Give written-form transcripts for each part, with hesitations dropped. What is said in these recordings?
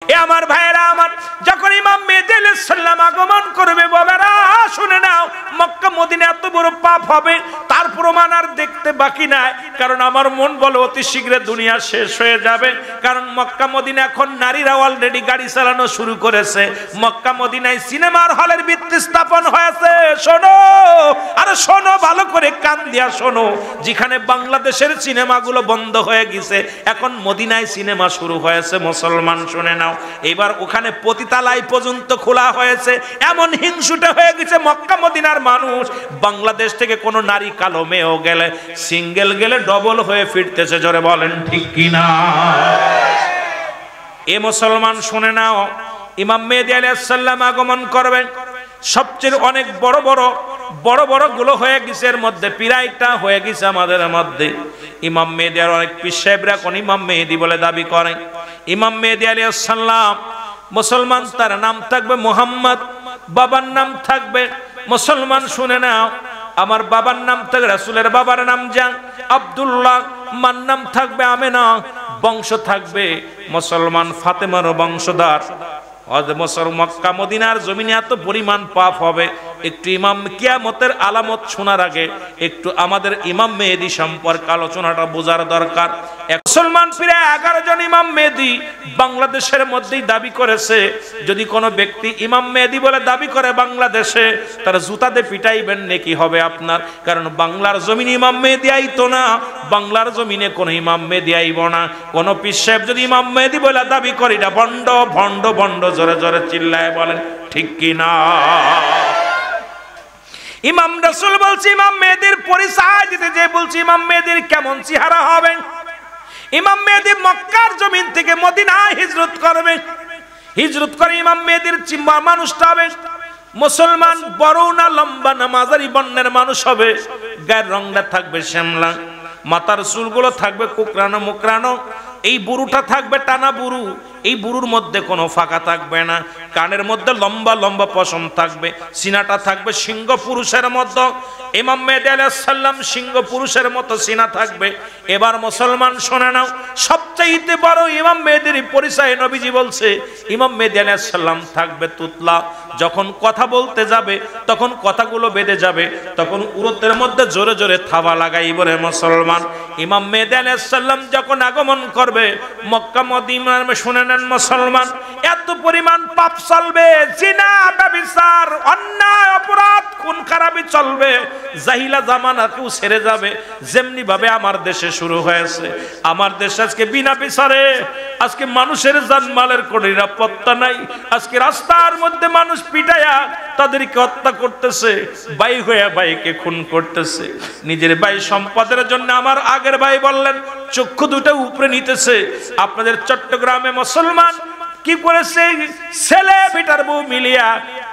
এ আমার ভাইয়েরা আমার, যখন ইমাম মেহেদী আলাইহিস সালাম আগমন করবে বাবারা শুনে নাও, মক্কা মদিনা এত বড় পাপ হবে তার প্রমাণ আর দেখতে বাকি নাই। কারণ আমার মন বলে অতি শীঘ্র দুনিয়া শেষ হয়ে যাবে। কারণ মক্কা মদিনা এখন নারীরা অলরেডি গাড়ি চালানো শুরু করেছে। মক্কা মদিনায় সিনেমার হলের ভিত্তি স্থাপন হয়েছে। শোনো, আরে শোনো, ভালো করে কান দিয়া শোনো। যেখানে বাংলাদেশের সিনেমাগুলো বন্ধ হয়ে গেছে, এখন মদিনায় সিনেমা শুরু হয়েছে। মুসলমান শুনে নাও, এবার ওখানে পতিতালয় পর্যন্ত খোলা হয়েছে। এমন হিংসুটে হয়ে গেছে মক্কা মদিনার মানুষ, বাংলাদেশ থেকে কোনো নারী কালো মেয়েও গেলে, সিঙ্গেল গেলে ডবল হয়ে ফিরতেছে। জোরে বলেন ঠিক কিনা? এ মুসলমান শুনে নাও, ইমাম মেহেদী আলাইহিস সালাম আগমন করবেন। সবচেয়ে অনেক বড় বড় গুলো হয়ে গেছে, এর মধ্যে পিরাইটা হয়ে গেছে আমাদের মধ্যে। ইমাম মেহেদী আর অনেক পীর সাহেবরা কোন ইমাম মেহেদী বলে দাবি করে। ইমাম মেহেদী আলাইহিস সালাম মুসলমান, তার নাম থাকবে মুহাম্মদ, বাবার নাম থাকবে, মুসলমান শুনে নাও, আমার বাবার নাম থাকবে, রাসূলের বাবার নাম জান আব্দুল্লাহ, মার নাম থাকবে আমেনা, বংশ থাকবে মুসলমান ফাতেমার বংশধর। মক্কা মদিনার জমিনে এত পরিমাণ পাপ হবে। একটু ইমাম কিয়ামতের আলামত শোনার আগে একটু আমাদের ইমাম মেহেদী সম্পর্কে আলোচনাটা বোঝার দরকার। মুসলমান পীরে 11 জন ইমাম মেহেদী বাংলাদেশের মধ্যেই দাবি করেছে। যদি কোনো ব্যক্তি ইমাম মেহেদী বলে দাবি করে বাংলাদেশে, তার জুতাতে পিটাইবেন নাকি হবে আপনার। কারণ বাংলার জমিনে ইমাম মেহেদী আইতো না, বাংলার জমিনে কোনো ইমাম মেহেদী আইব না। কোন পীর সাহেব যদি ইমাম মেহেদী বলে দাবি করে, এটা ভণ্ড ভণ্ড ভণ্ড। জোরে জোরে চিল্লায় বলেন ঠিক কিনা? ইমাম রাসূল বলছে ইমাম মেহেদীর পরিচয় দিতে যে বলছে ইমাম মেহেদীর কেমন চেহারা হবে। ইমাম মেহেদী মক্কার জমিন থেকে মদিনায় হিজরত করবে। হিজরত করে ইমাম মেহেদীর মানুষটা হবে মুসলমান, বড় না লম্বা না মাঝারি বর্ণের মানুষ হবে। গায়ের রংটা থাকবে শ্যামলা, মাথার চুলগুলো থাকবে কুকরানো মুকরানো, এই বুড়ুটা থাকবে টানা বুড়ু, এই বুড়ুর মধ্যে কোনো ফাঁকা থাকবে না, কানের মধ্যে লম্বা লম্বা পশম থাকবে, সিনাটা থাকবে সিংহ পুরুষের মতো। ইমাম মেহেদী আলাইহিস সালাম সিংহ পুরুষের মতো সিনা থাকবে। এবার মুসলমান শুনে নাও, সবচেয়ে বড় ইমাম মেহেদীর পরিচয় নবীজি বলছে ইমাম মেহেদী আলাইহিস সালাম থাকবে তুতলা। যখন কথা বলতে যাবে তখন কথাগুলো বেঁধে যাবে, তখন উরতের মধ্যে জোরে জোরে থাবা লাগাইব রে মুসলমান। ইমাম মেহেদী আলাইহিস সালাম যখন আগমন করবে মক্কা মদিনার, শুনে নেন মুসলমান, এত পরিমাণ পাপ চলবে, জিনা ব্যভিচার অন্যায় অপরাধ খুন খারাপি চলবে। জাহিলা জামানা কেউ ছেড়ে যাবে, যেমনি ভাবে আমার দেশে শুরু হয়েছে। আমার দেশে আজকে বিনা বিচারে আজকে মানুষের জানমালের কোনো নিরাপত্তা নাই। আজকে রাস্তার মধ্যে মানুষ পিটায়া তাদেরকে হত্যা করতেছে, ভাই হয়ে ভাইকে খুন করতেছে, নিজের ভাই সম্পদের জন্য। আমার আগের ভাই বললেন চক্ষু দুটো উপরে নিতেছে। আপনাদের চট্টগ্রামে মুসলমান কি করেছে, ছেলে বেটার বউ মিলিয়া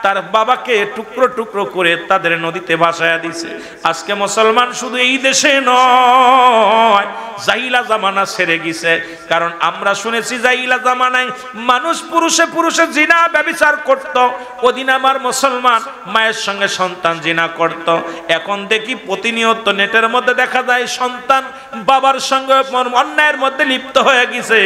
তার বাবাকে টুকরো টুকরো করে তাদের নদীতে ভাসায়া দিছে। আজকে মুসলমান শুধু এই দেশে নয়, জাহিলা জামানা ছেড়ে গেছে। কারণ আমরা শুনেছি জাহিলা জামানায় মানুষ পুরুষে পুরুষে জিনা ব্যভিচার করত। ওদিন আমার মুসলমান মায়ের সঙ্গে সন্তান জিনা করত। এখন দেখি প্রতিনিয়ত নেটের মধ্যে দেখা যায় সন্তান বাবার সঙ্গে অন্যায়ের মধ্যে লিপ্ত হয়ে গেছে।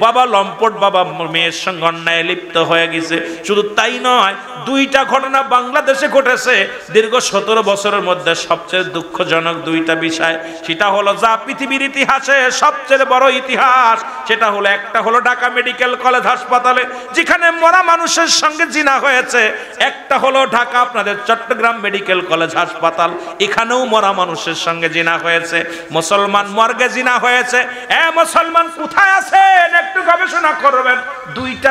বাবা লম্পট, বাবা মেয়ের সঙ্গে অন্যায় লিপ্ত হয়ে গেছে। শুধু তাই নয়, দুইটা ঘটনা বাংলাদেশে ঘটেছে দীর্ঘ 17 বছরের মধ্যে। সবচেয়ে দুঃখজনক দুইটা বিষয়, সেটা হলো যা পৃথিবীর ইতিহাসে সবচেয়ে বড় ইতিহাস, সেটা হলো একটা হলো ঢাকা মেডিকেল কলেজ হাসপাতালে যেখানে মরা মানুষের সঙ্গে জিনা হয়েছে। একটা হলো ঢাকা আপনাদের চট্টগ্রাম মেডিকেল কলেজ হাসপাতাল, এখানেও মরা মানুষের সঙ্গে জিনা হয়েছে। মুসলমান মর্গে জিনা হয়েছে। এ মুসলমান কোথায় আছেন একটু গবেষণা করবেন। দুইটা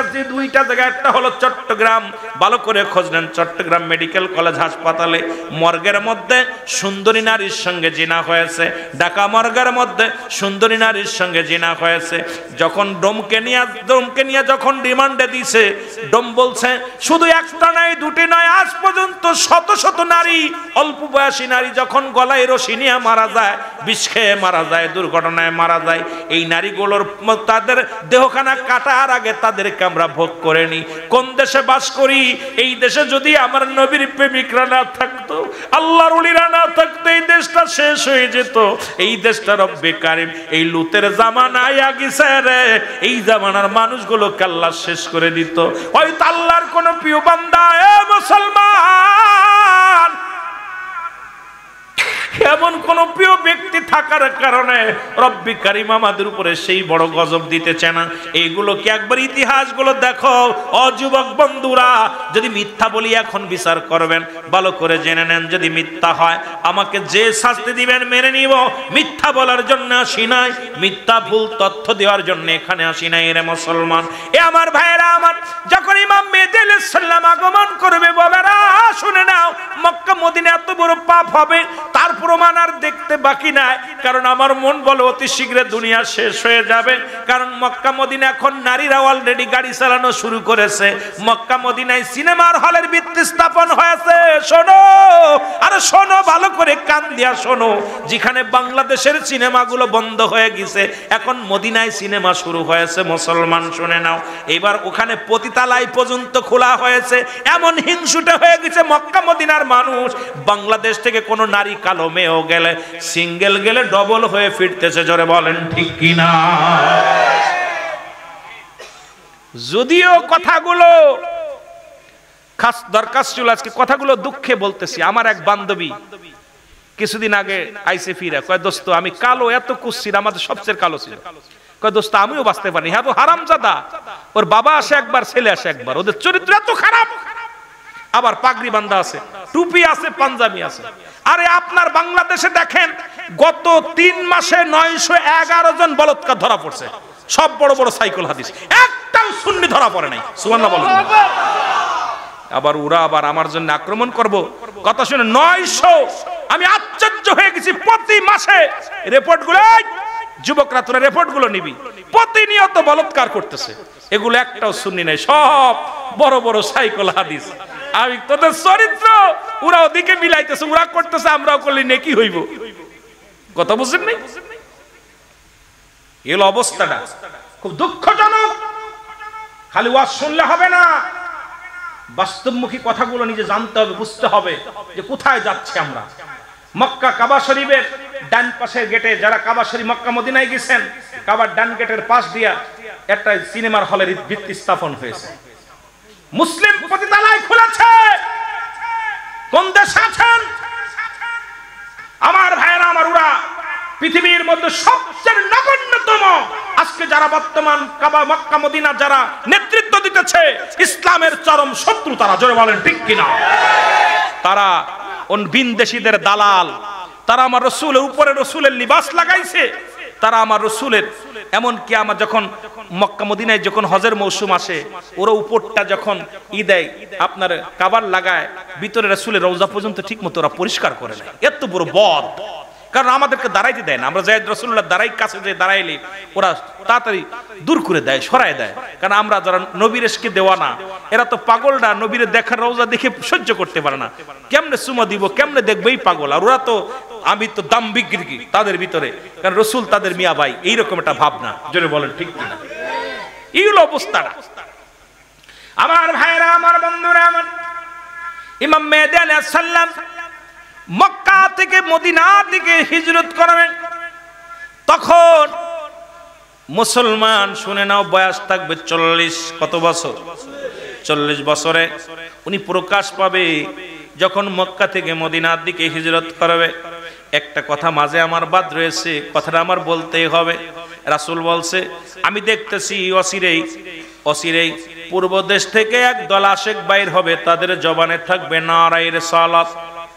জায়গা, একটা হলো চট্টগ্রাম, ভালো করে খোঁজ নেন। চট্টগ্রাম মেডিকেল কলেজ হাসপাতালে মর্গের মধ্যে সুন্দরী নারীর সঙ্গে জিনা হয়েছে। ঢাকা মর্গের মধ্যে সুন্দরী নারীর সঙ্গে জিনা হয়েছে। যখন ডোমকে নিয়ে যখন রিমান্ডে দিয়েছে, ডোম বলছে শুধু একটা নয় দুটি নয়, আজ পর্যন্ত শত শত নারী, অল্প বয়সী নারী যখন গলায় রশি নিয়ে মারা যায়, বিষ খেয়ে মারা যায়, দুর্ঘটনায় মারা যায়, এই নারীগুলোর তাদের দেহখানা কাটার আগে তাদেরকে আমরা ভোগ করে নিই। কোন দেশে বাস করি? এই দেশে যদি আমার নবীর প্রেমিকরা না থাকতো, আল্লাহর ওলিরা না থাকতো, এই দেশটা শেষ হয়ে যেত। এই দেশটা রব্বে কারিম কারিম এই লুতের জামানা আইয়া গেছে রে, এই জামানার মানুষগুলোকে আল্লাহ শেষ করে দিত। হয়তো আল্লাহর কোন প্রিয় বান্দা এ মুসলমান এমন কোন প্রিয় ব্যক্তি থাকার কারণে রব্বি কারিম আমাদের উপরে সেই বড় গজব দিতেছে না। এইগুলো কি একবার ইতিহাসগুলো দেখো। ও যুবক বন্ধুরা, যদি মিথ্যা বলি এখন বিচার করবেন, ভালো করে জেনে নেন যদি মিথ্যা হয় আমাকে যে শাস্তি দিবেন মেনে নিব। মিথ্যা বলার জন্য আসি নাই, মিথ্যা ভুল তথ্য দেওয়ার জন্য এখানে আসি নাই রে মুসলমান। এ আমার ভাইরা আমার, যখন ইমাম মেহেদী আলাইহিস সালাম আগমন করবে বাবারা শুনে নাও, মক্কা মদিনা এত বড় পাপ হবে তার প্রমাণ আর দেখতে বাকি নাই। কারণ আমার মন বলে অতি শীঘ্র দুনিয়া শেষ হয়ে যাবে। কারণ মক্কা মদিনা এখন নারীরা অলরেডি গাড়ি চালানো শুরু করেছে। মক্কা মদিনায় সিনেমার হলের ভিত্তি স্থাপন হয়েছে। শোনো আর শোনো, ভালো করে কান দিয়া শোনো। যেখানে বাংলাদেশের সিনেমাগুলো বন্ধ হয়ে গেছে, এখন মদিনায় সিনেমা শুরু হয়েছে। মুসলমান শুনে নাও, এবার ওখানে পতিতালয় পর্যন্ত খোলা হয়েছে। এমন হিংসুটে হয়ে গেছে মক্কা মদিনার মানুষ, বাংলাদেশ থেকে কোনো নারী কালো মেয়েও গেলে সিঙ্গেল গেলে ডবল হয়ে ফিরতেছে। জোরে বলেন ঠিক কিনা? যদিও কথাগুলো খাস দরকার ছিল, আজকে কথাগুলো দুঃখে বলতেছি। আমার এক বান্ধবী কিছুদিন আগে আইসে ফিরে কয়, দোস্ত আমি কালো এত কুচ্ছির, আমাদের সবচেয়ে কালো ছিল। কয় দোস্ত আমিও বাঁচতে পারি। হ্যাঁ তো হারামজাদা, ওর বাবা আসে একবার ছেলে আসে একবার, ওদের চরিত্র এত খারাপ। আবার পাগড়ি বান্ধা আছে, টুপি আছে, পাঞ্জাবি আছে। আরে আপনার বাংলাদেশে দেখেন গত 3 মাসে 911 জন বলৎকার ধরা পড়ছে। সব বড় বড় সাইকেল হাদিস, একটাও সুন্নি ধরা পড়ে নাই। সুবহানাল্লাহ বলেন। আবার ওরা আবার আমার জন্য আক্রমণ করব কথা শুনে 900। আমি আশ্চর্য হয়ে গেছি। প্রতি মাসে রিপোর্টগুলো, যুবকরা তোরা রিপোর্টগুলো নিবি, প্রতিনিয়ত বলৎকার করতেছে। এগুলো একটাও সুন্নি নাই, সব বড় বড় সাইকেল হাদিস। আমি তোদের চরিত্র ওরা ওদিকে মিলাইতেছে, ওরা করতেছে, আমরাও করলে নেকি হইব। কথা বুঝছেন নাই? এলো অবস্থাটা খুব দুঃখজনক। খালি ওয়াজ শুনলে হবে না, বাস্তবমুখী কথাগুলো নিজে জানতে হবে, বুঝতে হবে যে কোথায় যাচ্ছে আমরা। মক্কা কাবা শরীফের ডান পাশের গেটে, যারা কাবা শরীফ মক্কা মদিনায় গেছেন, কাবার ডান গেটের পাশ দিয়া একটা সিনেমার হলের ভিত্তি স্থাপন হয়েছে। মুসলিম পতিতালয় খুলেছে। কোন দেশে আছেন আমার ভাইরা আমার? ওরা পৃথিবীর মধ্যে সবচেয়ে নগণ্যতম আজকে যারা বর্তমান কাবা মক্কা মদিনা যারা নেতৃত্ব দিতেছে, ইসলামের চরম শত্রু তারা। জোরে বলেন ঠিক কিনা? তারা বিনদেশীদের দালাল। তারা আমার রসুলের উপরে রসুলের লিবাস লাগাইছে। তারা আমার রসুলের, এমনকি আমার যখন মক্কা মদিনায় যখন হজের মৌসুম আসে, ওরা উপরটা যখন দেয় আপনার কাবার লাগায়, ভিতরে রসুলের রওজা পর্যন্ত ঠিক মতো ওরা পরিষ্কার করে না। এত বড় বদ। কারণ আমাদেরকে দাঁড়াইতে দেয় না। আমরা যাই রাসূলুল্লাহ দাঁড়াই কাছে যে দাঁড়াইলে ওরা তাড়াতাড়ি দূর করে দেয়, সরায় দেয়। কারণ আমরা যারা নবীর এসকে দেওয়া না, এরা তো পাগলরা, নবীর দেখার রওজা দেখে সহ্য করতে পারে না। কেমনে চুমা দিব, কেমনে দেখবে এই পাগল। আর ওরা তো আমি তো দাম বিক্রি তাদের ভিতরে, কারণ রসুল তাদের মিয়া ভাই, এইরকম একটা ভাবনা। জোরে বলেন ঠিক কিনা? এই হলো অবস্থাটা। আমার ভাইরা আমার বন্ধুরা আমার, ইমাম মেহেদী আলাইহিস সালাম মক্কা থেকে মদিনা থেকে হিজরত করবেন। তখন মুসলমান শুনে নাও, বয়স থাকবে 40। কত বছর? 40 বছরে উনি প্রকাশ পাবে যখন মক্কা থেকে মদিনার দিকে হিজরত করবে। একটা কথা মাঝে আমার বাদ রয়েছে, কথাটা আমার বলতেই হবে। রাসূল বলছে, আমি দেখতেছি অচিরেই পূর্ব দেশ থেকে এক দল আশেক বাইর হবে, তাদের জবানে থাকবে নারায়ে রিসালাত,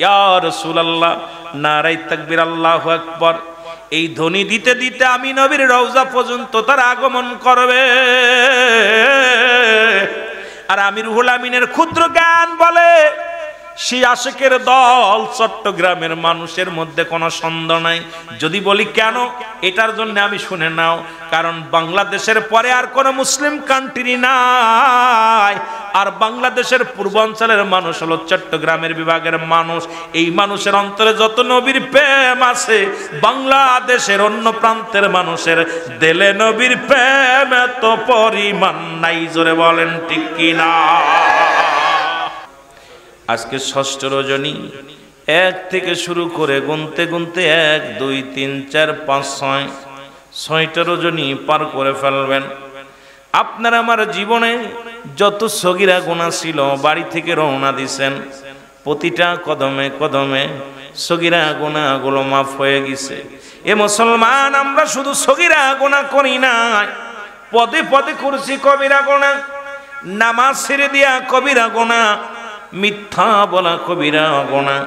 ইয়া রাসূলুল্লাহ, নারায়ে তাকবীর, আল্লাহু আকবার। এই ধ্বনি দিতে দিতে আমি নবীর রওজা পর্যন্ত তার আগমন করবে। আর আমি রুহুল আমিনের ক্ষুদ্র জ্ঞান বলে সেই আশেকের দল চট্টগ্রামের মানুষের মধ্যে কোনো সন্দেহ নাই। যদি বলি কেন, এটার জন্য আমি শুনে নাও। কারণ বাংলাদেশের পরে আর কোনো মুসলিম কান্ট্রি নাই। আর বাংলাদেশের পূর্বাঞ্চলের মানুষ হলো চট্টগ্রামের বিভাগের মানুষ। এই মানুষের অন্তরে যত নবীর প্রেম আছে, বাংলাদেশের অন্য প্রান্তের মানুষের দিলে নবীর প্রেম এত পরিমাণ নাই। জোরে বলেন ঠিক কিনা? আজকে ষষ্ঠ রজনী, 1 থেকে শুরু করে গুনতে গুনতে 1 2 3 4 5 6 6টা রজনী পার করে ফেলবেন। আপনার আমার জীবনে যত সগীরা গুনাহ ছিল, বাড়ি থেকে রওনা দিছেন, প্রতিটা কদমে কদমে সগীরা গুনাহগুলো মাফ হয়ে গেছে। এ মুসলমান, আমরা শুধু সগীরা গুনাহ করি না, পদে পদে করছি কবিরা গুনাহ। নামাজ ছেড়ে দিয়া কবিরা গুনাহ, মিথ্যা বলা কবিরা গুনাহ,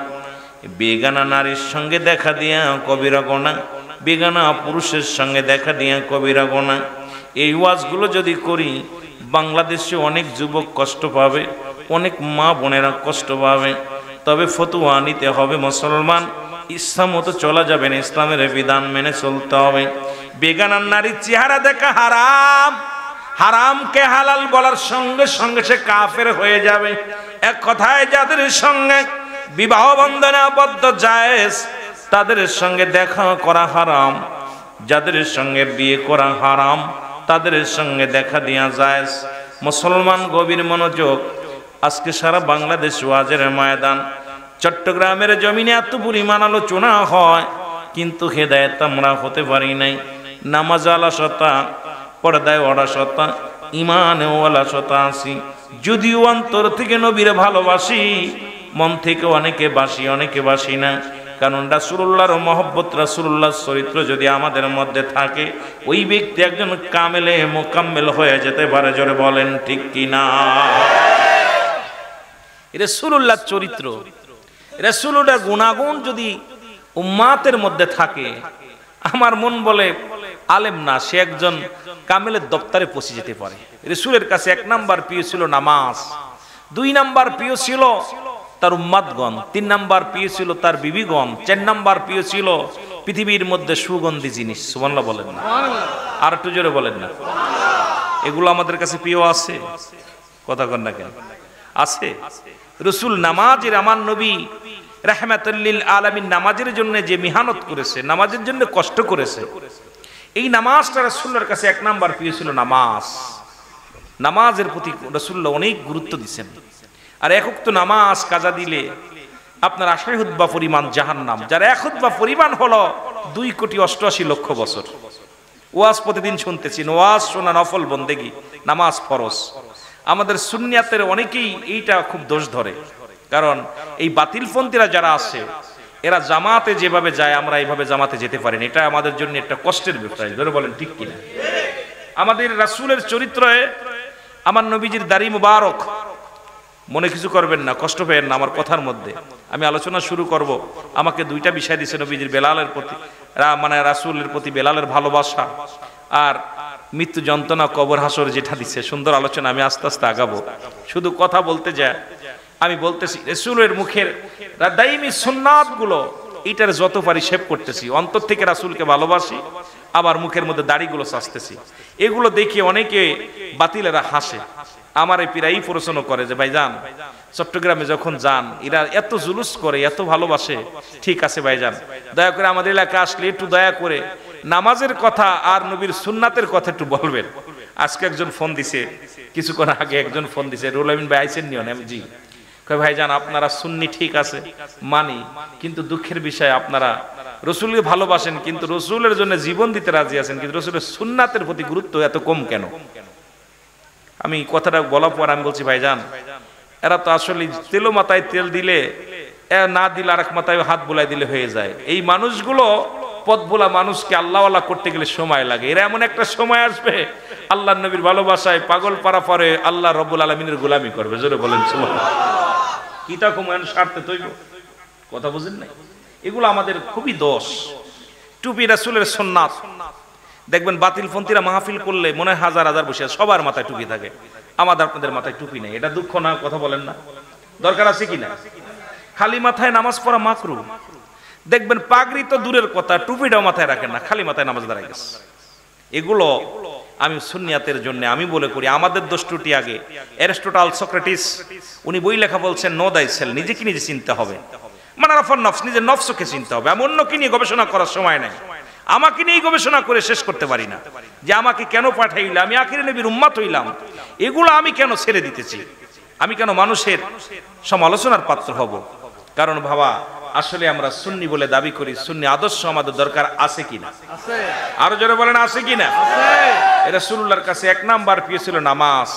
বেগানা নারীর সঙ্গে দেখা দিয়া কবিরা গুনাহ, বেগানা পুরুষের সঙ্গে দেখা দিয়া কবিরা গুনাহ। এই ওয়াজগুলো যদি করি, বাংলাদেশে অনেক যুবক কষ্ট পাবে, অনেক মা বোনেরা কষ্ট পাবে। তবে ফতোয়া নিতে হবে মুসলমান, ইসলাম মতো চলা যাবে না, ইসলামের বিধান মেনে চলতে হবে। বেগানার নারীর চেহারা দেখা হারাম, হারামকে হালাল বলার সঙ্গে সঙ্গে সে কাফের হয়ে যাবে। এক কথায় যাদের সঙ্গে বিবাহ বন্ধনে আবদ্ধ জায়েজ, তাদের সঙ্গে দেখা করা হারাম, যাদের সঙ্গে বিয়ে করা হারাম, তাদের সঙ্গে দেখা দেয়া জায়েজ। মুসলমান গভীর মনোযোগ, আজকে সারা বাংলাদেশ ওয়াজের ময়দান, চট্টগ্রামের জমিনে এত পরিমাণ আলোচনা হয়, কিন্তু হেদায়েত আমরা হতে পারি নাই। নামাজ আলাসতা, পর্দায় অলাসতা, ইমানে ওয়ালাসতা আছি। যদিও অন্তর থেকে নবীর ভালোবাসি, মন থেকে অনেকে বাসি, অনেকে বাসি না। কারণ রাসূলুল্লাহর মহব্বত, রাসূলুল্লাহর চরিত্র যদি আমাদের মধ্যে থাকে, ওই ব্যক্তি একজন কামেলে মোকাম্মেল হয়ে যেতে পারে। জোরে বলেন ঠিক কিনা? রাসূলুল্লাহর চরিত্র, রাসূলুল্লাহর গুণাগুণ যদি উম্মাতের মধ্যে থাকে, আমার মন বলে আলেম না, সে একজন কামেলের দপ্তরে পৌঁছে যেতে পারে। রাসূলের কাছে 1 নাম্বার প্রিয় ছিল নামাজ, 2 নাম্বার প্রিয় ছিল তার উম্মাতগণ, 3 নাম্বার প্রিয় ছিল তার বিবিগণ, 4 নাম্বার প্রিয় ছিল পৃথিবীর মধ্যে সুগন্ধি জিনিস। সুবহানাল্লাহ বলেন না? আর একটু জোরে বলেন না? এগুলো আমাদের কাছে প্রিয় আছে? কথা কন না কেন? আছে। রাসূল নামাজের, আমার নবী রাহমাতুল লিল আলামিন নামাজের জন্য যে মেহনত করেছে, নামাজের জন্য কষ্ট করেছে, এই নামাজটা রাসূলের কাছে 1 নাম্বার প্রিয় ছিল। নামাজ, নামাজের প্রতি রাসূলুল্লাহ অনেক গুরুত্ব দিয়েছেন। আর এক ওয়াক্ত নামাজ কাজা দিলে আপনার 80 হুতবা পরিমাণ জাহান্নাম, যার 1 হুতবা পরিমাণ হলো 2,88,00,000 বছর। ওয়াজ প্রতিদিন শুনতেছি, ওয়াজ শোনা নফল বন্দেগী, নামাজ ফরজ। আমাদের সুন্নিয়াতের অনেকেই এইটা খুব দোষ ধরে, কারণ এই বাতিলপন্থীরা যারা আছে, এরা জামাতে যেভাবে যায়, আমরা এইভাবে জামাতে যেতে পারি না। এটা আমাদের জন্য একটা কষ্টের বিষয়। ধরে বলেন ঠিক কিনা? আমাদের রাসূলের চরিত্রে, আমার নবীজির দাড়ি মুবারক, মনে কিছু করবেন না, কষ্ট পেয়েন না আমার কথার মধ্যে। আমি আলোচনা শুরু করব। আমাকে 2টা বিষয় দিয়েছে নবীজির, বেলালের প্রতি, মানে রাসূলের প্রতি বেলালের ভালোবাসা, আর মৃত্যু যন্ত্রণা, কবর হাসর যেটা দিচ্ছে। সুন্দর আলোচনা, আমি আস্তে আস্তে আগাবো। শুধু কথা বলতে যায়, আমি বলতেছি রাসূলের মুখের দাইমি সুন্নাতগুলো, এইটার যত পারি শেভ করতেছি, অন্তর থেকে রাসূলকে ভালোবাসি, আবার মুখের মধ্যে দাড়িগুলো চাচতেছি। এগুলো দেখে অনেকে বাতিলেরা হাসে। আমার এই পীরাই প্রশ্ন করে যে ভাইজান, চট্টগ্রামে যখন যান, এরা এত জুলুস করে, এত ভালোবাসে, ঠিক আছে ভাইজান, দয়া করে আমাদের এলাকা আসলে একটু দয়া করে নামাজের কথা আর নবীর সুন্নাতের কথা একটু বলবেন। আজকে একজন ফোন দিছে, কিছুক্ষণ আগে একজন ফোন দিছে, রুহুল আমিন ভাই আইছেন নি? আমি জি। কয় ভাইজান, আপনারা সুন্নি ঠিক আছে মানি, কিন্তু দুঃখের বিষয় আপনারা রাসূলকে ভালোবাসেন, কিন্তু রাসূলের জন্য জীবন দিতে রাজি আছেন, কিন্তু রাসূলের সুন্নাতের প্রতি গুরুত্ব এত কম কেন? আমি কথাটা বলার পর আমি বলছি ভাইজান, এরা তো আসলে তেলো মাথায় তেল দিলে, না দিলে আরেক মাথায় হাত বুলাই দিলে হয়ে যায়। এই মানুষগুলো, পথ ভোলা মানুষকে আল্লাহওয়ালা করতে গেলে সময় লাগে। এরা এমন একটা সময় আসবে, আল্লাহর নবীর ভালোবাসায় পাগল পারা পরে আল্লাহ রব্বুল আলামিনের গোলামি করবে। জোরে বলেন সুবহানাল্লাহ। কিটা কমান স্বার্থে তৈব, কথা বুঝেন না? এগুলো আমাদের খুবই দোষ। টুপি রাসূলের সুন্নাত। দেখবেন বাতিলপন্থীরা মাহফিল করলে মনে হয় হাজার হাজার বসে, সবার মাথায় টুপি থাকে, আমাদের আপনাদের মাথায় টুপি নেই। এটা দুঃখ না? কথা বলেন না? দরকার আছে কিনা? খালি মাথায় নামাজ পড়া মাকরু। দেখবেন পাগড়ি তো দূরের কথা, টুপিটাও মাথায় রাখেন না, খালি মাথায় নামাজ দাঁড়ায় গেছে। এগুলো আমি সুন্নিয়াতের জন্য আমি বলে করি। আমাদের দোষ ত্রুটি আগে অ্যারিস্টটল, সক্রেটিস, উনি বই লেখা বলছেন, নো দাই সেল, নিজেকে নিজে চিনতে হবে। মানে রাফার নফস, নিজের নফসকে চিনতে হবে। আমি অন্যকে নিয়ে গবেষণা করার সময় নাই, আমাকে নিয়ে গবেষণা করে শেষ করতে পারি না যে আমাকে কেন পাঠাইলে, আমি আখিরে নবীর উম্মত হইলাম, এগুলো আমি কেন ছেড়ে দিতেছি, আমি কেন মানুষের সমালোচনার পাত্র হব? কারণ বাবা, আসলে আমরা সুন্নি বলে দাবি করি, সুন্নি আদর্শ আমাদের দরকার আছে কিনা? আরো জোরে বলেন আছে কিনা? রাসূলুল্লাহর কাছে 1 নাম্বার প্রিয় ছিল নামাজ।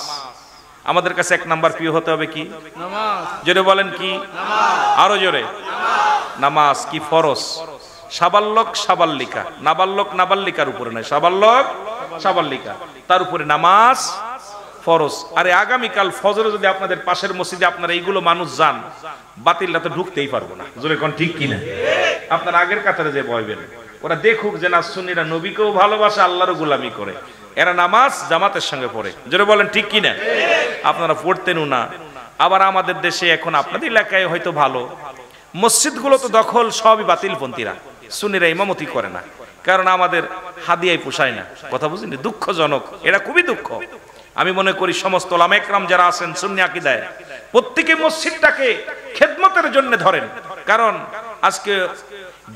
আমাদের কাছে 1 নাম্বার প্রিয় হতে হবে কি? নামাজ। জোরে বলেন কি? নামাজ। আরো জোরে। নামাজ কি ফরজ? সাবাল্লক সাবাল্লিকা, নাবাল্লক নাবাল্লিকার উপরে নয়, সাবাল্লক সাবাল্লিকা, তার উপরে নামাজ ফরজ। আরে আগামীকাল ফজরে যদি আপনাদের পাশের মসজিদে আপনারা এইগুলো মানুষ যান, বাতিলটা তো ঢুকতেই পারবো না। জোরে কোন ঠিক কিনা? আপনারা আগের কাতারে যে বয়বেন, ওরা দেখুক যে না সুন্নিরা নবীকেও ভালোবাসে, আল্লাহরও গোলামি করে, এরা নামাজ জামাতের সঙ্গে পড়ে। জোরে বলেন ঠিক কিনা? আপনারা পড়তেনও না। আবার আমাদের দেশে এখন আপনাদের এলাকায় হয়তো ভালো, মসজিদগুলো তো দখল সবই বাতিলপন্থীরা, সুন্নিরা ইমামতি করে না, কারণ আমাদের হাদিয়াই পোষায় না। কথা বুঝলেন? দুঃখজনক, এটা খুবই দুঃখ। আমি মনে করি সমস্ত ওলামা একরাম যারা আছেন সুন্নি আকীদায়, প্রত্যেকে মসজিদটাকে খেদমতের জন্য ধরেন, কারণ আজকে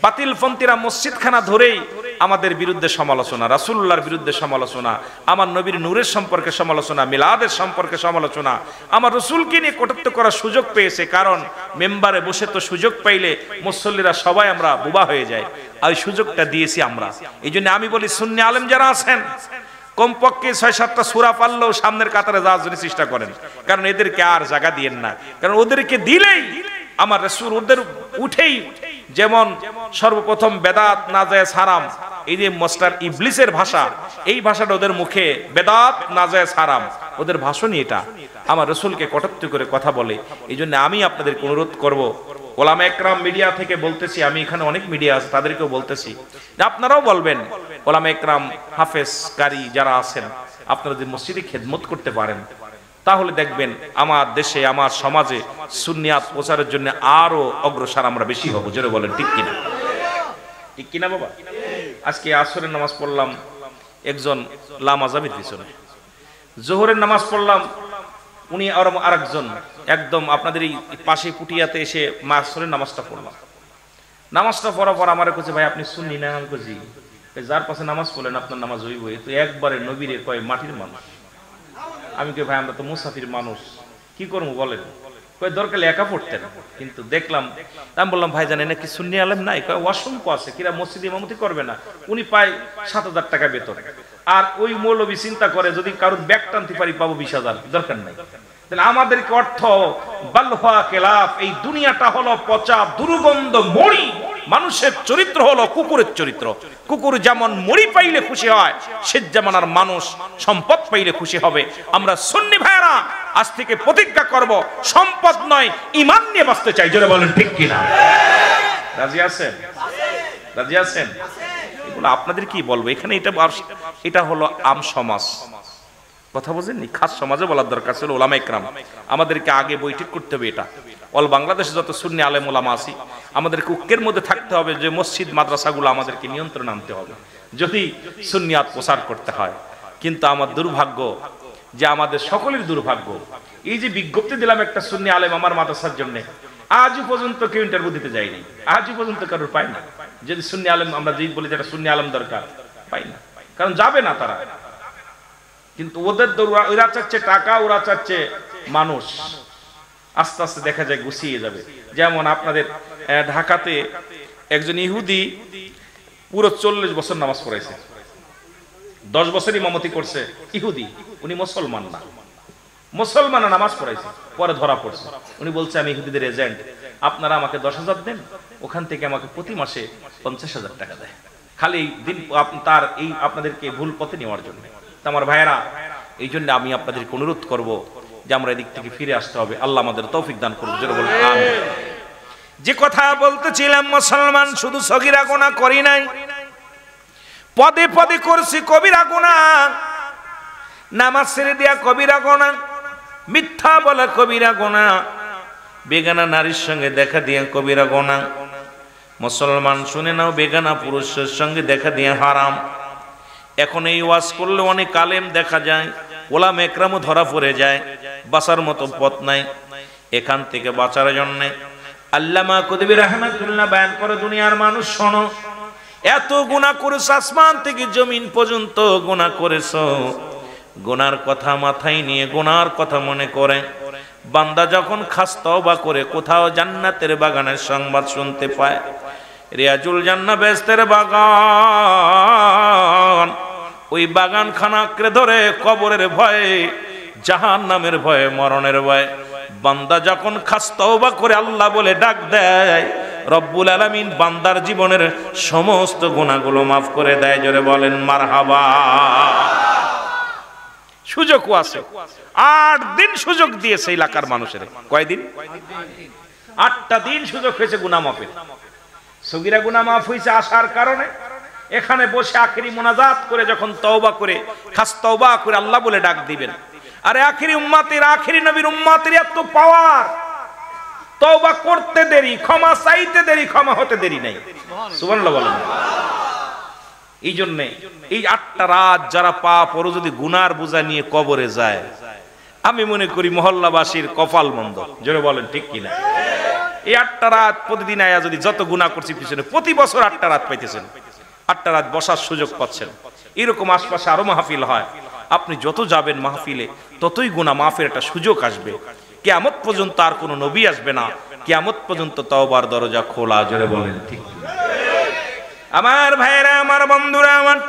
বাতিলপন্থীরা মসজিদখানা ধরেই আমাদের বিরুদ্ধে সমালোচনা, রাসূলুল্লাহর বিরুদ্ধে সমালোচনা, আমার নবীর নূরের সম্পর্কে সমালোচনা, মিলাদের সম্পর্কে সমালোচনা, আমার রাসূলকে নিয়ে কটূক্তি করার সুযোগ পেয়েছে। কারণ মেম্বারে বসে তো সুযোগ পাইলে মুসল্লিরা সবাই আমরা বোবা হয়ে যায়, আর ওই সুযোগটা দিয়েছি আমরা। এই জন্য আমি বলি সুন্নি আলেম যারা আছেন কমপক্ষে 6-7টা সূরা পারলেও সামনের কাতারে যাওয়ার জন্য চেষ্টা করেন, কারণ এদেরকে আর জায়গা দিয়েন না। কারণ ওদেরকে দিলেই আমার রাসূল ওদের উঠেই, যেমন সর্বপ্রথম বেদাত নাজায়েজ হারাম, এই যে মাস্টার ইবলিসের ভাষা, এই ভাষাটা ওদের মুখে, বেদাত নাজায়েজ হারাম, ওদের ভাষণই এটা, আমার রাসূলকে কটাক্ষ করে কথা বলে। এই জন্য আমি আপনাদেরকে অনুরোধ করব, ওলামা একরাম মিডিয়া থেকে বলতেছি, আমি এখানে অনেক মিডিয়া আছে তাদেরকেও বলতেছি, আপনারাও বলবেন, ওলামা একরাম হাফেজ কারি যারা আছেন, আপনারা যদি মসজিদে খেদমত করতে পারেন, তাহলে দেখবেন আমার দেশে, আমার সমাজে সুন্নিয়াত প্রচারের জন্য আরো অগ্রসর আমরা বেশি হব। জোরে বলেন ঠিক কিনা? ঠিক কিনা বাবা? আজকে আসরের নামাজ পড়লাম একজন লামাজাবির পিছনে, জোহরের নামাজ পড়লাম উনি আর আরেকজন একদম আপনাদের এই পাশে পুটিয়াতে এসে আসরের নামাজটা পড়লাম। নামাজটা পড়ার পর আমার কাছে, ভাই আপনি সুন্নি না? আমি কইছি যার পাশে নামাজ পড়লেন আপনার নামাজ হইব, তো একবারে নবীরে কয় মাটির মানুষ। আমি কই ভাই আমরা তো মুসাফির মানুষ, কি করবো বলেন? কয় দরকার একা পড়তেন। কিন্তু দেখলাম, আমি বললাম ভাই জানেন নাকি সুন্নি আলেম নাই? কয় অসংখ্য আছে, কিরা মসজিদে ইমামতি করবে না, উনি পায় 7,000 টাকা বেতন, আর ওই মৌলবী চিন্তা করে যদি কারোর ব্যাগ টানতে পারি পাবো 20,000, দরকার নাই। তাহলে আমাদেরকে অর্থ বালহা কেলাফ, এই দুনিয়াটা হলো পচা দুর্গন্ধ মরি, মানুষের চরিত্র হলো কুকুরের চরিত্র। কুকুর যেমন মরি পাইলে খুশি হয়, সে যেমন আর মানুষ সম্পদ পাইলে খুশি হবে। আমরা সুন্নি ভাইরা আজ থেকে প্রতিজ্ঞা করব, সম্পদ নয় ঈমান নিয়ে বাঁচতে চাই। জোরে বলেন ঠিক কিনা? রাজি আছেন? রাজি আছেন? এগুলো আপনাদের কি বলবো, এখানে এটা হলো আম সমাজ, কথা বুঝেননি? খাস সমাজে বলার দরকার ছিল ওলামা ইকরাম, আমাদেরকে আগে বৈঠক করতে হবে। এটা অল বাংলাদেশে যত সুন্নি আলেম ওলামা আছি, আমাদেরকে ঐক্যের মধ্যে থাকতে হবে যে মসজিদ মাদ্রাসাগুলো আমাদেরকে নিয়ন্ত্রণ আনতে হবে যদি সুন্নিয়াত প্রচার করতে হয়। কিন্তু আমার দুর্ভাগ্য যে, আমাদের সকলের দুর্ভাগ্য, এই যে বিজ্ঞপ্তি দিলাম একটা সুন্নি আলেম আমার মাদ্রাসার জন্য, আজও পর্যন্ত কেউ ইন্টারভিউ দিতে যায়নি, আজও পর্যন্ত কারোর পাই না। যদি সুন্নি আলেম আমরা যেই বলি যেটা সুন্নি আলেম দরকার, পাই না, কারণ যাবে না তারা। কিন্তু ওদের ওরা চাচ্ছে টাকা, ওরা চাচ্ছে মানুষ, আস্তে আস্তে দেখা যায় গুছিয়ে যাবে। যেমন আপনাদের ঢাকাতে একজন ইহুদি পুরো 40 বছর নামাজ পড়াইছে, 10 বছর ইমামতি করছে, ইহুদি, উনি মুসলমান না, মুসলমান নামাজ পড়াইছে, পরে ধরা পড়ছে। উনি বলছে আমি ইহুদিদের এজেন্ট, আপনারা আমাকে 10,000 দেন, ওখান থেকে আমাকে প্রতি মাসে 50,000 টাকা দেয়, খালি দিন তার এই আপনাদেরকে ভুল পথে নেওয়ার জন্য। আমার ভাইয়েরা, এই জন্য আমি আপনাদেরকে অনুরোধ করব যে আমরা এদিক থেকে ফিরে আসতে হবে। আল্লাহ আমাদের তৌফিক দান করুন। জোরে বলুন আমিন। যে কথা বলতেছিলাম, মুসলমান শুধু সগীরা গুনাহ করি নাই, পদে পদে করছি কবিরা গুনাহ। নামাজ ছেড়ে দেয়া কবিরা গুনাহ, মিথ্যা বলা কবিরা গুনাহ, বেগানা নারীর সঙ্গে দেখা দিয়া কবিরা গুনাহ। মুসলমান শুনে নাও, বেগানা পুরুষের সঙ্গে দেখা দিয়া হারাম। এখন এই ওয়াজ করলে অনেক আলেম দেখা যায়, ওলামা একরামও ধরা পড়ে যায়, বাঁচার মতো পথ নাই। এখান থেকে বাঁচার জন্য আল্লামা কুতুবী রাহমাতুল্লাহ বয়ান করে, দুনিয়ার মানুষ শোনো, এত গুনাহ করেছো, আসমান থেকে জমিন পর্যন্ত গুনাহ করেছো, গুনার কথা মাথায় নিয়ে, গুনার কথা মনে করে বান্দা যখন খাস তওবা করে কোথাও জান্নাতের বাগানের সংবাদ শুনতে পায়, রিয়াজুল জান্নাহ বেহেশতের বাগান, ওই বাগানখানা আঁকড়ে ধরে কবরের ভয়ে, জাহান্নামের ভয়ে, মরণের ভয়ে বান্দা যখন খাস তওবা করে আল্লাহ বলে ডাক দেয়, রব্বুল আলামিন বান্দার জীবনের সমস্ত গুনাহগুলো মাফ করে দেয়। জোরে বলেন মারহাবা। সুযোগও আছে, 8 দিন সুযোগ দিয়েছে এলাকার মানুষের। কয়দিন? 8টা দিন সুযোগ হয়েছে গুনাহ মাফের। সগীরা গুনাহ মাফ হয়েছে আসার কারণে এখানে বসে আখেরি মোনাজাত করে যখন তওবা করে খাস তওবা করে আল্লাহ বলে ডাক দিবেন। আরে আখেরি উম্মতের, আখেরি নবীর উম্মতের এত পাওয়ার, তওবা করতে দেরি, ক্ষমা চাইতে দেরি, ক্ষমা হতে দেরি নাই। সুবহানাল্লাহ বলেন। এই জন্য এই 8টা রাত যারা পাপ ওর যদি গুনার বোঝা নিয়ে কবরে যায়, আমি মনে করি মহল্লাবাসীর কপাল মন্দ। জোরে বলেন ঠিক কিনা? এই 8টা রাত প্রতিদিন আয়া যদি যত গুনাহ করছি পিছনে, প্রতি বছর 8টা রাত পাইতেছেন, 8টা রাত বসার সুযোগ পাচ্ছেন। এরকম আশপাশে আরো মাহফিল হয়, আপনি যত যাবেন মাহফিলে ততই গুনাহ মাফের একটা সুযোগ আসবে। কিয়ামত পর্যন্ত আর কোনো নবী আসবে না, কিয়ামত পর্যন্ত তওবার দরজা খোলা। জোরে বলেন ঠিক। আমার ভাইরা, আমার বন্ধুরা আমার,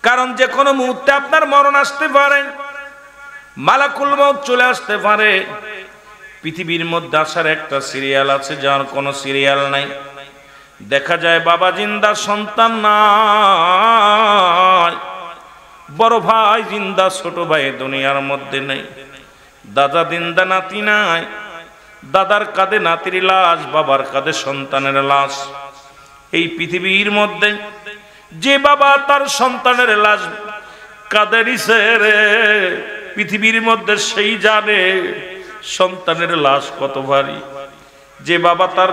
কারণ যে কোনো মুহূর্তে আপনার মরণ আসতে পারে, মালাকুল মউত চলে আসতে পারে। পৃথিবীর মধ্যে আসার একটা সিরিয়াল আছে, যার কোনো সিরিয়াল নাই। দেখা যায় বাবা জিন্দা, সন্তান নাই, বড় ভাই জিন্দা, ছোট ভাই দুনিয়ার মধ্যে নেই, দাদা জিন্দা, নাতি নাই, দাদার কাঁধে নাতির লাশ, বাবার কাঁধে সন্তানের লাশ। এই পৃথিবীর মধ্যে যে বাবা তার সন্তানের লাশ কাঁধে নিছে রে, পৃথিবীর মধ্যে সেই জানে সন্তানের লাশ কত ভারী। যে বাবা তার,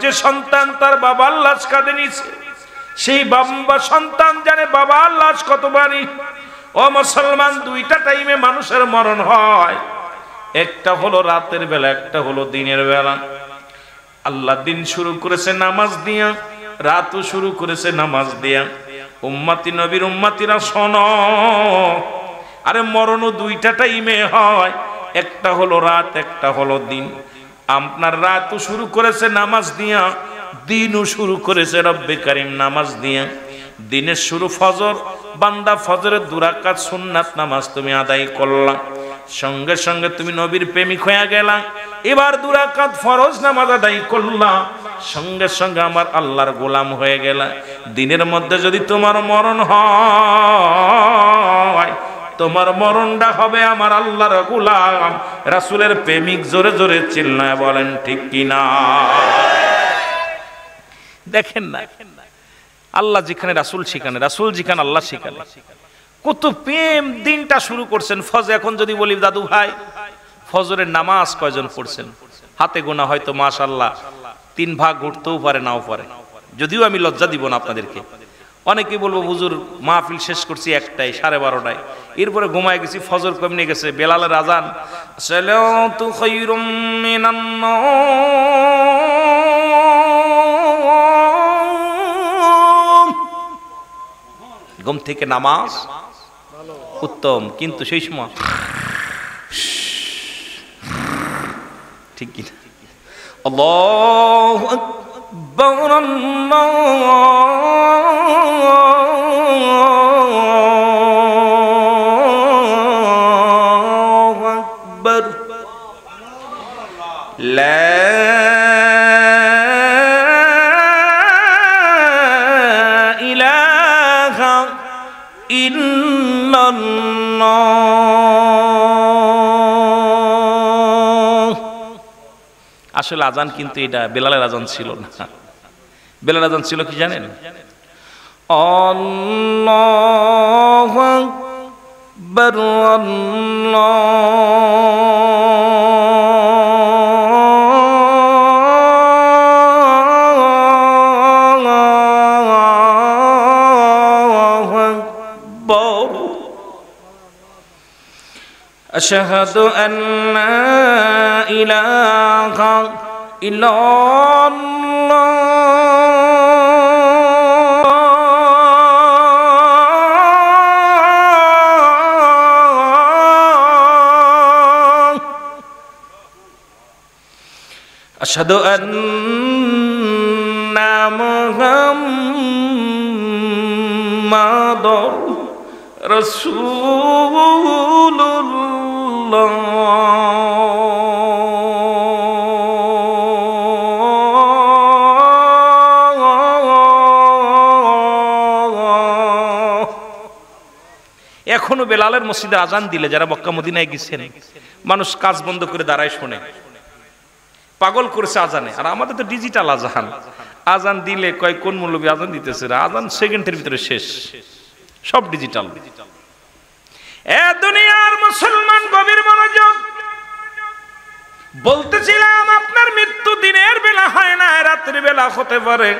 যে সন্তান তার বাবার লাশ কাঁধে নিছে, সেই বাবা সন্তান জানে বাবার লাশ কত ভারী। ও মুসলমান, 2টা টাইমে মানুষের মরণ হয়, একটা হলো রাতের বেলা, একটা হলো দিনের বেলা। আল্লাহ দিন শুরু করেছে নামাজ দিয়া, রাতও শুরু করেছে নামাজ দিয়া। উম্মতি নবীর উম্মতিরা শোনো, আরে মরণও 2টা টাইমে হয়, একটা হলো রাত, একটা হলো দিন। আপনার রাতও শুরু করেছে নামাজ দিয়া, দিনও শুরু করেছে রব্বে কারিম নামাজ দিয়া। দিনের শুরু ফজর, বান্দা ফজরের 2 রাকাত সুন্নাত নামাজ তুমি আদায় করলা, সঙ্গে সঙ্গে তুমি নবীর প্রেমিক হয়ে গেলা। এবার 2 রাকাত ফরজ নামাজ আদায় করলা, সঙ্গে সঙ্গে আমার আল্লাহর গোলাম হয়ে গেলা। দিনের মধ্যে যদি তোমার মরণ হয়, তোমার মরণটা হবে আমার আল্লাহর গোলাম, রাসূলের প্রেমিক। জোরে জোরে চিল্লায় বলেন ঠিক কিনা? দেখেন না, আল্লাহ যেখানে রাসূল সেখানে, রাসূল যেখানে আল্লাহ সেখানে। কত প্রেম দিনটা শুরু করছেন ফজর। এখন যদি বলি দাদু ভাই ফজরের নামাজ কয়জন পড়ছেন, হাতে গোনা হয়তো মাশাআল্লাহ 3 ভাগ উঠতেও পারে, নাও পারে। যদিও আমি লজ্জা দিব না আপনাদেরকে, অনেকে বলবো হুজুর মাহফিল শেষ করছি 1টায়, 12:30টায়, এরপরে ঘুমায় গেছি, ফজর কমে গেছে, বেলালের আজান, সালাতু খায়রুম মিনান নাওম, ঘুম থেকে নামাজ উত্তম। কিন্তু সেই সময় ঠিক কিনা? আল্লাহু আকবার, আল্লাহু আকবার, লা ইলাহা ইল্লাল্লাহ। আসলে আজান কিন্তু এটা বেলালের আজান ছিল না। বেলাল আজান ছিল কি জানেন? আল্লাহু আকবার, আল্লাহু আকবার, আশহাদু আল্লা ইলাহা ইল্লাল্লাহ, আশহাদু আন্না মুহাম্মাদুর রাসূলুল্লাহ। এখনো বেলালের মসজিদে আজান দিলে যারা মক্কা মদিনায় গেছেন, মানুষ কাজ বন্ধ করে দাঁড়ায় শোনে। পাগল করেছে আজানে। আর আমাদের তো ডিজিটাল আজান, আজান দিলে কয় কোন মৌলবী আজান দিতেছে, আজান সেকেন্ডের ভিতরে শেষ, সব ডিজিটাল। এ দুনিয়ার মুসলমান গভীর মনোযোগ। বলতেছিলাম আপনার মৃত্যু দিনের বেলা হয় না, রাতের বেলা হতে পারে।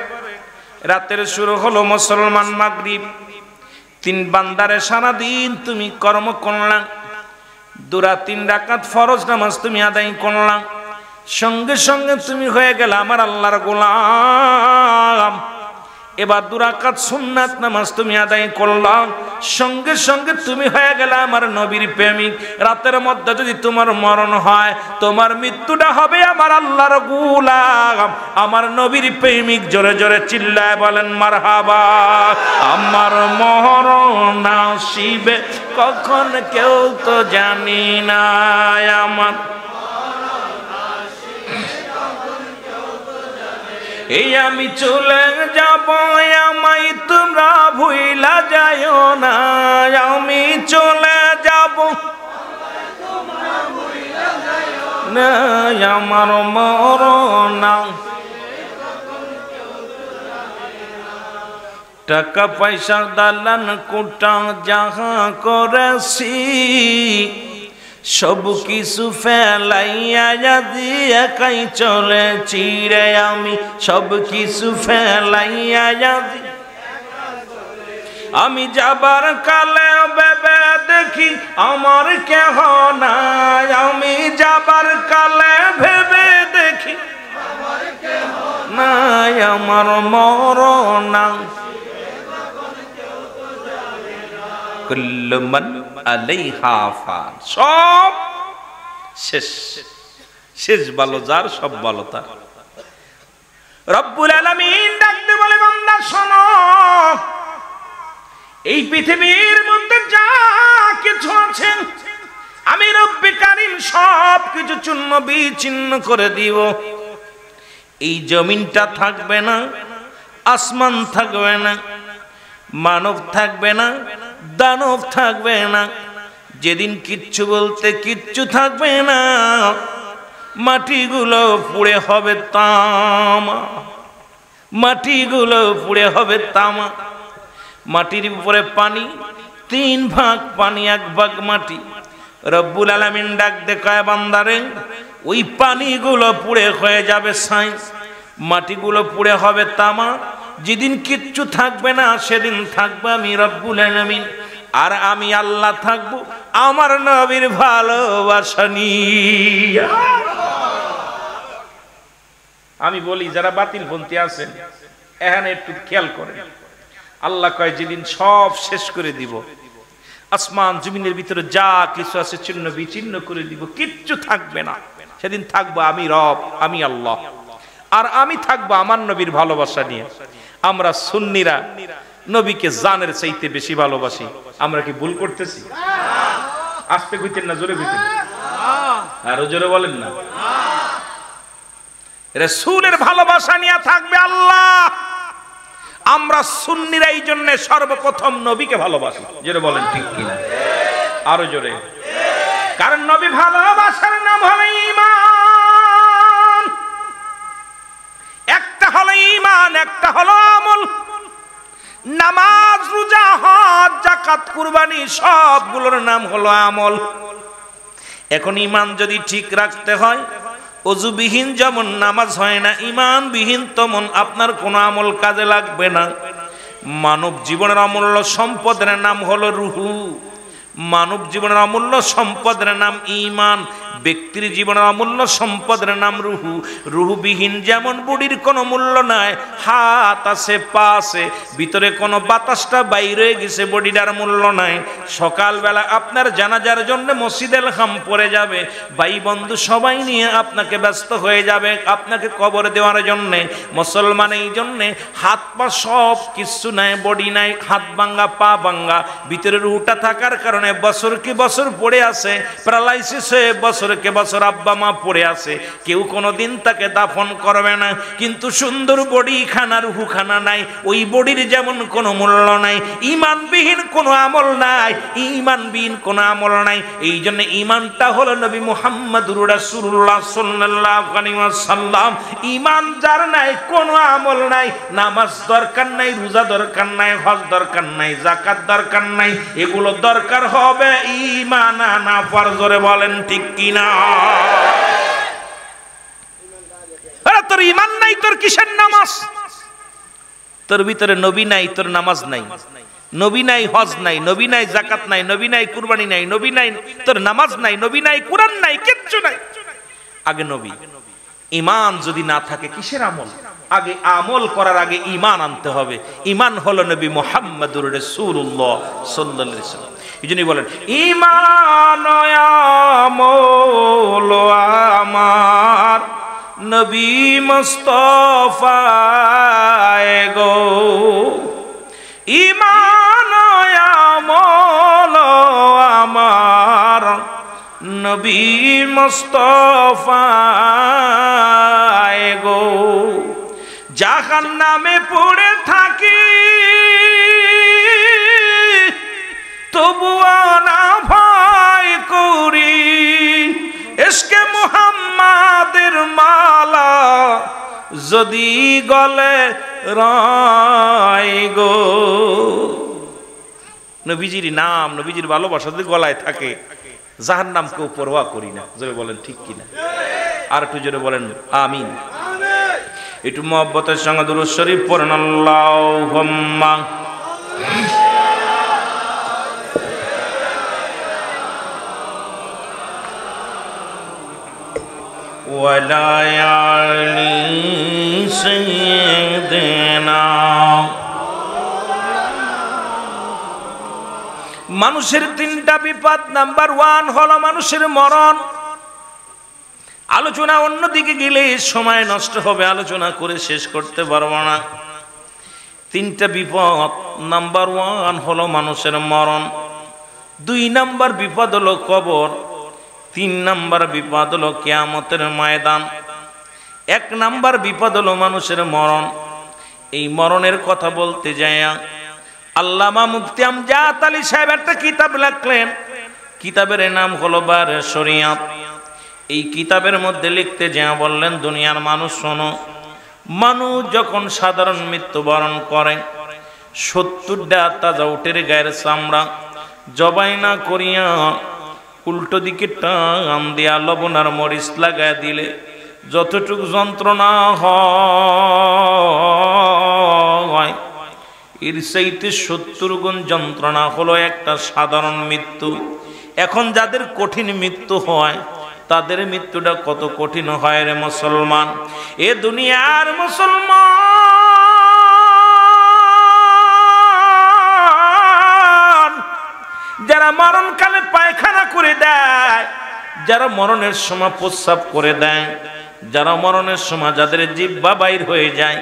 রাতের শুরু হলো মুসলমান মাগরিব, তিন বান্দারে সারাদিন তুমি কর্ম করলাম, দুরা 3 রাকাত ফরজ নামাজ তুমি আদায় করলাম, সঙ্গে সঙ্গে তুমি হয়ে গেল আমার আল্লাহর গোলাম। এবার 2 রাকাত সুন্নাত নামাজ তুমি আদায় করলাম, সঙ্গে সঙ্গে তুমি হয়ে গেল আমার নবীর প্রেমিক। রাতের মধ্যে যদি তোমার মরণ হয়, তোমার মৃত্যুটা হবে আমার আল্লাহর গোলাম, আমার নবীর প্রেমিক। জোরে জোরে চিল্লায় বলেন মারহাবা। আমার মরণ আসিবে কখন কেউ তো জানি না, আমার এই আমি চলে যাব, আমায় তোমরা ভুইলা যাইও না। আমি চলে যাব না, আমার মরণ। টাকা পয়সা দালান কোটা যাহা করেছি, সব কিছু ফেলাইয়া যদি একাই চলেছি রে আমি, সব কিছু ফেলাইয়া যদি। আমি যাবার কালে ভেবে দেখি আমার কেহ নাই, আমি যাবার কালে ভেবে দেখি আমার কেহ নাই, আমার মরণ। কুল্লু মান আলাইহা ফান, সব শেষ, শেষ ভালো যার, সব ভালো তার। রব্বুল আলামিন ডাকতে বলে বান্দা শোনো, এই পৃথিবীর মধ্যে যা কিছু আছে আমি রব্বে কারীম সব কিছু চূর্ণ বিচ্ছিন্ন করে দিব। এই জমিনটা থাকবে না, আসমান থাকবে না, মানব থাকবে না, দানব থাকবে না। যেদিন কিচ্ছু বলতে কিচ্ছু থাকবে না, মাটিগুলো পুড়ে হবে তামা, মাটিগুলো পুড়ে হবে তামা। মাটির উপরে পানি, 3 ভাগ পানি, 1 ভাগ মাটি। রব্বুল আলামিন ডাক দেখায় বান্দারে, ওই পানিগুলো পুড়ে হয়ে যাবে ছাই, মাটিগুলো পুড়ে হবে তামা। যেদিন কিচ্ছু থাকবে না, সেদিন থাকবে আমি রব্বুল আলামিন, আর আমি আল্লাহ থাকবো আমার নবীর ভালোবাসা নিয়ে। আমি বলি যারা বাতিলপন্থী আছেন এখানে একটু খেয়াল করেন। আল্লাহ কয় যেদিন সব শেষ করে দিব, আসমান জমিনের ভিতরে যা কিছু আছে ছিন্ন বিচ্ছিন্ন করে দিব, কিচ্ছু থাকবে না, সেদিন থাকবো আমি রব, আমি আল্লাহ, আর আমি থাকবো আমার নবীর ভালোবাসা নিয়ে। আমরা সুন্নিরা নবীকে জানের চাইতে বেশি ভালোবাসি। আমরা কি ভুল করতেছি? আস্তে কইতেন না, জোরে কইতেন, আরো জোরে বলেন না। রাসূলের ভালোবাসা নিয়ে থাকবে আল্লাহ। আমরা সুন্নিরা এই জন্য সর্বপ্রথম নবীকে ভালোবাসি। জোরে বলেন ঠিক কিনা, আরো জোরে। কারণ নবী ভালোবাসার নাম হলো ঈমান। একটা হলো ঈমান, একটা হলো আমল। নামাজ, রোজা, হজ, যাকাত, কুরবানি সবগুলোর নাম হলো আমল। এখন ঈমান যদি ঠিক রাখতে হয়, ওযুবিহীন যেমন নামাজ হয় না, ঈমানবিহীন তেমন আপনার কোনো আমল কাজে লাগবে না। মানব জীবনের অমূল্য সম্পদের নাম হলো রূহ, মানব জীবনের অমূল্য সম্পদের নাম ঈমান। ব্যক্তির জীবনের অমূল্য সম্পদের নাম রুহু। রুহুবিহীন যেমন বডির কোনো মূল্য নাই, হাত আছে পা আছে, ভিতরে কোনো বাতাসটা বাইরে গেছে, বডিটার মূল্য নাই। সকালবেলা আপনার জানাজার জন্য মসজিদে হাম পড়ে যাবে, ভাই বন্ধু সবাই নিয়ে আপনাকে ব্যস্ত হয়ে যাবে আপনাকে কবর দেওয়ার জন্যে। মুসলমান এই জন্যে হাত পা সব কিছু নাই, বডি নাই, হাত ভাঙ্গা পা ভাঙ্গা, ভিতরে রুহটা থাকার কারণে বছর কি বছর পড়ে আছে, প্যারালাইসিস হয়ে বছর কে বছর আব্বা মা পড়ে আছে, কেউ কোনোদিন তাকে দাফন করবে না। কিন্তু সুন্দর বডি খানা রুহু খানা নাই, ওই বডির যেমন কোনো মূল্য নাই, ইমানবিহীন কোনো আমল নাই, ইমানবিহীন কোনো আমল নাই। এই জন্য ইমানটা হলো নবী মুহাম্মদুর রাসূলুল্লাহ সাল্লাল্লাহু আলাইহি ওয়াসাল্লাম। ইমান যার নাই কোনো আমল নাই, নামাজ দরকার নাই, রোজা দরকার নাই, হজ দরকার নাই, যাকাত দরকার নাই, এগুলো দরকার হবে ঈমান আনা ফরজরে। বলেন ঠিক কি না? আরে তোর ঈমান নাই, তোর কিসের নামাজ? তোর ভিতরে নবী নাই, তোর নামাজ নাই, নবী নাই, হজ নাই, নবী নাই, যাকাত নাই, নবী নাই, কুরবানি নাই, নবী নাই, তোর নামাজ নাই, নবী নাই, কুরআন নাই, কিচ্ছু নাই। আগে নবী। ঈমান যদি না থাকে কিসের আমল? আগে আমল করার আগে ঈমান আনতে হবে। ঈমান হলো নবী মুহাম্মদুর রাসূলুল্লাহ সাল্লাল্লাহু আলাইহি ওয়াসাল্লাম। এইজন্যই বলেন ঈমান আমল আমার নবী মুস্তাফা গো, ঈমান আমল আমার নবী মুস্তাফা গো। জাহান্নামে পড়ে থাকি তবুও না ভয় করি, ইশকে মুহাম্মাদের মালা যদি গলে রয় গো। নবীজির নাম, নবীজির ভালোবাসা যদি গলায় থাকে, জাহান্নামকেও পরোয়া করি না। জোরে বলেন ঠিক কিনা? আর একটু জোরে বলেন আমিন। একটু মহব্বতের সঙ্গে দুরূদ শরীফ পড়েন আল্লাহুম্মা ওয়ালা আলি সাইয়্যিদিনা। মানুষের তিনটা বিপদ, নাম্বার 1 হলো মানুষের মরণ। আলোচনা অন্যদিকে গেলে সময় নষ্ট হবে, আলোচনা করে শেষ করতে পারবো না। তিনটা বিপদ, নাম্বার 1 হলো মানুষের মরণ, 2 নাম্বার বিপদ হলো কবর, 3 নাম্বার বিপদ হলো কিয়ামতের ময়দান। 1 নাম্বার বিপদ হলো মানুষের মরণ। এই মরণের কথা বলতে যায় আল্লামা মুফতি আমজাদ আলী সাহেব একটা কিতাব লিখলেন, কিতাবের নাম হলো বারে শরিয়াত। এই কিতাবের মধ্যে লিখতে যা বললেন, দুনিয়ার মানুষ শোনো, মানুষ যখন সাধারণ মৃত্যুবরণ করে 70টা তাজা উটের গায়ের চামড়া জবাই না করিয়া উল্টো দিকে টান দিয়া লবণ আর মরিচ লাগায় দিলে যতটুকু যন্ত্রণা হয়, এর চাইতে 70 গুণ যন্ত্রণা হলো একটা সাধারণ মৃত্যু। এখন যাদের কঠিন মৃত্যু হয়, তাদের মৃত্যুটা কত কঠিন হয় রে মুসলমান। এ দুনিয়ার মুসলমান যারা মরণকালে পায়খানা করে দেয়, যারা মরণের সময় প্রস্রাব করে দেয়, যারা মরণের সময় যাদের জিহ্বা বাইর হয়ে যায়,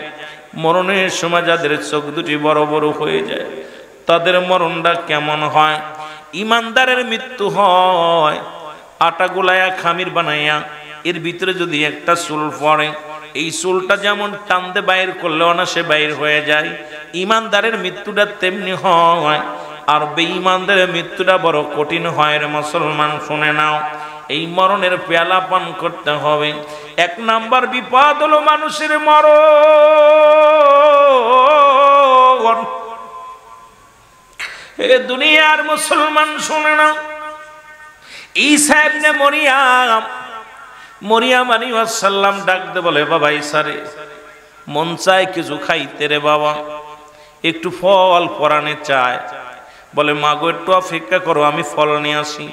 মরণের সময় যাদের চোখ দুটি বড় বড় হয়ে যায়, তাদের মরণটা কেমন হয়? ইমানদারের মৃত্যু হয় আটা গোলায়া খামির বানাইয়া, এর ভিতরে যদি একটা চুল পড়ে, এই চুলটা যেমন টানতে বাইর করলেও না সে বাইর হয়ে যায়। ইমানদারের মৃত্যুটা তেমনি হয়, আর বেঈমানদারের মৃত্যুটা বড় কঠিন হয় রে মুসলমান। শুনে নাও, এই মরণের পেয়ালা পান করতে হবে। 1 নাম্বার বিপদ হলো মানুষের মরণ। এ দুনিয়ার মুসলমান শুনে নাও, ঈসা ইবনে মরিয়াম আলাইহিস সালাম ডাকতে বলে, বাবা ঈসা রে, মন চায় কিছু খাইতে রে বাবা, একটু ফল পরাণে চায়। বলে মা গো একটু অপেক্ষা করো, আমি ফল নিয়ে আসি।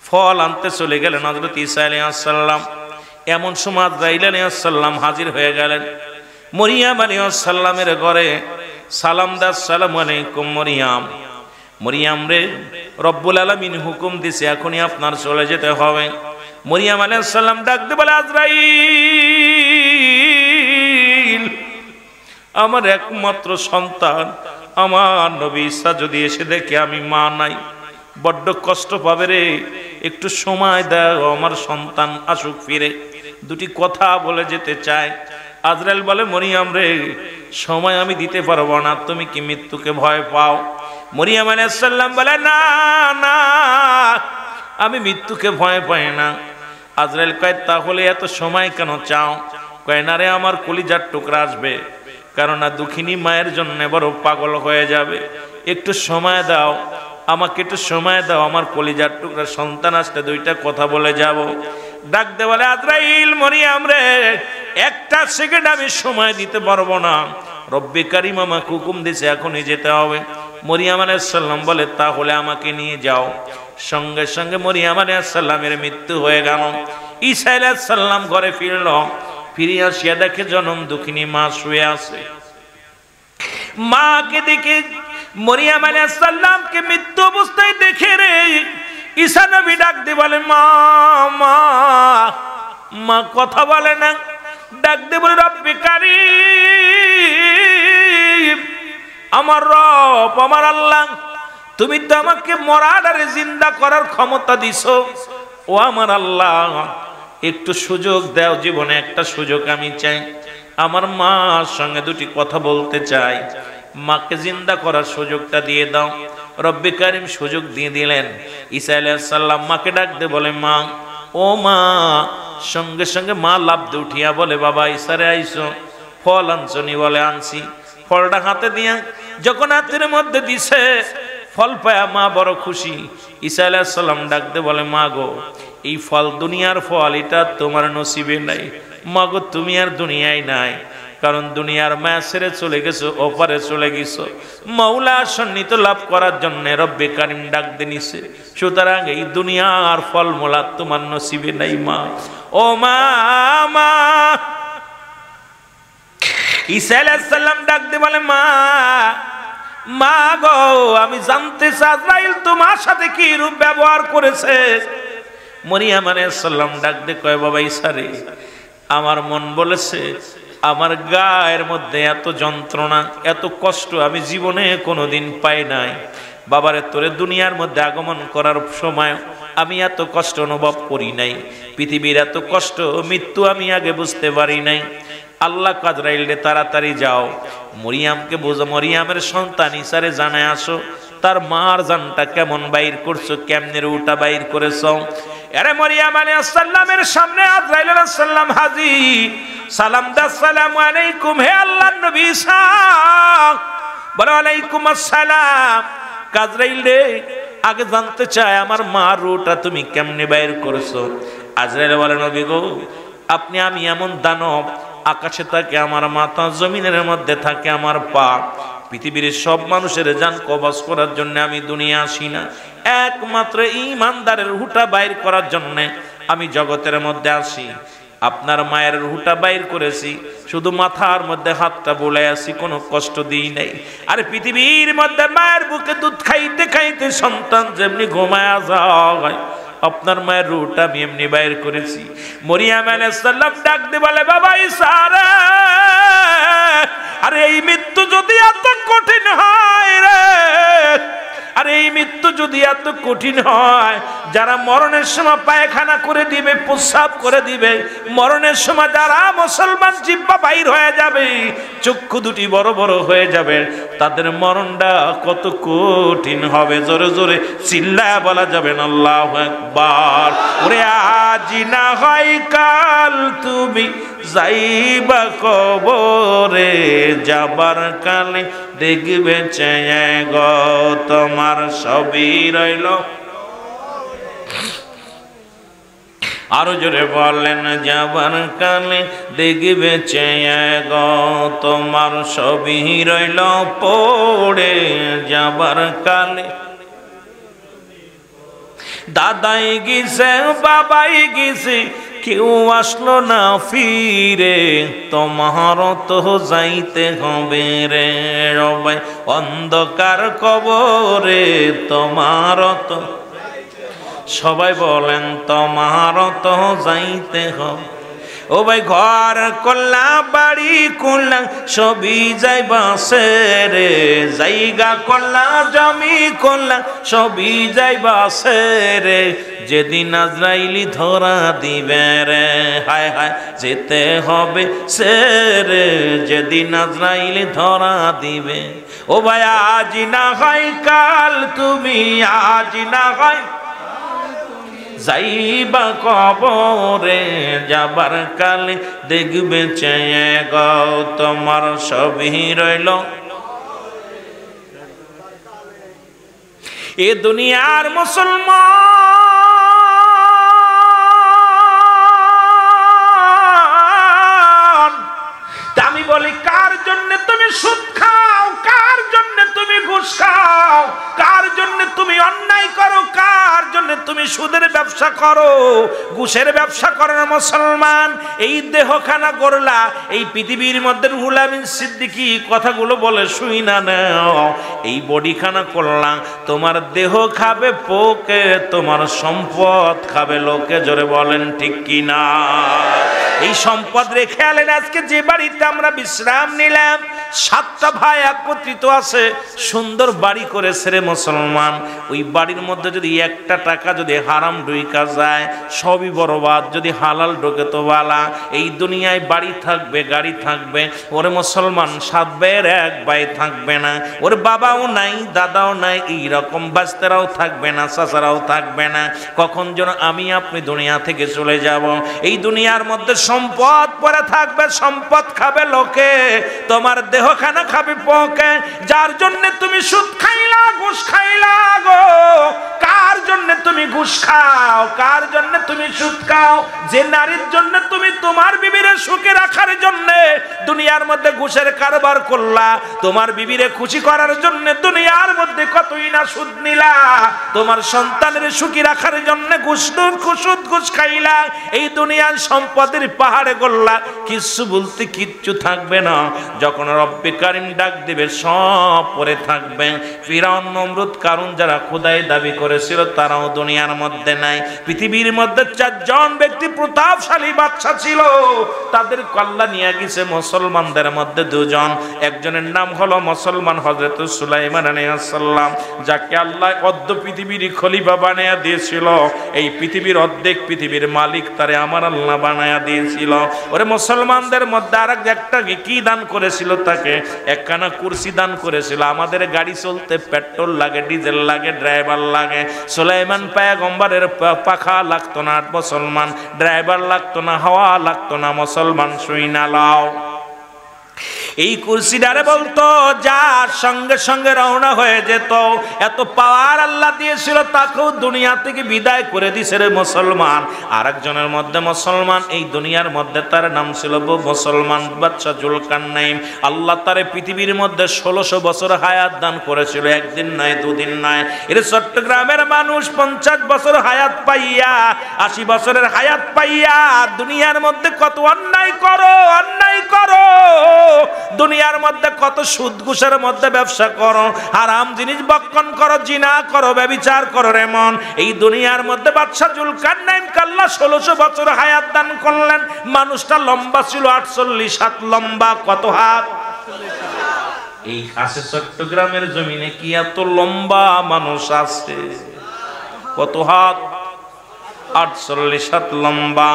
ফল আনতে চলে গেলেন হযরত ঈসা আলাইহিস সালাম। এমন সময় আজরাইল আলাইহিস সালাম হাজির হয়ে গেলেন মরিয়ম আলাইহিস সালামের ঘরে। সালাম দাস, আসসালামু আলাইকুম মরিয়ম। মরিয়ম রে, রব্বুল আলামিন হুকুম দিছে এখনই আপনার চলে যেতে হবে। মরিয়ম আলাইহিস সালাম ডাক দিয়ে বলে, আজরাইল, আমার একমাত্র সন্তান আমার নবী ঈসা যদি এসে দেখে আমি মা নাই, বড্ড কষ্ট পাবে রে, একটু সময় দাও, আমার সন্তান আসুক ফিরে, দুটি কথা বলে যেতে চায়। আজরাইল বলে, মরিয়ম রে, সময় আমি দিতে পারবো না, তুমি কি মৃত্যুকে ভয় পাও? মরিয়ম আলাইহিস সালাম বলে, না না, আমি মৃত্যুকে ভয় পাই না। আজরাইল কয়, তাহলে এত সময় কেন চাও? কয়, না রে, আমার কলিজার টুকরা আসবে, কারণ দুঃখিনী মায়ের জন্য বড় পাগল হয়ে যাবে, একটু সময় দাও, আমাকে একটু সময় দাও, আমার কলিজার টুকরা সন্তান আসতে দুইটা কথা বলে যাব। ডাক দে বলে, আজরাইল, মরিয়ম রে, একটা সেকেন্ড আমি সময় দিতে পারবো না, রব্বে কারীম আমাকে হুকুম দিয়েছে এখনই যেতে হবে। মরিয়ম আলাইহিস সালাম বলে, তাহলে আমাকে নিয়ে যাও। সঙ্গে সঙ্গে মরিয়ম আলাইহিস সালামের মৃত্যু হয়ে গেল। ঈসা আলাইহিস সালাম ঘরে ফিরল, ফিরে আসিয়া দেখে জনম দুঃখিনী মা শুয়ে আছে। মাকে দেখে, মরিয়ম আলাইহিস সালামকে মৃত্যু অবস্থায় দেখে রে ঈসা নবী ডাক দিয়ে বলে, মা মা মা, কথা বলে না। ডাক দিয়ে বলে, রব্বে কারীম, আমার রব, আমার আল্লাহ, তুমি তো আমাকে মরার আর জিন্দা করার ক্ষমতা দিছো, ও আমার আল্লাহ, একটু সুযোগ দাও, জীবনে একটা সুযোগ আমি চাই, আমার মার সঙ্গে দুটি কথা বলতে চাই, মাকে জিন্দা করার সুযোগটা দিয়ে দাও। রব্বে কারীম সুযোগ দিয়ে দিলেন। ঈসা আলাইহিস সালাম মাকে ডাক দিয়ে বলে, মা, ও মা। সঙ্গে সঙ্গে মা লাফ দিয়ে উঠিয়া বলে, বাবা ঈসা রে, আইসো, ফল আনছনি? বলে, আনছি। ফলটা হাতে দিয়া যখন হাতের মধ্যে দিছে, ফল পায়া মা বড় খুশি। ঈসা আলাইহিস সালাম ডাক দিয়ে বলে, মা গো, এই ফল দুনিয়ার ফল, এটা তোমার নসিবে নাই। মা গো, তুমি আর দুনিয়ায় নাই, কারণ দুনিয়ার মায়া ছেড়ে চলে গেছো, ওপারে চলে গেছো মাওলা সন্নিহিত লাভ করার জন্য। রব্বে কারীম ডাক দিয়ে নিছে, সুতরাং এই দুনিয়ার ফল মোলা তোমার নসিবে নাই মা। ও মা, মা। ঈসা আলাইহিস সালাম ডাক দিয়ে বলে, মা মা গো, আমি জানতে চাই আজরাইল তোমার সাথে কি রূপ ব্যবহার করেছে। মরিয়ম আলাইহিস সালাম ডাক দিয়ে কয়, বাবা ঈসা রে, আমার মন বলেছে, আমার গায়ের মধ্যে এত যন্ত্রণা, এত কষ্ট আমি জীবনে কোনোদিন পাই নাই। বাবারে, তোরে দুনিয়ার মধ্যে আগমন করার সময় আমি এত কষ্ট অনুভব করি নাই, পৃথিবীর এত কষ্ট, মৃত্যু আমি আগে বুঝতে পারি নাই। আল্লাহ আজরাইল রে, তাড়াতাড়ি যাও, মরিয়মকে বোঝো, মরিয়মের সন্তান ঈসারে জানায় আসো, তার মার জানটা কেমন বাইর করছো, কেমনে রুটা বাইর করেছো। আরে মরিয়ম আলাইহিস সালামের সামনে আজরাইল আলাইহিস সালাম হাজির। সালাম দা, আসসালামু আলাইকুম, হে আল্লাহর নবী ঈসা। বলে, ওয়ালাইকুম আসসালাম। আজরাইল রে, আগে জানতে চাই আমার মার রুটা তুমি কেমনে বাইর করেছো। আজরাইল বলে, নবী গো, আপনি, আমি এমন দানব, আকাশে থাকে আমার মাথা, জমিনের মধ্যে থাকে আমার পা, পৃথিবীর সব মানুষের জান কবজ করার জন্য আমি দুনিয়া আসি না, একমাত্র ঈমানদারের রুহটা বাইর করার জন্য আমি জগতের মধ্যে আসি। আপনার মায়ের রুহটা বাইর করেছি, শুধু মাথার মধ্যে হাতটা বুলাই আসি, কোনো কষ্ট দিই নাই। আর পৃথিবীর মধ্যে মায়ের বুকে দুধ খাইতে খাইতে সন্তান যেমনি ঘুমায়া যায়, আপনার মায়ের রুহটা আমি এমনি বাইর করেছি। মরিয়ম আলাইহিস সালাম ডাক দিয়ে বলে, বাবা ঈসা রে, আরে এই মৃত্যু যদি এত কঠিন হয় রে, আরে এই মৃত্যু যদি এত কঠিন হয়, যারা মরণের সময় পায়খানা করে দিবে, প্রস্রাব করে দিবে, মরণের সময় যারা মুসলমান জিহ্বা বাইর হয়ে যাবে, চক্ষু দুটি বড় বড় হয়ে যাবে, তাদের মরণটা কত কঠিন হবে, জোরে জোরে চিল্লায়া বলা যাবে না আল্লাহু আকবার। ওরে আজ না হয় কাল তুমি যাইবা কবরে, যাবার কালে দেখবে চেয়ে গো তোমার সবই রইল। আরো জোরে বলেন, যাবার কালে দেখবে চেয়ে গো তোমার সবই রইল পড়ে, যাবার কালে দাদাই গেছে বাবাই গেছে কেউ আসলো না ফিরে, তোমার তো যাইতে হবে রে সবাই অন্ধকার কবরে, তোমার তো সবাই বলেন তোমার তো যাইতে হবে। ও ভাই ঘর করলা বাড়ি করলা সবই যাইবা রে, জায়গা করলা জমি করলা সবই যাইবা রে, যেদিন আজরাইলি ধরা দিবে রে, হায় হায় যেতে হবে সে রে, যেদিন আজরাইলি ধরা দিবে। ও ভাই আজ না হয় কাল তুমি, আজ না হয় যাইবা কবরে, যাবার কালে দেখবে চেয়ে গাও তোমার সবই রইল। এ দুনিয়ার মুসলমান, আমি বলি কার জন্য তুমি সুদ খাও, কার জন্য তুমি ঘুষ খাও, কার জন্য তুমি অন্যায় করো, কার জন্য তুমি সুদের ব্যবসা করো, ঘুষের ব্যবসা করো না মুসলমান। এই দেহখানা গড়লা, এই পৃথিবীর মধ্যে রুহুল আমিন সিদ্দিকী কথাগুলো বলে শুই না নাও, এই বডিখানা করলাম তোমার দেহ খাবে পোকে, তোমার সম্পদ খাবে লোকে, জোরে বলেন ঠিক কিনা। এই সম্পদ রেখে আলেন আজকে যে বাড়িতে আমরা বিশ্রাম নিলাম, 7টা ভাই একত্রিত আছে, সুন্দর বাড়ি করেছে রে মুসলমান। ওই বাড়ির মধ্যে যদি 1টা টাকা যদি হারাম ঢুইকা যায় সবই বরবাদ, যদি হালাল ঢোকে তো বালা। এই দুনিয়ায় বাড়ি থাকবে গাড়ি থাকবে, ওরে মুসলমান 7 ভাইয়ের 1 ভাই থাকবে না, ওর বাবাও নাই দাদাও নাই, এইরকম বাস্তেরাও থাকবে না, চাচারাও থাকবে না। কখন যেন আমি আপনি দুনিয়া থেকে চলে যাব। এই দুনিয়ার মধ্যে সম্পদ পরে থাকবে, সম্পদ খাবে লোকে, তোমার দেহখানা খাবে পোকে। যার জন্য তুমি সুদ খাইলা ঘুষ খাইলা গো, কার জন্য তুমি ঘুষ খাও, কার জন্য তুমি সুদ খাও? যে নারীর জন্য তুমি তোমার বিবিরে সুখে রাখার জন্য দুনিয়ার মধ্যে ঘুষের কারবার করলা, তোমার বিবিরে খুশি করার জন্য দুনিয়ার মধ্যে কতই না সুদ নিলা, তোমার সন্তানের সুখী রাখার জন্য ঘুষ খাইলা, এই দুনিয়ার সম্পদের পাহাড়ে গড়লা, কিচ্ছু বলতে কিচ্ছু থাকবে না। যখন রব্বে কারিম ডাক দিবে সব পরে থাকবে। ফিরআউন নমরুদ কারুন যারা খোদাই দাবি করেছিল তারাও দুনিয়ার মধ্যে নাই। পৃথিবীর মধ্যে 4 জন ব্যক্তি প্রতাপশালী বাদশা ছিল, তাদের আল্লাহ নিয়ে গেছে মুসলমানদের মধ্যে 2 জন। একজনের নাম হলো মুসলমান হযরত সুলাইমান আলাইহিস সালাম, যাকে আল্লাহ অর্ধ পৃথিবীর খলিফা বানায়া দিয়েছিল। এই পৃথিবীর অর্ধেক পৃথিবীর মালিক তারে আমার আল্লাহ বানায়া দিয়েছিল। ওরে মুসলমানদের মধ্যে আরেক একটা কি দান করেছিল, তাকে একখানা কুরসি দান করেছিল। আমাদের গাড়ি চলতে পেট্রোল লাগে, ডিজেল লাগে, ড্রাইভার লাগে। সুলাইমান পয়গম্বরের পাখা লাগতো না, মুসলমান ড্রাইভার লাগতো না, হাওয়া লাগতো না, মুসলমান শুই না লাও। এই কুরসিদারে বলতো যার সঙ্গে সঙ্গে রওনা হয়ে যেত। এত পাওয়ার আল্লাহ দিয়েছিল, তাকেও দুনিয়া থেকে বিদায় করে দিছে রে মুসলমান। আরেকজনের মধ্যে মুসলমান, এই দুনিয়ার মধ্যে তার নাম ছিল মুসলমান বাদশা জুলকারনাইন। আল্লাহ তারে পৃথিবীর মধ্যে 1600 বছর হায়াত দান করেছিল, একদিন নয় 2 দিন নয়। এর চট্টগ্রামের মানুষ 50 বছর হায়াত পাইয়া, 80 বছরের হায়াত পাইয়া দুনিয়ার মধ্যে কত অন্যায় করো, অন্যায় করো, দুনিয়ার মধ্যে কত সুদ ঘুষের মধ্যে ব্যবসা করো, হারাম জিনিস বক্ষণ করো, জিনা করো, ব্যভিচার করো রে মন। এই দুনিয়ার মধ্যে বাদশা জুলকারনাইন আল্লাহ 1600 বছর হায়াত দান করলেন। মানুষটা লম্বা ছিল 48 হাত লম্বা। কত হাত? এই আছে চট্টগ্রামের জমিনে কি এত লম্বা মানুষ আছে? কত হাত? 48 হাত লম্বা।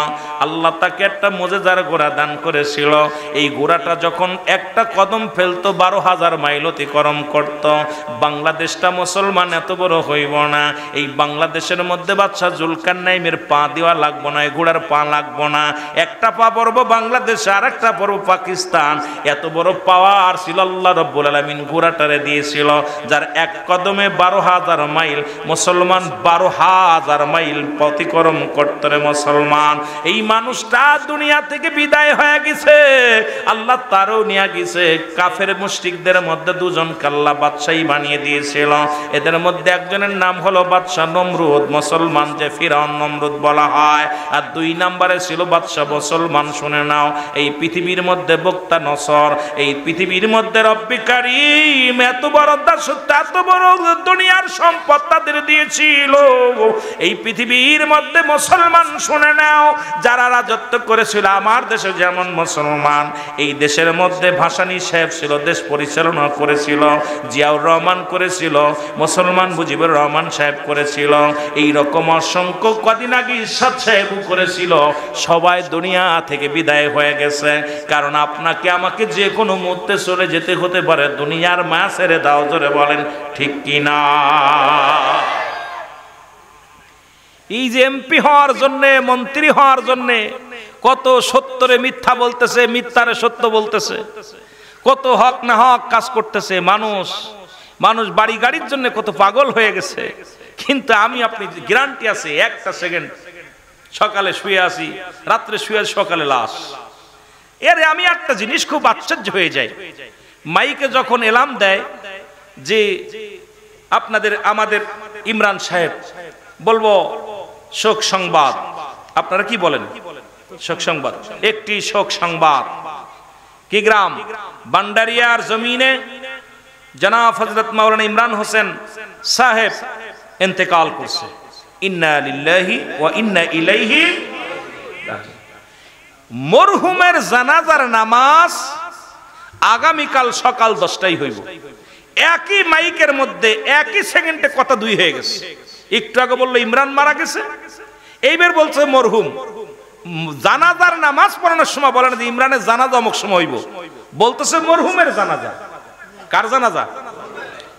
আল্লাহ তাকে একটা মুজিজার ঘোড়া দান করেছিল। এই ঘোড়াটা যখন একটা কদম ফেলতো 12,000 মাইল অতিক্রম করত। বাংলাদেশটা মুসলমান এত বড় হইব না, এই বাংলাদেশের মধ্যে বাদশা জুলকারনাইনের পা দেওয়া লাগবো না, এই ঘোড়ার পা লাগবো না। একটা পা পড়বো বাংলাদেশে, আর একটা পড়বো পাকিস্তান। এত বড় পাওয়ার ছিল আল্লাহ রব্বুল আলামিন ঘোড়াটারে দিয়েছিল, যার এক কদমে 12,000 মাইল মুসলমান 12,000 মাইল অতিক্রম গরম করতে রে মুসলমান। এই মানুষটা দুনিয়া থেকে বিদায় হয়ে গেছে, আল্লাহ তারও নিয়ে গেছে। কাফের মুশরিকদের মধ্যে দুজনকে আল্লাহ বাদশাহী বানিয়ে দিয়েছিল। এদের মধ্যে একজনের নাম হলো বাদশাহ নমরুদ, মুসলমান যে ফিরআউন নমরুদ বলা হয়। আর 2 নম্বরে ছিল বাদশাহ মুসলমান। শুনে নাও, এই পৃথিবীর মধ্যে বক্তা নসর, এই পৃথিবীর মধ্যে রব্বি কারীম এত বড় দাসত্ব, এত বড় দুনিয়ার সম্পদ তাদের দিয়েছিল। এই পৃথিবীর মধ্যে মুসলমান, শুনে নাও, যারা রাজত্ব করেছিল আমার দেশে, যেমন মুসলমান, এই দেশের মধ্যে ভাসানী সাহেব ছিল, দেশ পরিচালনা করেছিল। জিয়াউর রহমান করেছিল, মুসলমান মুজিবুর রহমান সাহেব করেছিল। এই রকম অসংখ্য, কদিন আগে ইরশাদ সাহেব করেছিল। সবাই দুনিয়া থেকে বিদায় হয়ে গেছে, কারণ আপনাকে আমাকে যে কোনো মুহূর্তে চলে যেতে হতে পারে। দুনিয়ার মায়া ছেড়ে দাও, জোরে বলেন ঠিক কিনা। এই যে এমপি হওয়ার জন্যে, মন্ত্রী হওয়ার জন্যে কত সত্যরে মিথ্যা বলতেছে, মিথ্যারে সত্য বলতেছে, কত হক না হক কাজ করতেছে। মানুষ বাড়ি গাড়ির জন্য কত পাগল হয়ে গেছে। কিন্তু আমি আপনি গ্যারান্টি আছে, একটা সেকেন্ড সকালে শুয়ে আসি, রাত্রে শুয়ে সকালে লাশ। এর আমি একটা জিনিস খুব আশ্চর্য হয়ে যায়, মাইকে যখন এলাম দেয় যে আমাদের ইমরান সাহেব, বলবো শোক সংবাদ, আপনারা কি বলেন? শোক সংবাদ, একটি শোক সংবাদ। কি গ্রাম? বান্ডারিয়ার জমিনে জনাব হযরত মাওলানা ইমরান হোসেন সাহেব ইন্তেকাল করছে। ইন্না লিল্লাহি ওয়া ইন্না ইলাইহি রাজিউন। মরহুমের জানাজার নামাজ আগামীকাল সকাল 10টায় হইব। একই মাইকের মধ্যে একই সেকেন্ডে কথা 2 হয়ে গেছে। একটু আগে বললো ইমরান মারা গেছে, এইবার বলছে মরহুম। জানাজার নামাজ পড়ানোর সময় বলেন যে ইমরানের জানাজা অমুক সময় হইব, বলতেছে মরহুমের জানাজা। কার জানাজা?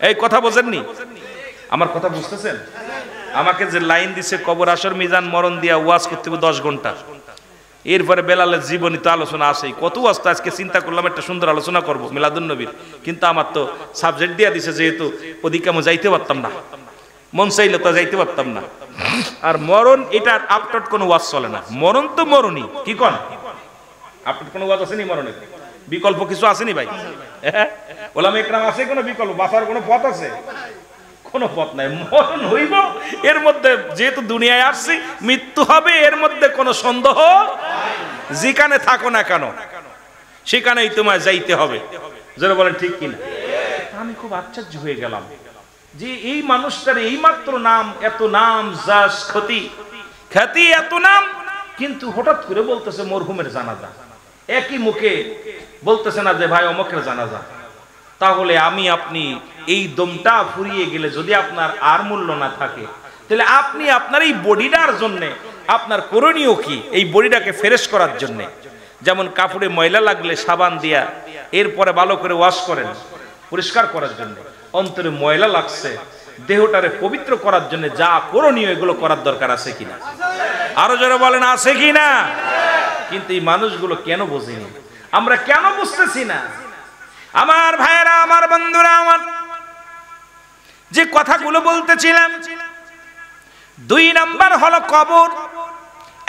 এই কথা বোঝেননি? আমার কথা বুঝতেছেন? আমাকে যে লাইন দিছে, কবর আসর মিজান মরণ দিয়া ওয়াজ করতে 10 ঘন্টা, এরপরে বেলালের জীবনী তো আলোচনা আসেই, কত ওয়াজ। আজকে চিন্তা করলাম একটা সুন্দর আলোচনা করব মিলাদুন নবীর, কিন্তু আমার তো সাবজেক্ট দিয়া দিছে, যেহেতু ওদিকে আমি যাইতে পারতাম না, মন চাইলে তো যাইতে পারতাম না। আর মরণ, এটার আপটট কোনো ওয়াজ চলে না। মরণ তো মরণই, কি কোন? আপটট কোনো ওয়াজ আসেনি মরণের? বিকল্প কিছু আসেনি ভাই? ওলামা ইকরাম আছে কোনো বিকল্প? বাঁচার কোনো পথ আছে? কোনো পথ নাই। মরণ হইব, এর মধ্যে যেহেতু দুনিয়ায় আসছি, মৃত্যু হবে, এর মধ্যে কোনো সন্দেহ। যেখানে থাকো না কেন সেখানেই তোমায় যাইতে হবে, যারা বলেন ঠিক কিনা। আমি খুব আশ্চর্য হয়ে গেলাম যে এই মানুষটার এই মাত্র নাম, এত নাম, যশ খ্যাতি, এত নাম, কিন্তু হঠাৎ করে বলতেছে মরহুমের জানাজা। একই মুখে বলতেছে না যে ভাই অমুকের জানাজা। তাহলে আমি আপনি এই দমটা ফুরিয়ে গেলে, যদি আপনার আর মূল্য না থাকে, তাহলে আপনি আপনার এই বডিটার জন্য আপনার করণীয় কি? এই বডিটাকে ফ্রেশ করার জন্য, যেমন কাপড়ে ময়লা লাগলে সাবান দিয়া এরপরে ভালো করে ওয়াশ করেন পরিষ্কার করার জন্য, অন্তরে ময়লা লাগছে দেহটারে পবিত্র করার জন্য যা করণীয়, এগুলো করার দরকার আছে কিনা? আরো যারা বলেন আছে কিনা? কিন্তু এই মানুষগুলো কেন বোঝেনি? আমরা কেন বুঝতেছি না? আমার ভাইয়েরা, আমার বন্ধুরা, আমার যে কথাগুলো বলতেছিলাম, 2 নাম্বার হলো কবর।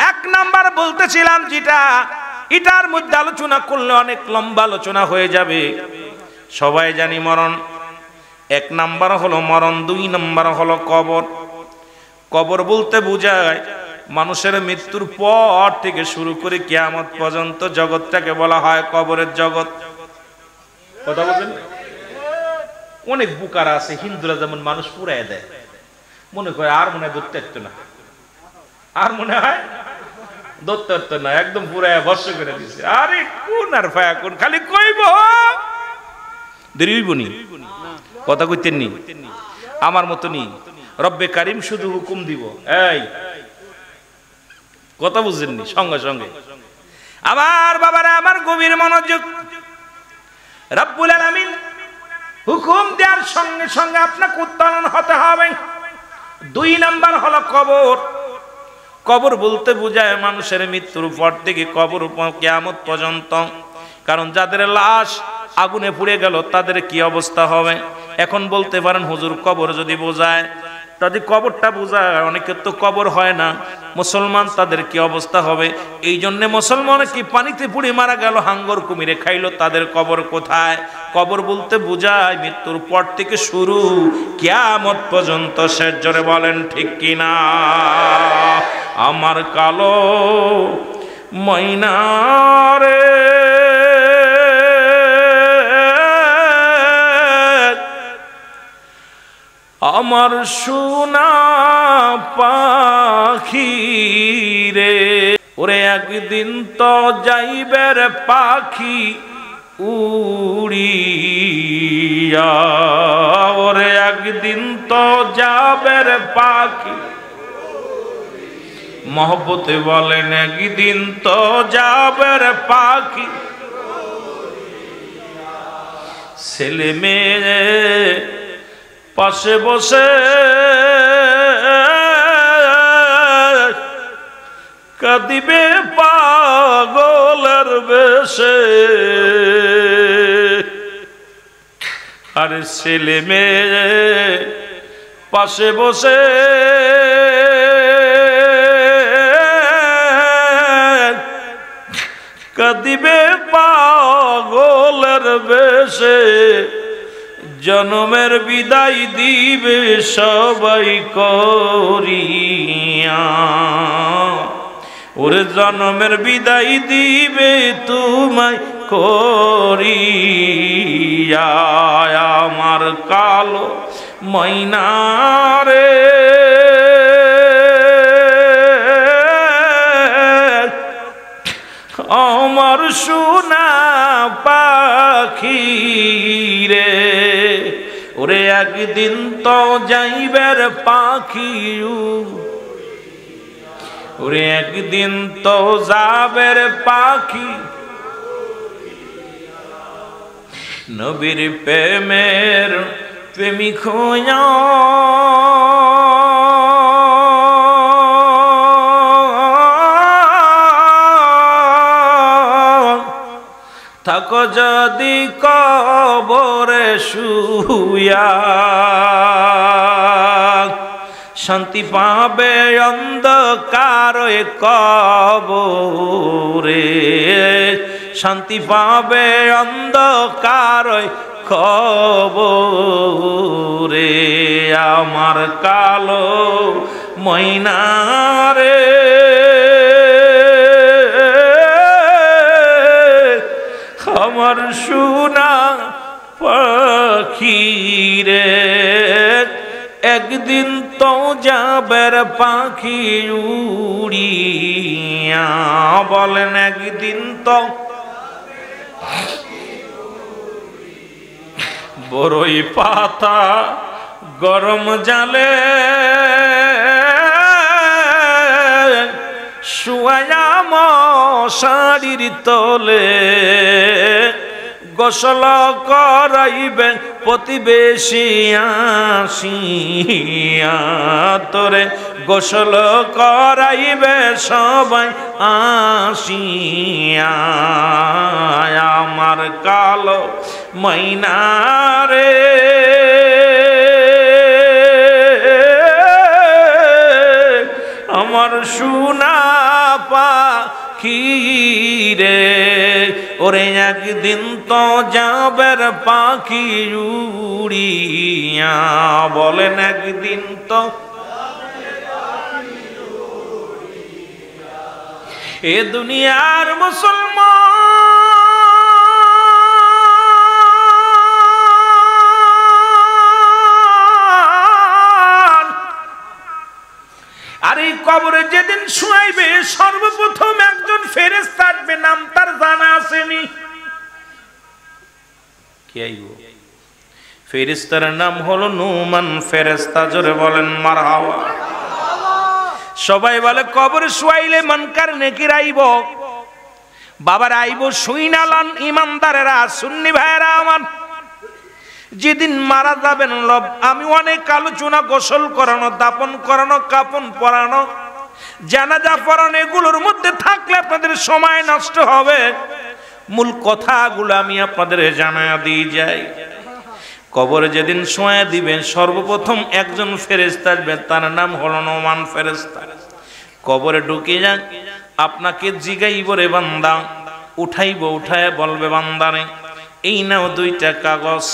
1 নাম্বার বলতেছিলাম যেটা, এটার মধ্যে আলোচনা করলে অনেক লম্বা আলোচনা হয়ে যাবে। সবাই জানি মরণ। 1 নাম্বার হলো মরণ, 2 নাম্বার হলো কবর। কবর বলতে বোঝায় মানুষের মৃত্যুর পর থেকে শুরু করে কিয়ামত পর্যন্ত জগৎটাকে বলা হয় কবরের জগৎ। কথা বলেন? অনেক বুকার আছে, হিন্দুরা যেমন মানুষ পুড়ায় দেয়, মনে করে আর মনে হয় ধরতে পারতো না, আর মনে হয় ধরতে পারতো না, একদম পুরায় ভস্য করে দিছে। আরে কোন আর ভায়া কোন, খালি কইব দেরি হইব নি, কথা কইতেন নি, আমার মতো নি। রব্বে কারিম শুধু হুকুম দিব, এই কথা বুঝেননি? সঙ্গে সঙ্গে আমার বাবারা, আমার গভীর মনোযোগ। রব্বুল আলামিন হুকুম দেওয়ার সঙ্গে সঙ্গে আপনাকে উত্তোলন হতে হবে। 2 নাম্বার হলো কবর। কবর বলতে বোঝায় মানুষের মৃত্যুর পর থেকে কবর কিয়ামত পর্যন্ত। কারণ যাদের লাশ আগুনে পুড়ে গেল তাদের কি অবস্থা হবে? এখন বলতে পারেন হুজুর, কবর যদি বোঝায় তাদের কবরটা বোঝায়। অনেকের তো কবর হয় না, মুসলমান তাদের কি অবস্থা হবে? এই জন্য মুসলমান কি পানিতে পুড়ে মারা গেল, হাঙ্গর কুমিরে খাইলো, তাদের কবর কোথায়? কবর বলতে বোঝায় মৃত্যুর পর থেকে শুরু কিয়ামত পর্যন্ত। শেষ জোরে বলেন ঠিক কিনা? আমার কালো ময়না রে আমার সোনা পাখি রে, ওরে একদিন তো যাইবের পাখি উড়িয়া, ওরে একদিন তো যাবের পাখি। মহব্বতে বলেন একদিন তো যাবের পাখি। ছেলে মেয়ে পাশে বসে কাঁদিবে পাগলের বেশে, আরে ছেলে মেয়ে পাশে বসে কাঁদিবে পাগলের বেশে, জনমের বিদায় দিবে সবাই করিয়া, ওরে জনমের বিদায় দিবে তোমায় করিয়া। আমার কালো ময়না রে আমার সোনা পাখি রে, ওরে একদিন তো যাইবের পাখি, ওরে একদিন তো যাবের পাখি। নবীর প্রেমের প্রেমিক হইয়া থাকো যদি কবরে শুয়া, শান্তি পাবে অন্ধকার কবরে, শান্তি পাবে অন্ধকার কবরে। আমার কালো ময়না রে আমার সোনা পাখি রে, একদিন তো যাবের পাখি উড়িয়া, বলেন একদিন তো। বড়ই পাতা গরম জালে শুয়ায়া মশারির তলে, গোসল করাইবে প্রতিবেশী আসিয়া, তোরে গোসল করাইবে সবাই আসিয়া। আমার কালো ময়না রে আমার সোনা পাখি রে, ওরে একদিন তো যাবের পাখি উড়িয়া, বলেন একদিন তো। এ দুনিয়ার মুসলমান আর এই কবরে যেদিন শুয়াইবে সর্বপ্রথম একজন ফেরেশতা আসবে, নাম তার জানা আসেনি। কে আইব? ফেরেশতার নাম হলো নুমান ফেরেশতা। জোরে বলেন মারহাবা। সবাই বলে কবরে শুয়াইলে মনকার নেকির আইব, বাবার আইব শুইনালান ইমানদারেরা, সুন্নি ভাইয়েরা আমার। যেদিন মারা যাবেন আমি অনেক আলোচনা, গোসল করানো, দাপন করানো, কাপন পরানো, জানাজা পড়ানো, এগুলোর মধ্যে থাকলে আপনাদের সময় নষ্ট হবে। মূল কথাগুলো আমি আপনাদের জানায়া দিয়ে যাই। কবরে যেদিন শোয়া দিবেন সর্বপ্রথম একজন ফেরেশতা আসবে, তার নাম হলো নোমান ফেরেশতা। কবরে ঢুকে যান, আপনাকে জিগাইব রে বান্দা, উঠাইব, উঠায় বলবে বান্দারে এই নাও দুইটা কাগজ,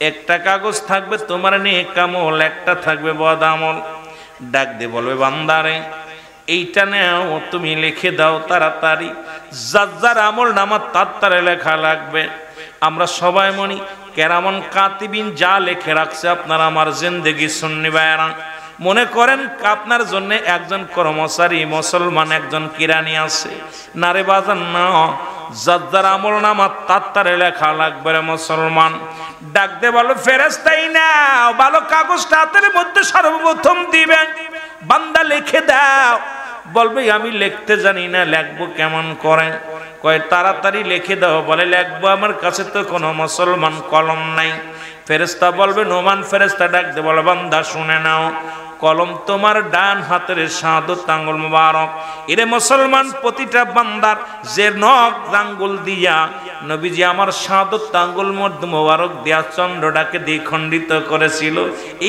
একটা কাগজ থাকবে তোমার নেক আমল, একটা থাকবে বদ আমল। ডাক দিয়ে বলবে বান্দারে এইটা নাও, তুমি লিখে দাও তাড়াতাড়ি, যার যার আমল নামা তাড়াতাড়ি লেখা লাগবে। আমরা সবাই মনি কেরামন কাতিবিন যা লেখে রাখছে আপনার আমার জিন্দেগি সুন্নি ভাইরা, মনে করেন আপনার জন্য একজন কর্মচারী মুসলমান, একজন কিরানি আছে না রে বাজান, না, যার যার আমল নামা তাড়াতাড়ি লেখা লাগবে রে মুসলমান। ডাক দে বলো ফেরেশতাই না, ভালো কাগজটা হাতের মধ্যে সর্বপ্রথম দিবেন, বান্দা লিখে দাও। বলবে আমি লিখতে জানি না, লিখবো কেমন করে? কয় তাড়াতাড়ি লিখে দাও। বলে লিখবো, আমার কাছে তো কোনো মুসলমান কলম নাই। ফেরেশতা বলবে নোমান ফেরেশতা ডাক দে বলে বান্দা শুনে নাও, কলম তোমার ডান হাতের শাহাদত আঙ্গুল মুবারক। এরে মুসলমান, প্রতিটা বান্দার যে নখ আঙ্গুল দিয়া নবীজি আমার শাহাদত আঙ্গুল মুবারক দিয়া চন্দ্রটাকে দ্বিখণ্ডিত করেছিল,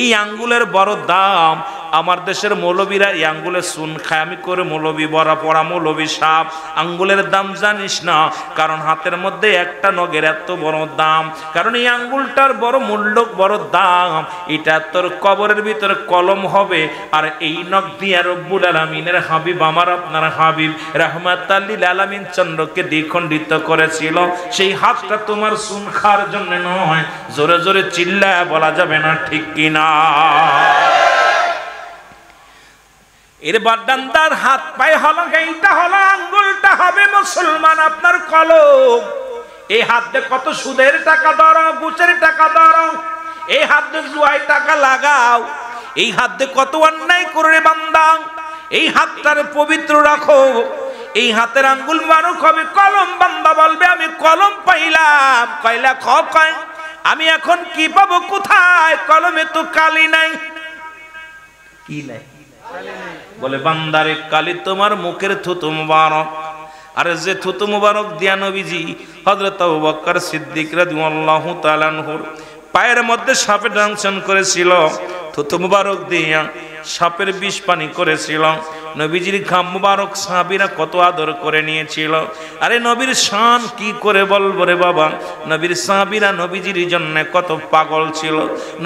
এই আঙ্গুলের বড় দাম। আমার দেশের মৌলবীরা এই আঙ্গুলে চুন খায়, আমি করে মৌলবী বড়া পড়া মৌলবী সাপ। আঙ্গুলের দাম জানিস না, কারণ হাতের মধ্যে একটা নখের এত বড় দাম, কারণ এই আঙ্গুলটার বড় মূল্য, বড় দাম। এটা তোর কবরের ভিতরে কলম হবে, আর এই নখ দিয়া রব্বুল আলামিনের হাবিব, আমার আপনার হাবিব রাহমাতাল লিল আলামিন চন্দ্রকে দ্বিখণ্ডিত করেছিল। সেই হাতটা তোমার চুন খাওয়ার জন্য নয়। জোরে জোরে চিল্লায় বলা যাবে না ঠিক কিনা? এর বাদান্দার হাত পায়ে হলো, এইটা হলো আঙ্গুলটা হবে মুসলমান আপনার কলম। এই হাত দিয়ে কত সুদের টাকা ধরো, ঘুষের টাকা ধরো, এই হাত দিয়ে জুয়ায় টাকা লাগাও, এই হাত দিয়ে কত অন্যায় করে বান্দা, এই হাতটারে পবিত্র রাখো। এই হাতের আঙ্গুল মারুক হবে কলম। বান্দা বলবে আমি কলম পাইলাম, কয়লা কয় আমি এখন কি পাবো কোথায়? কলমে তো কালি নাই। কি নাই? বলে বান্দারে কালি তোমার মুখের থুতু মুবারক। আরে যে থুতু মুবারক দিয়া নবীজি হযরত আবু বকর সিদ্দিক রাদিয়াল্লাহু তাআলা আনহুর পায়ের মধ্যে সাপে দংশন করেছিল, থুতু মুবারক দিয়া সাপের বিষ পানি করেছিল। নবীজির ঘাম মুবারক সাহাবীরা কত আদর করে নিয়েছিল। আরে নবীর শান কি করে বলবো রে বাবা। নবীর সাহাবীরা নবীজির জন্য কত পাগল ছিল।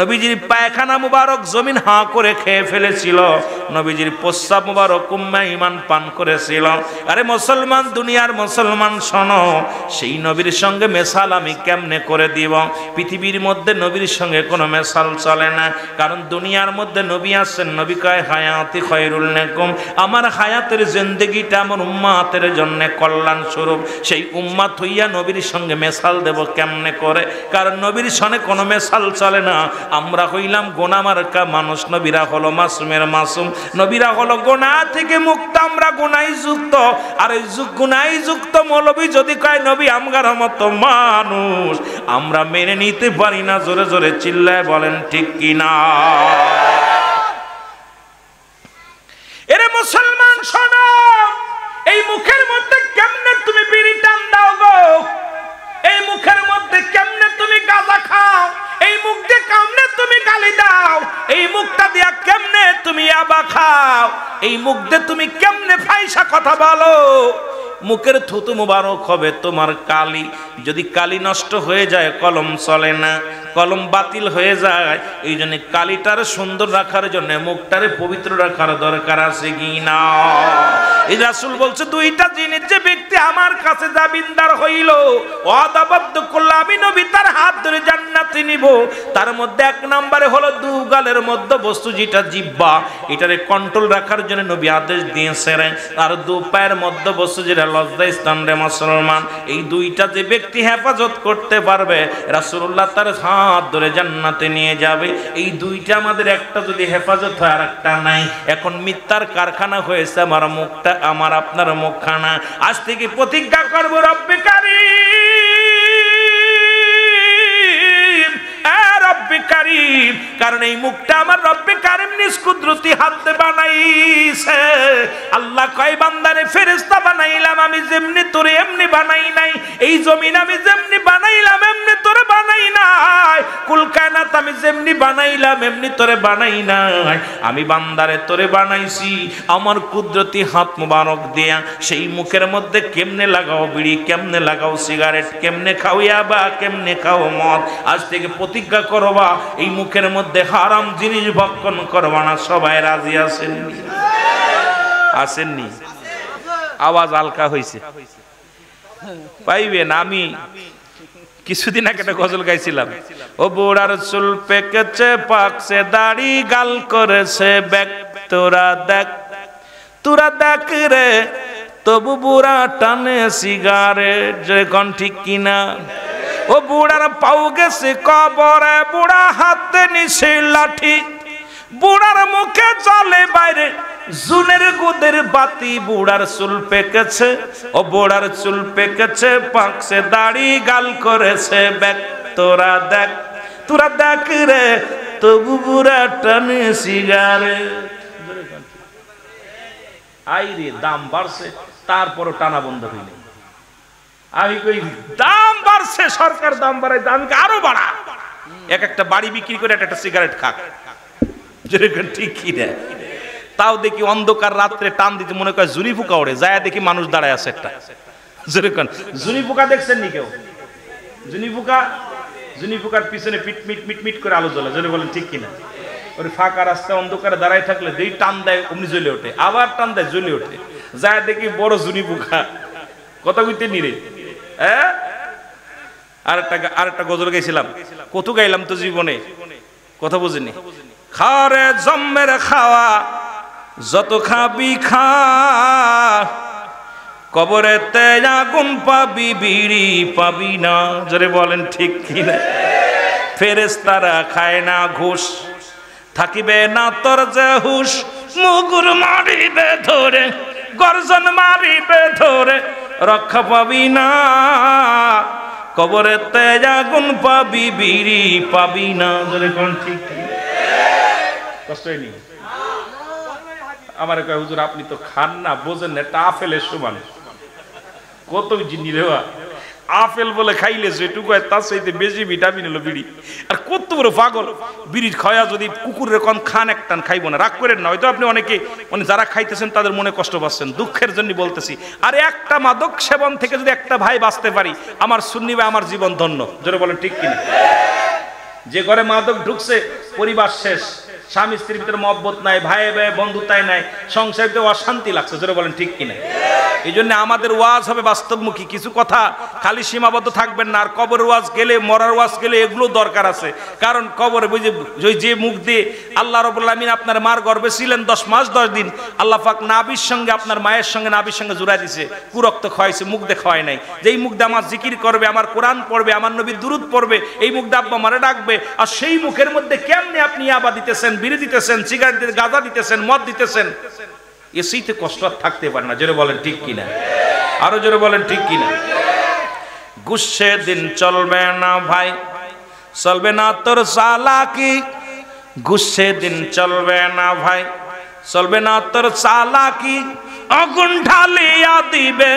নবীজির পায়খানা মুবারক জমিন হা করে খেয়ে ফেলেছিল, নবীজির প্রস্রাব মুবারক উম্মে ঈমান পান করেছিল। আরে মুসলমান, দুনিয়ার মুসলমান শোনো, সেই নবীর সঙ্গে মেশাল আমি কেমনে করে দিব? পৃথিবীর মধ্যে নবীর সঙ্গে কোনো মেশাল চলে না, কারণ দুনিয়ার মধ্যে নবী আছেন, নবী কয় হায়াতি খায়রুল লাকুম, আমার হায়াতের জিন্দেগিটা আমার উম্মাতের জন্য কল্যাণ স্বরূপ। সেই উম্মাত হইয়া নবীর সঙ্গে মেশাল দেব কেমনে করে? কারণ নবীর সঙ্গে কোনো মেশাল চলে না। আমরা হইলাম গোনামার্কা মানুষ, নবীরা হলো মাসুমের মাসুম, নবীরা হলো গোনা থেকে মুক্ত, আমরা গুনাই যুক্ত। আর এই গুনাই যুক্ত মৌলবী যদি কয় নবী আমগার মতো মানুষ, আমরা মেনে নিতে পারি না। জোরে জোরে চিল্লায় বলেন ঠিক কিনা? এরে মুসলমান শোনো, এই মুখের মধ্যে কেমনে তুমি বিড়ি টান দাও গো? এই মুখের মধ্যে কেমনে তুমি গাঁজা খাও? এই মুখ দিয়ে কেমনে তুমি গালি দাও? এই মুখটা দিয়া কেমনে তুমি ইয়াবা খাও? এই মুখ দিয়ে তুমি কেমনে ফাইসা কথা বলো? মুখের থুতু মুবারক হবে তোমার কালি। যদি কালি নষ্ট হয়ে যায় কলম চলে না, কলম বাতিল হয়ে যায়। এই জন্য কালিটার সুন্দর রাখার জন্য মুখটারে পবিত্র রাখার দরকার আছে কি না? এই রাসূল বলছে দুইটা জিনিস যে ব্যক্তি আমার কাছে জামিনদার হইল, ওয়াদাবদ্ধ করলে আমি নবী তার হাত ধরে জান্নাতে নিব। তার মধ্যে এক নম্বরে হলো দুগালের মধ্যে বস্তু যেটা জিহ্বা, এটারে কন্ট্রোল রাখার জন্য নবী আদেশ দিয়েছেন। আর দু পায়ের মধ্যে বস্তু যেটা লজ্জা স্থান রে মুসলমান, এই দুইটা যে ব্যক্তি হেফাজত করতে পারবে, রাসূলুল্লাহ তার হাত ধরে জান্নাতে নিয়ে যাবে। এই দুইটা আমাদের একটা যদি হেফাজত হয় আর একটা নাই। এখন মিথ্যার কারখানা হয়েছে আমার মুখটা, আমার আপনার মুখখানা। আজ থেকে প্রতিজ্ঞা করবো রব্বে কারীম, রব্বে কারীম, কারণ এই মুখটা আমার রব্বে কারীম নিজ কুদরতি হাতে বানাইছে। আল্লাহ কয় বান্দারে ফেরেশতা বানাইলাম আমি যেমনি তোরে এমনি বানাই নাই। এই জমিন আমি যেমনি বানাইলাম এমনি তোরে বানাই নাই, কুল কায়নাত আমি যেমনি বানাইলাম এমনি তোরে বানাই নাই, আমি বান্দারে তোরে বানাইছি আমার কুদরতি হাত মুবারক দিয়া। সেই মুখের মধ্যে কেমনে লাগাও বিড়ি, কেমনে লাগাও সিগারেট, কেমনে খাও ইয়াবা, কেমনে খাও মদ। আজ থেকে প্রতিজ্ঞা করবা এই মুখের মধ্যে হারাম জিনিস ভক্ষণ করবা না। সবাই রাজি আছেননি? আসেননি? আওয়াজ হালকা হয়েছে পাইবেন। আমি কিছুদিন আগে একটা গজল গাইছিলাম, ও বুড়ার চুল পেকেছে পাকছে দাড়ি গাল করেছে ব্যাক, তোরা দেখ তোরা দেখ রে তবু বুড়া টানে সিগারেট, যখন ঠিক কিনা। ও বুড়ার পাও গেছে কবরে, বুড়া হাতে নিছে লাঠি, বুড়ার মুখে চলে বাইরে জুনের গুদের বাতি। বুড়ার চুল পেকেছে, ও বুড়ার চুল পেকেছে পাকছে দাড়ি গাল করেছে ব্যাক, তোরা দেখ রে তবু বুড়া টানে সিগারেট। আই রে দাম বাড়ছে তারপরও টানা বন্ধ হইনি। আমি কই দাম বাড়ছে, সরকার দাম বাড়ায়, দাম আরো বাড়া। এক একটা বাড়ি বিক্রি করে একটা সিগারেট খাক, যেরকম ঠিক কি দেয়। তাও দেখি অন্ধকার রাত্রে টান দিতে মনে করে জুনি পোকা ওড়ে, যায় দেখি মানুষ দাঁড়ায় আছে একটা। যেরকম জুনি পোকা দেখছেন নি কেউ? জুনি পোকার পিছনে মিট করে আলো জ্বলে, যদি বলেন ঠিক কিনা। ওই ফাঁকা রাস্তা অন্ধকারে দাঁড়ায় থাকলে যেই টান দেয় অমনি জ্বলে ওঠে, আবার টান দেয় জ্বলে ওঠে। যায় দেখি বড় জুনি পোকা। কথা কইতে নিরে। হ্যাঁ, আরেকটা গজল গাইছিলাম, কত গাইলাম তো জীবনে, কথা বুঝিনি। খারে জম্মের খাওয়া যত খাবি খা, কবরেতে আগুন পাবি বিড়ি পাবি না, জোরে বলেন ঠিক কিনা। ফেরেশতারা খায় না ঘুষ, থাকিবে না তোর যে হুশ, মুগুর মারিবে ধরে গর্জন মারিবে ধরে, রক্ষা পাবি না কবরেতে আগুন পাবি বিড়ি পাবি না, জোরে কোন ঠিক কষ্ট হয়নি? আমার কয় হুজুর আপনি তো খান না, বোঝেন না, এটা আপেলের সমান। কত জিনি রেওয়া, আপেল বলে খাইলে যেটুকু তার চাইতে বেশি ভিটামিন হলো বিড়ি। আর কত বড় পাগল, বিড়ি খাওয়া যদি কুকুরের কম খান এক টান খাইব না, রাগ করেন না। হয়তো আপনি অনেকে মানে যারা খাইতেছেন তাদের মনে কষ্ট পাচ্ছেন, দুঃখের জন্য বলতেছি। আর একটা মাদক সেবন থেকে যদি একটা ভাই বাঁচতে পারি, আমার সুন্নি ভাই আমার জীবন ধন্য, জোরে বলেন ঠিক কিনা। যে ঘরে মাদক ঢুকছে পরিবার শেষ, স্বামী স্ত্রীর ভিতরে মহব্বত নাই, ভাই ভাই বন্ধুতাই নাই, সংসারে অশান্তি লাগছে, জোরে বলেন ঠিক কিনা। এই জন্য আমাদের ওয়াজ হবে বাস্তবমুখী, কিছু কথা খালি সীমাবদ্ধ থাকবেন না। আর কবরের ওয়াজ গেলে, মরার ওয়াজ গেলে এগুলো দরকার আছে। কারণ কবরে যে মুখ দিয়ে আল্লাহ রাব্বুল আলামিন আপনার মার গর্ভে ছিলেন 10 মাস 10 দিন, আল্লাহ পাক নাভির সঙ্গে আপনার মায়ের সঙ্গে নাভির সঙ্গে জুড়াই দিয়েছে, কুরক্ত খাওয়াইছে, মুখ দিয়ে খাওয়াই নাই। যেই মুখ দিয়ে আমার জিকির করবে, আমার কোরআন পড়বে, আমার নবীর দুরূদ পড়বে, এই মুখ দিয়ে আব্বা মারে ডাকবে। আর সেই মুখের মধ্যে কেমনে আপনি ইয়াবা দিতেছেন, বিড়ি দিতেছেন, সিগারেট দিতেছেন, গাঁজা দিতেছেন, মদ দিতেছেন, এসিতে কষ্ট থাকতে পারে না, জোরে বলেন ঠিক কিনা। আরো জোরে বলেন ঠিক কিনা। গুসে দিন চলবে না ভাই, চলবে না তোর চালাকি, গুসে দিন চলবে না ভাই, চলবে না তোর চালাকি, আগুন ঢালিয়া দিবে,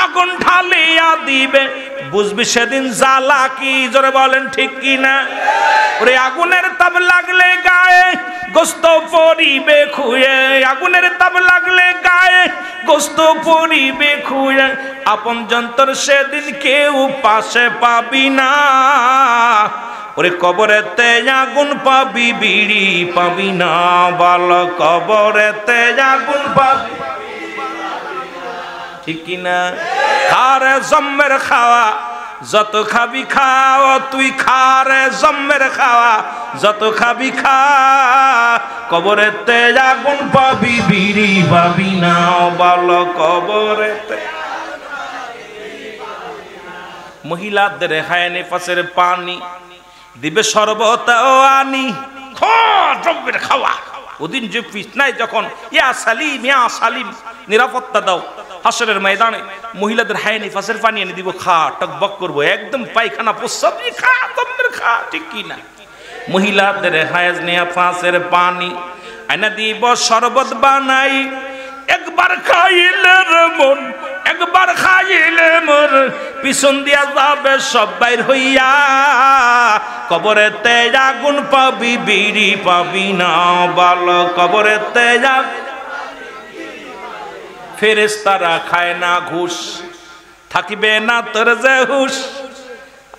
আগুন ঢালিয়া দিবে, বুঝবি সেদিন জ্বালা কি, জোরে বলেন ঠিক কিনা। ওরে আগুনের তাপ লাগলে গায়ে গোস্ত পরিবে খুয়ে, আগুনের তাপ লাগলে গায়ে গোস্ত পরিবে খুয়ে, আপন যন্তর সেদিন কেউ পাশে পাবি না। ওরে কবরেতে আগুন পাবি বিড়ি পাবি না, বল কবরেতে আগুন পাবি ঠিক কিনা। খারে জম্মের খাওয়া যত খাবি খাও, তুই খারে জম্মের খাওয়া যত খাবি খা, কবরেতে আগুন পাবি বিড়ি পাবি না, বল কবরেতে। মহিলাদের হায় নেফাসের পানি দিবে শরবত ও আনি, জম্মের খাওয়া। ওদিন যে ফিতনায় যখন ইয়া সালিম ইয়া সালিম নিরাপত্তা দাও, হাসরের ময়দানে মহিলাদের হায় নিফাসের পানি এনে দিব, খা, টকবক করবো, একদম পায়খানা প্রস্রাব খা, দমের খা, ঠিক কি না। মহিলাদের হায় নিফাসের পানি এনে দিব শরবত বানাই, একবার খাইলে রে মন, একবার খাইলে মরে, পিছন দিয়া যাবে সব বাইর হইয়া, কবরেতে আগুন পাবি বিড়ি পাবি না, বলো কবরেতে ফেরেশতারা খায় না ঘুষ, থাকিবে না তোর যে হুশ।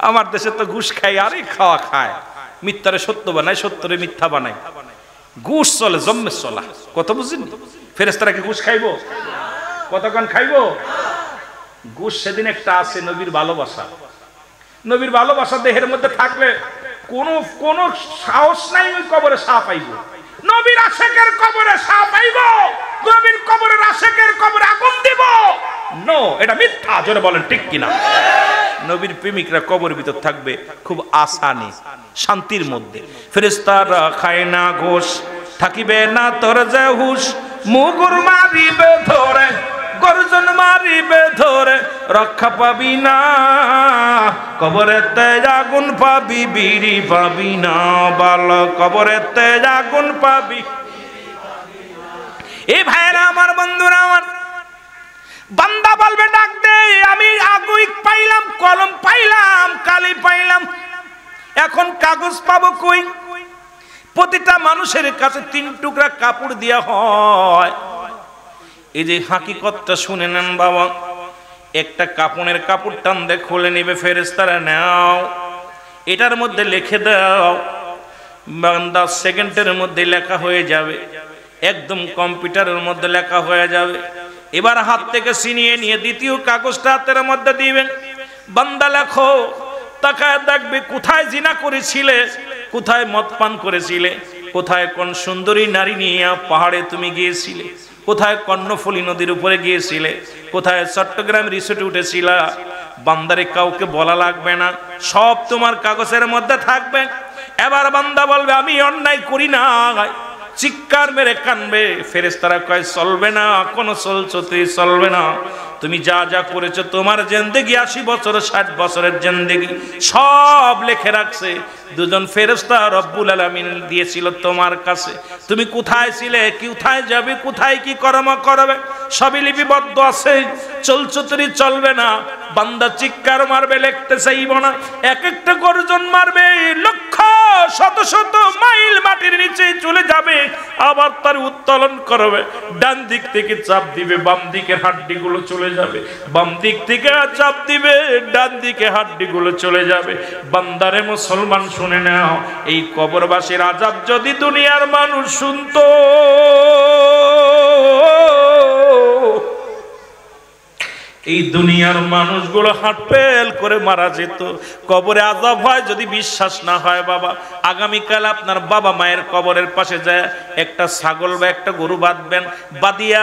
আমার দেশে তো ঘুষ খাই, আরে খাওয়া খায়, মিথ্যারে সত্য বানায়, সত্যরে মিথ্যা বানায়, ঘুষ চলে জম্মে চলা, কত বুঝিনি। ফেরেশতারা কি ঘুষ খাইবো? কতক্ষণ খাইবো ঘুষ? সেদিন একটা আছে নবীর ভালোবাসা, নবীর ভালোবাসা দেহের মধ্যে থাকলে কোন সাহস নাই ওই কবরে সাপ পাইব। নবীর আশেকের কবরে সাপ পাইব, নবীর কবরের আশেকের কবরে আগুন দিব, নো, এটা মিথ্যা। জোরে বলেন ঠিক কিনা? নবীর প্রেমিকরা কবরের ভিতর থাকবে খুব আসানি, শান্তির মধ্যে। ফেরেশতারা খায় না ঘুষ, থাকিবে না তোর যে হুশ, মুগুর মারিবে ধরে, গর্জন মারিবে ধরে, রক্ষা পাবি না, কবরেতে আগুন পাবি বিড়ি পাবি না, বলো কবরেতে আগুন পাবি। এই ভাইরা আমার, বন্ধুরা আমার, বান্দা বলবে ডাক দে, আমি আগুই পাইলাম, কলম পাইলাম, কালি পাইলাম, এখন কাগজ পাবো কই? প্রতিটা মানুষের কাছে 3 টুকরা কাপড় দেয়া হয়। এই যে হাকিকতটা শুনে নেন বাবা, একটা কাপড়ের কাপড় টান দিয়ে খুলে নিবে ফেরেশতারা, নাও এটার মধ্যে লিখে দাও, বান্দা সেকেন্ডের মধ্যে লেখা হয়ে যাবে, একদম কম্পিউটারের মধ্যে লেখা হয়ে যাবে। এবার হাত থেকে ছিনিয়ে নিয়ে দ্বিতীয় কাগজটা হাতের মধ্যে দিবেন, বান্দা লেখো, তাকায় দেখবে কোথায় জিনা করেছিলে, কোথায় মদ পান করেছিলে, কোথায় কোন সুন্দরী নারী নিয়ে পাহাড়ে তুমি গিয়েছিলে, কোথায় কর্ণফুলী নদীর উপরে গিয়েছিলে, কোথায় চট্টগ্রাম রিসোর্টে উঠেছিলা। বান্দারে কাউকে বলা লাগবে না, সব তোমার কাগজের মধ্যে থাকবে। এবার বান্দা বলবে আমি অন্যায় করি না, চিৎকার মেরে কানবে। ফেরেশতারা কয় চলবে না, কোনো চলছতে চলবে না, তুমি যা যা করেছো তোমার জিন্দেগি 80 বছর 60 বছরের জিন্দেগি সব লিখে রাখছে। দুজন ফেরেশতা রব্বুল আলামিন দিয়েছিল তোমার কাছে, তুমি কোথায় ছিলে, কোথায় যাবে, কোথায় কি কর্ম করবে, সবই লিপিবদ্ধ আছে। চলছুতরি চলবে না, বান্দা চিৎকার মারবে, লিখতে চাইব না, এক একটা গর্জন মারবে, লক্ষ শত শত মাইল মাটির নিচে চলে যাবে, আবার তার উত্তোলন করবে। ডান দিক থেকে চাপ দিবে, বাম দিকের হাড্ডিগুলো চলে যাবে, বাম দিক থেকে চাপ দিবে, ডান দিকে হাড্ডিগুলো চলে যাবে। বান্দারে মুসলমান শুনে নাও, এই কবরবাসীর আযাব যদি দুনিয়ার মানুষ শুনতো, এই দুনিয়ার মানুষগুলো হাটপেল করে মারা যেত। কবরে আযাব হয় যদি বিশ্বাস না হয় বাবা, আগামীকাল আপনার বাবা মায়ের কবরের পাশে যায় একটা ছাগল বা একটা গরু বাঁধবেন, বাঁধিয়া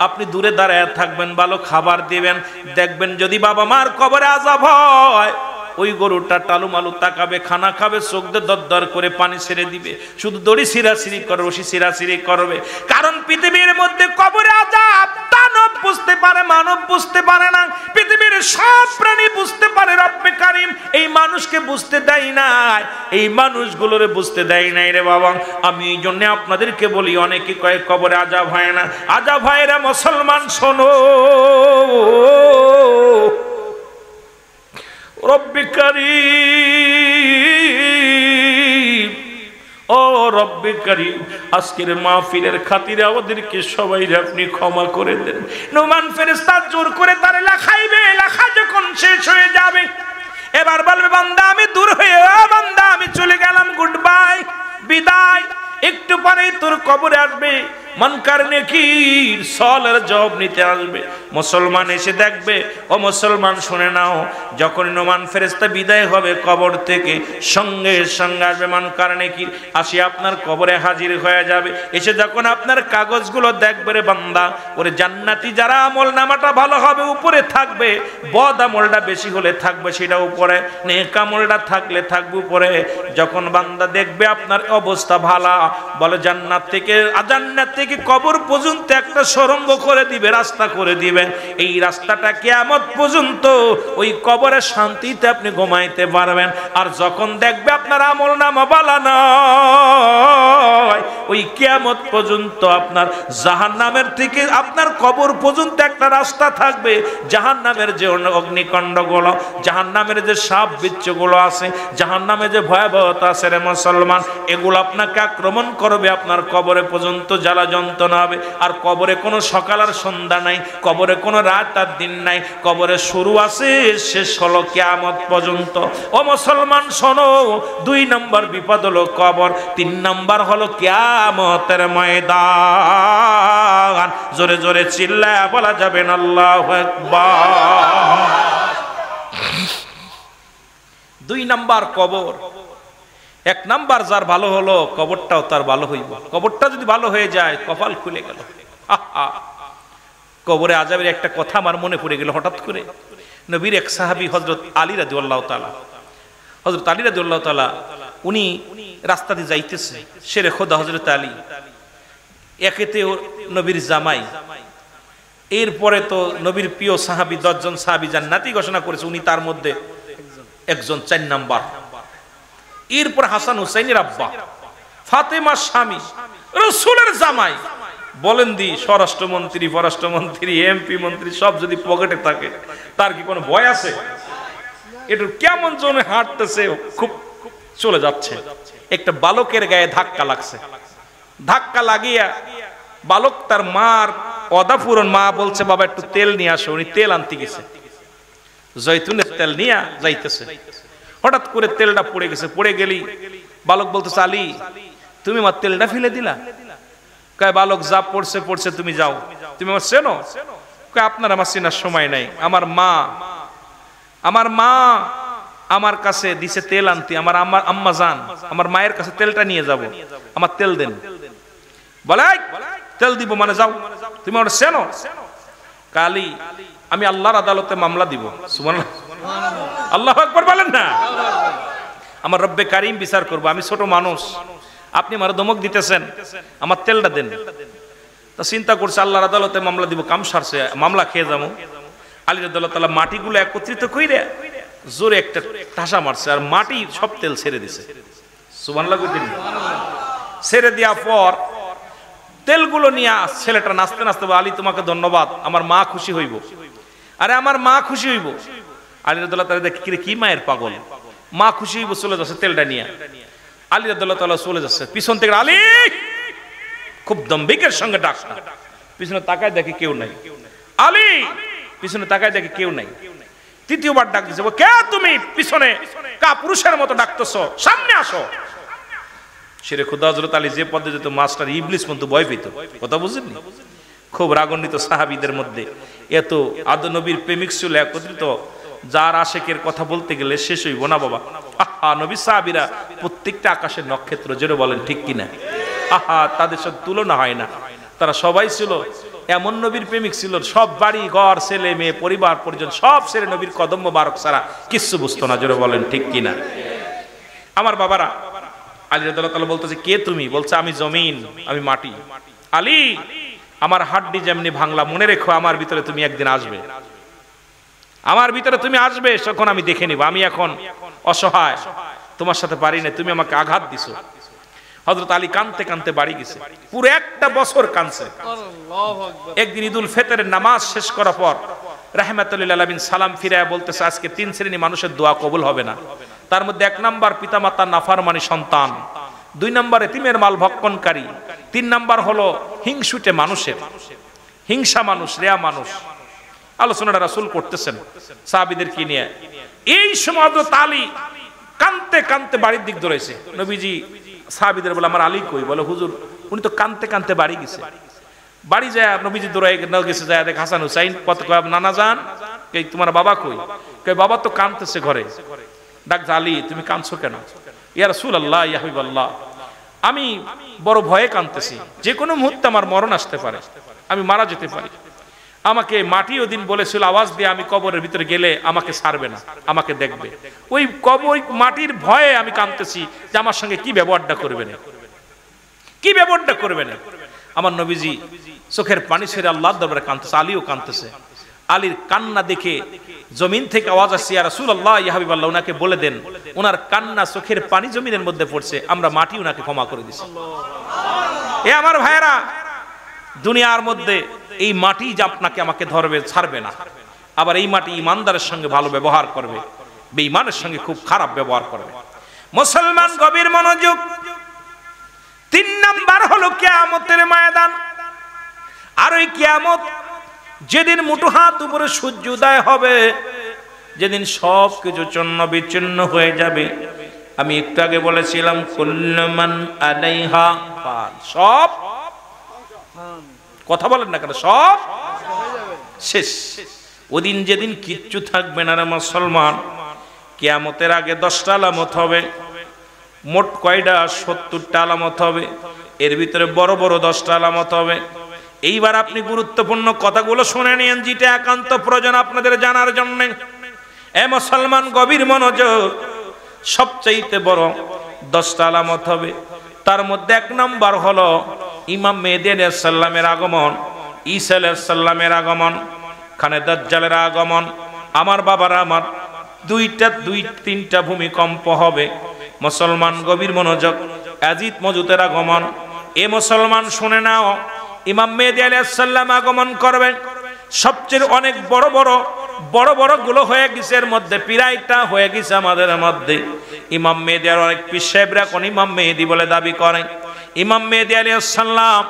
আপনি দূরে দাঁড়ায় থাকবেন, ভালো খাবার দিবেন, দেখবেন যদি বাবা মার কবরে আযাব হয়, ওই গরুটা টালুমালু তাকাবে, খানা খাবে, চোখ দিয়ে দরদর করে পানি ছেড়ে দিবে, শুধু দড়ি ছিঁড়াছিঁড়ি করবে, রশি ছিঁড়াছিঁড়ি করবে। কারণ পৃথিবীর মধ্যে কবরে আযাব দানব বুঝতে পারে, মানব বুঝতে পারে না। পৃথিবীর সব প্রাণী বুঝতে পারে, রব্বে কারীম এই মানুষকে বুঝতে দেয় নাই, এই মানুষগুলোরে বুঝতে দেয় নাই রে বাবা। আমি এই জন্য আপনাদেরকে বলি, অনেকে কয় কবরে আযাব হয় না, আযাব হয় রে মুসলমান, শোনো। রব্বে কারীম, ও রব্বে কারীম, আজকের মাহফিলের খাতিরে আমাদেরকে সবাই আপনি ক্ষমা করে দেন। নোমান ফেরেশতা জোর করে তারে লেখাইবে, লেখা যখন শেষ হয়ে যাবে এবার বলবে বান্দা আমি দূর হয়ে, বান্দা আমি চলে গেলাম, গুড বাই, বিদায়। একটু পরেই তোর কবরে আসবে মুনকার নেকির সওয়ালের জবাব নিতে আসবে। মুসলমান এসে দেখবে, ও মুসলমান শুনে নাও, যখন নোমান ফেরেশতা বিদায় হবে কবর থেকে, সঙ্গে সঙ্গে আসবে মুনকার নেকির, আসি আপনার কবরে হাজির হয়ে যাবে। এসে যখন আপনার কাগজগুলো দেখবে রে বান্দা, ওরে জান্নাতি যারা আমল নামাটা ভালো হবে উপরে থাকবে, বদ আমলটা বেশি হলে থাকবে সেটা উপরে, নেক আমলটা থাকলে থাকবে উপরে। যখন বান্দা দেখবে আপনার অবস্থা ভালো, বলে জান্নাত থেকে কবর পর্যন্ত একটা সুড়ঙ্গ করে দিবে, রাস্তা করে দিবে। এই রাস্তাটা কিয়ামত পর্যন্ত ওই কবরে শান্তিতে আপনি ঘুমাইতে পারবেন। আর যখন দেখবে আপনার আমলনামা ভালো নয়, ওই কিয়ামত পর্যন্ত আপনার জাহান্নামের থেকে আপনার কবর পর্যন্ত একটা রাস্তা থাকবে। জাহান্নামের যে অগ্নিকাণ্ডগুলো, জাহান্নামের যে সাপ বিচ্ছুগুলো আছে, জাহান্নামে যে ভয়াবহতা আছে রে মুসলমান, এগুলো আপনাকে আক্রমণ করবে, আপনার কবরে পর্যন্ত জ্বালা যন্ত্রণা হবে। আর কবরে কোনো সকাল আর সন্ধ্যা নাই, কবরে কোনো রাত আর দিন নাই, কবরে শুরু আছে শেষ হলো কিয়ামত পর্যন্ত। ও মুসলমান শোনো, 2 নম্বর বিপদ হলো কবর, 3 নম্বর হলো কিয়ামতের ময়দান। জোরে জোরে চিল্লায়া বলা যাবে না আল্লাহু আকবার। 2 নম্বর কবর। 1 নম্বর যার ভালো হলো, কবরটাও তার ভালো হইব। কবরটা যদি ভালো হয়ে যায়, কপাল খুলে গেল। কবরে আযাবের একটা কথা আমার মনে পড়ে গেল হঠাৎ করে। নবীর এক সাহাবী হযরত আলী রাদিয়াল্লাহু তাআলা, হযরত আলী রাদিয়াল্লাহু তাআলা উনি রাস্তা দিয়ে যাইতেছে, শেরে খোদা হযরত আলী একেতে নবীর জামাই, এরপরে তো নবীর প্রিয় সাহাবী 10 জন সাহাবী জান্নাতি ঘোষণা করেছে, উনি তার মধ্যে একজন 4 নাম্বার। এরপর হাসান হুসাইনের আব্বা, ফাতেমার স্বামী, রাসূলের জামাই। বলেন দি, স্বরাষ্ট্রমন্ত্রী, পররাষ্ট্রমন্ত্রী, এমপি মন্ত্রী সব যদি পকেটে থাকে, তার কি কোনো ভয় আছে? একটু কেমন জনে হাঁটতেছে, খুব চলে যাচ্ছে। একটা বালকের গায়ে ধাক্কা লাগছে, ধাক্কা লাগিয়া বালক তার মার অদাপুরন, মা বলছে বাবা একটু তেল নিয়ে আসো। উনি তেল আনতে গেছে, জয়তুনের তেল নিয়ে যাইতেছে, হঠাৎ করে তেলটা পড়ে গেছে। পড়ে গেলি বালক বলতেছে, আলী তুমি আমার তেলটা ফেলে দিলা? কয় বালক, যা পড়ছে পড়ছে, তুমি যাও। তুমি আমার চেনো? কয় আপনার আমার চেনার সময় নাই, আমার মা আমার কাছে দিছে তেল আনতে, আমার আম্মা জান, আমার মায়ের কাছে তেলটা নিয়ে যাব, আমার তেল দেন। বলে তেল দিব মানে যাও, তুমি আমার চেনো? কালি আমি আল্লাহর আদালতে মামলা দিব। সুবহানাল্লাহ, আল্লাহু আকবার বলেন না। আমার রব্বে কারীম বিচার করব, আমি ছোট মানুষ, আপনি আমার ধমক দিতেছেন, আমার তেলটা দেন। তা চিন্তা করছে আল্লাহর আদালতে মামলা দিব, কাম সারছে, মামলা খেয়ে যাবো। আলী রাদিয়াল্লাহু তাআলা মাটিগুলো একত্রিত কইরে জোরে একটা ঠাসা মারছে, আর মাটি সব তেল ছেড়ে দিছে। সুবহানাল্লাহ কইতেন। ছেড়ে দেওয়ার পর তেলগুলো নিয়ে ছেলেটা নাচতে নাচতে, আলী তোমাকে ধন্যবাদ, আমার মা খুশি হইব। আরে আমার মা খুশি হইব? আলী রাদিয়াল্লাহু তাআলা দেখে কি মায়ের পাগল, মা খুশি হইব, চলে যাচ্ছে তেলটা নিয়ে। আলী রাদিয়াল্লাহু তাআলা চলে যাচ্ছে, পিছন থেকে আলী খুব দম্ভিকের সঙ্গে ডাকটা, পিছনে তাকায় দেখে কেউ নাই। আলী পিছনে তাকায় দেখে কেউ নাই। তৃতীয়বার ডাক দিছে, কে তুমি? পিছনে কা পুরুষের মতো ডাকতেছো, সামনে আসো। শেরে খুদা হযরত আলী যে পদে যেত, মাস্টার ইবলিস পর্যন্ত ভয় পেত। কথা বুঝেননি? খুব রাগান্বিত সাহাবীদের মধ্যে এত আদ নবীর প্রেমিক ছিল একত্রিত, যার আশেকের কথা বলতে গেলে শেষ হইব না বাবা। আহা, নবী সাহাবীরা প্রত্যেকটা আকাশের নক্ষত্র, যেটা বলেন ঠিক কিনা? আহা, তাদের সাথে তুলনা হয় না। তারা সবাই ছিল এমন নবীর প্রেমিক ছিল, সব বাড়ি ঘর, ছেলে মেয়ে, পরিবার পরিজন সব ছেড়ে নবীর কদম মোবারক ছাড়া কিচ্ছু বুঝতো না, যেটা বলেন ঠিক কিনা? আমার বাবারা, আলী রাদিয়াল্লাহু তাআলা বলতেছে, কে তুমি? বলছে, আমি জমিন, আমি মাটি। আলী আমার হাড্ডি যেমনি ভাঙলা, মনে রেখো আমার ভিতরে তুমি একদিন আসবে, আমার ভিতরে তুমি আসবে, তখন আমি দেখে নিব। আমি এখন অসহায়, তোমার সাথে পারি না, তুমি আমাকে আঘাত দিছো। হযরত আলী কানতে কানতে বাড়ি গেছে, পুরো 1টা বছর কানছে। একদিন ঈদুল ফিতরের নামাজ শেষ করার পর রাহমাতুল লিল আলামিন সালাম ফিরায় বলতেছে, আজকে 3 শ্রেণী মানুষের দোয়া কবুল হবে না। তার মধ্যে 1 নাম্বার পিতামাতার নাফরমানি সন্তান, 2 নাম্বার এতিমের মাল ভক্ষণকারী, 3 নাম্বার হলো হিংসুটে মানুষের, হিংসা মানুষ, রিয়া মানুষ। আলোচনাটা রাসূল করতেছেন সাহাবীদেরকে নিয়ে। এই সময় হযরত আলী কানতে কানতে বাড়ির দিক দৌড়াইছে। নবীজি সাহাবীদের বলে, আমার আলী কই? বলে, হুজুর উনি তো কানতে কানতে বাড়ি গেছে। বাড়ি যায় নবীজি দৌড়াই গেছে, যায় দেখ হাসান হুসাইন, কত কয় নানা যান, কে তোমার বাবা কই? কয় বাবা তো কানতেছে ঘরে। ডাক, আলী তুমি কাঁদছো কেন? ইয়া রাসূলুল্লাহ, ইয়া হাবিবাল্লাহ, আমি বড় ভয়ে কাঁদতেছি, যে কোনো মুহূর্তে আমার মরণ আসতে পারে, আমি মারা যেতে পারি। আমাকে মাটি ওদিন বলেছিল আওয়াজ দিয়ে, আমি কবরের ভিতরে গেলে আমাকে ছাড়বে না, আমাকে দেখবে। ওই কবর মাটির ভয়ে আমি কাঁদতেছি যে আমার সঙ্গে কি ব্যবহারটা করবে না, কি ব্যবহারটা করবে না। আমার নবীজি চোখের পানি ছেড়ে আল্লাহর দরবারে কাঁদতেছে, আলীও কাঁদতেছে। আলীর কান্না দেখে জমিন থেকে আওয়াজ আসছে, ইয়া রাসূলুল্লাহ, ইয়া হাবিবাল্লাহ, উনাকে বলে দেন ওনার কান্না চোখের পানি জমিনের মধ্যে পড়ছে, আমরা মাটি উনাকে ক্ষমা করে দিছি। এ আমার ভাইরা, দুনিয়ার মধ্যে এই মাটি যে আপনাকে আমাকে ধরবে, ছাড়বে না। আবার এই মাটি ইমানদারের সঙ্গে ভালো ব্যবহার করবে, বেঈমানের সঙ্গে খুব খারাপ ব্যবহার করবে। মুসলমান গভীর মনোযোগ। 3 নাম্বার হলো কিয়ামতের ময়দান। আর ওই কিয়ামত যেদিন মুঠো হাত উপরে সূর্য উদয় হবে, যেদিন সব কিছু চন্ন বিচ্ছিন্ন হয়ে যাবে। আমি একটু আগে বলেছিলাম কুল্লু মান আলাইহা ফান, সব কথা বলেন না কেন, সব শেষ। ওদিন যেদিন কিচ্ছু থাকবে না রে মুসলমান। কিয়ামতের আগে 10টা আলামত হবে। মোট কয়টা? 70টা আলামত হবে। এর ভিতরে বড় বড় 10টা আলামত হবে। এইবার আপনি গুরুত্বপূর্ণ কথাগুলো শুনে নিন, যেটা একান্ত প্রয়োজন আপনাদের জানার জন্য। এ মুসলমান গভীর মনোযোগ। সবচাইতে বড় 10টা আলামত হবে। তার মধ্যে 1 নাম্বার হলো ইমাম মেহেদী আলাইহিস সালামের আগমন, ঈসা আলাইহিস সালামের আগমন, খানে দাজ্জালের আগমন। আমার বাবারা আমার, 2-3টা ভূমিকম্প হবে। মুসলমান গভীর মনোযোগ। ইয়াজিদ মজুদের আগমন। এ মুসলমান শুনে নাও, ইমাম মেহেদী আলাইহিস সালাম আগমন করবেন। সবচেয়ে অনেক বড় বড় গুলো হয়ে গেছে, এর মধ্যে পিরাইটা হয়ে গেছে আমাদের মধ্যে। ইমাম মেহেদী আর অনেক পীর সাহেবরা কোন ইমাম মেহেদী বলে দাবি করেন। ইমাম মেহেদী আলাইহিস সালাম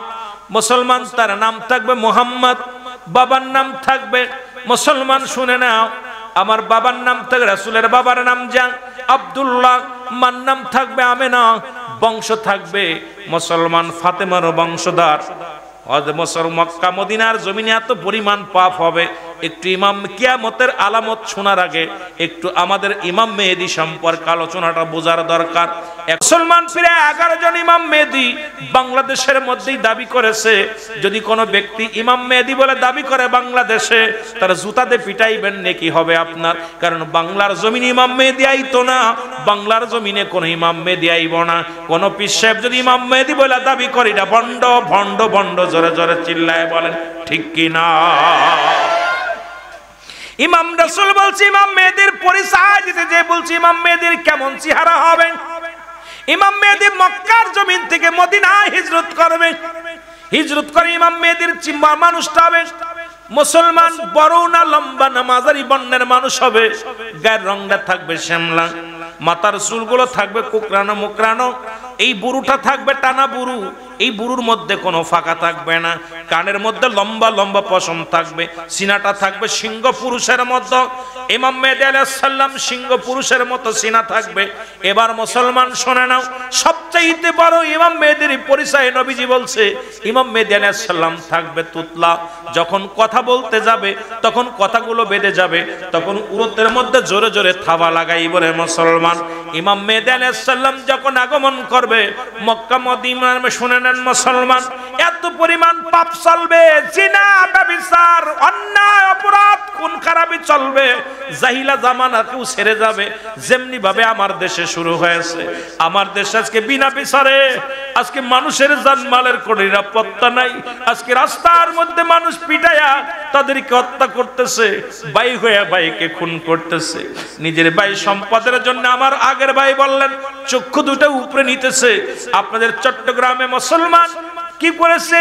মুসলমান, তার নাম থাকবে মুহাম্মদ, বাবার নাম থাকবে, মুসলমান শুনে নাও, আমার বাবার নাম থাকবে, রাসূলের বাবার নাম আব্দুল্লাহ, মার নাম থাকবে আমেনা, বংশ থাকবে মুসলমান ফাতেমার বংশধর। মক্কা মদিনার জমিনে এত পরিমাণ পাপ হবে। একটু ইমাম কিয়ামতের আলামত শোনার আগে একটু আমাদের ইমাম মেহেদী সম্পর্কে আলোচনাটা বোঝার দরকার। মুসলমান প্রায় 11 জন ইমাম মেহেদী বাংলাদেশের মধ্যেই দাবি করেছে। যদি কোনো ব্যক্তি ইমাম মেহেদী বলে দাবি করে বাংলাদেশে, তার জুতাতে পিটাইবেন নাকি হবে আপনার। কারণ বাংলার জমিনে ইমাম মেহেদী আইতো না, বাংলার জমিনে কোনো ইমাম মেহেদী আইব না। কোন পীর সাহেব যদি ইমাম মেহেদী বলে দাবি করে, এটা ভণ্ড ভণ্ড ভণ্ড। জোরে জোরে চিল্লায় বলেন ঠিক কি না? ইমাম রাসূল বলছে ইমাম মেহেদীর পরিচয় দিতে যে বলছে ইমাম মেহেদীর কেমন চেহারা হবে। ইমাম মেহেদী মক্কার জমিন থেকে মদিনায় হিজরত করবে। হিজরত করে ইমাম মেহেদীর মানুষটা হবে মুসলমান, বড় না লম্বা না মাঝারি বর্ণের মানুষ হবে। গায়ের রংটা থাকবে শ্যামলা, মাথার চুলগুলো থাকবে কুকরানো মুকরানো, এই বুরুটা থাকবে টানা বুরু, এই বুরুর মধ্যে কোনো ফাঁকা থাকবে না। কানের মধ্যে লম্বা লম্বা পশম থাকবে, সিনাটা থাকবে সিংহ পুরুষের মতো। ইমাম মেহেদী আলাইহিস সালাম সিংহ পুরুষের মতো সিনা থাকবে। এবার মুসলমান শুনে নাও, সবচাইতে বড় ইমাম মেহেদীর পরিচয় নবীজি বলছে ইমাম মেহেদী আলাইহিস সালাম থাকবে তুতলা। যখন কথা বলতে যাবে তখন কথাগুলো বেঁধে যাবে, তখন উরতের মধ্যে জোরে জোরে থাবা লাগাই বলে মুসলমান। ইমাম মেহেদী আলাইহিস সালাম যখন আগমন করবে মক্কা মদিনার, শুনে নেন মুসলমান, এত পরিমাণ পাপ চলবে, জিনা ব্যভিচার অন্যায় অপরাধ খুন খারাপি চলবে। জাহিলা জামানা কেউ ছেড়ে যাবে, যেমনি ভাবে আমার দেশে শুরু হয়েছে। আমার দেশে আজকে বিনা বিচারে আজকে মানুষের জানমালের কোনো নিরাপত্তা নাই। আজকে রাস্তার মধ্যে মানুষ পিটায়া তাদেরকে হত্যা করতেছে, ভাই হয়ে ভাইকে খুন করতেছে। নিজের ভাই সম্পদের জন্য আমার আগের ভাই বললেন চক্ষু দুটো উপরে নিতেছে। আপনাদের চট্টগ্রামে মুসলমান কি করেছে,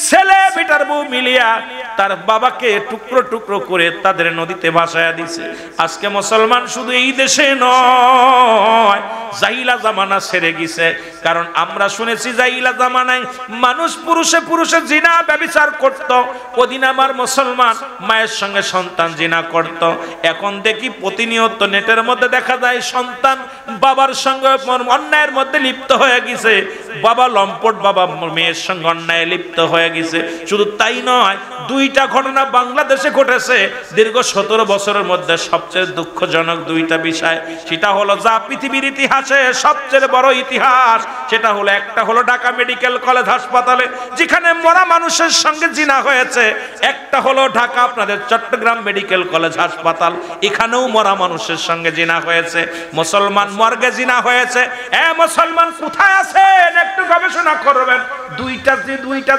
ছেলে বেটার বউ মিলিয়া তার বাবাকে টুকরো টুকরো করে তাদের নদীতে ভাসায়া দিছে। আজকে মুসলমান শুধু এই দেশে নয়, জাহিলা জামানা ছেড়ে গেছে। কারণ আমরা শুনেছি জাহিলা জামানায় মানুষ পুরুষে পুরুষে জিনা ব্যভিচার করত। ওদিন আমার মুসলমান মায়ের সঙ্গে সন্তান জিনা করত। এখন দেখি প্রতিনিয়ত নেটের মধ্যে দেখা যায় সন্তান বাবার সঙ্গে অন্যায়ের মধ্যে লিপ্ত হয়ে গেছে। বাবা লম্পট, বাবা মেয়ের সঙ্গে অন্যায় লিপ্ত হয়ে গেছে। শুধু তাই নয়, 2টা ঘটনা বাংলাদেশে ঘটেছে দীর্ঘ 17 বছরের মধ্যে। সবচেয়ে দুঃখজনক 2টা বিষয়, সেটা হলো যা পৃথিবীর ইতিহাসে সবচেয়ে বড় ইতিহাস, সেটা হলো একটা হলো ঢাকা মেডিকেল কলেজ হাসপাতালে যেখানে মরা মানুষের সঙ্গে জিনা হয়েছে। একটা হলো ঢাকা আপনাদের চট্টগ্রাম মেডিকেল কলেজ হাসপাতাল, এখানেও মরা মানুষের সঙ্গে জিনা হয়েছে। মুসলমান মর্গে জিনা হয়েছে। মুসলমান কোথায় আছেন একটু গবেষণা করবেন। 2টা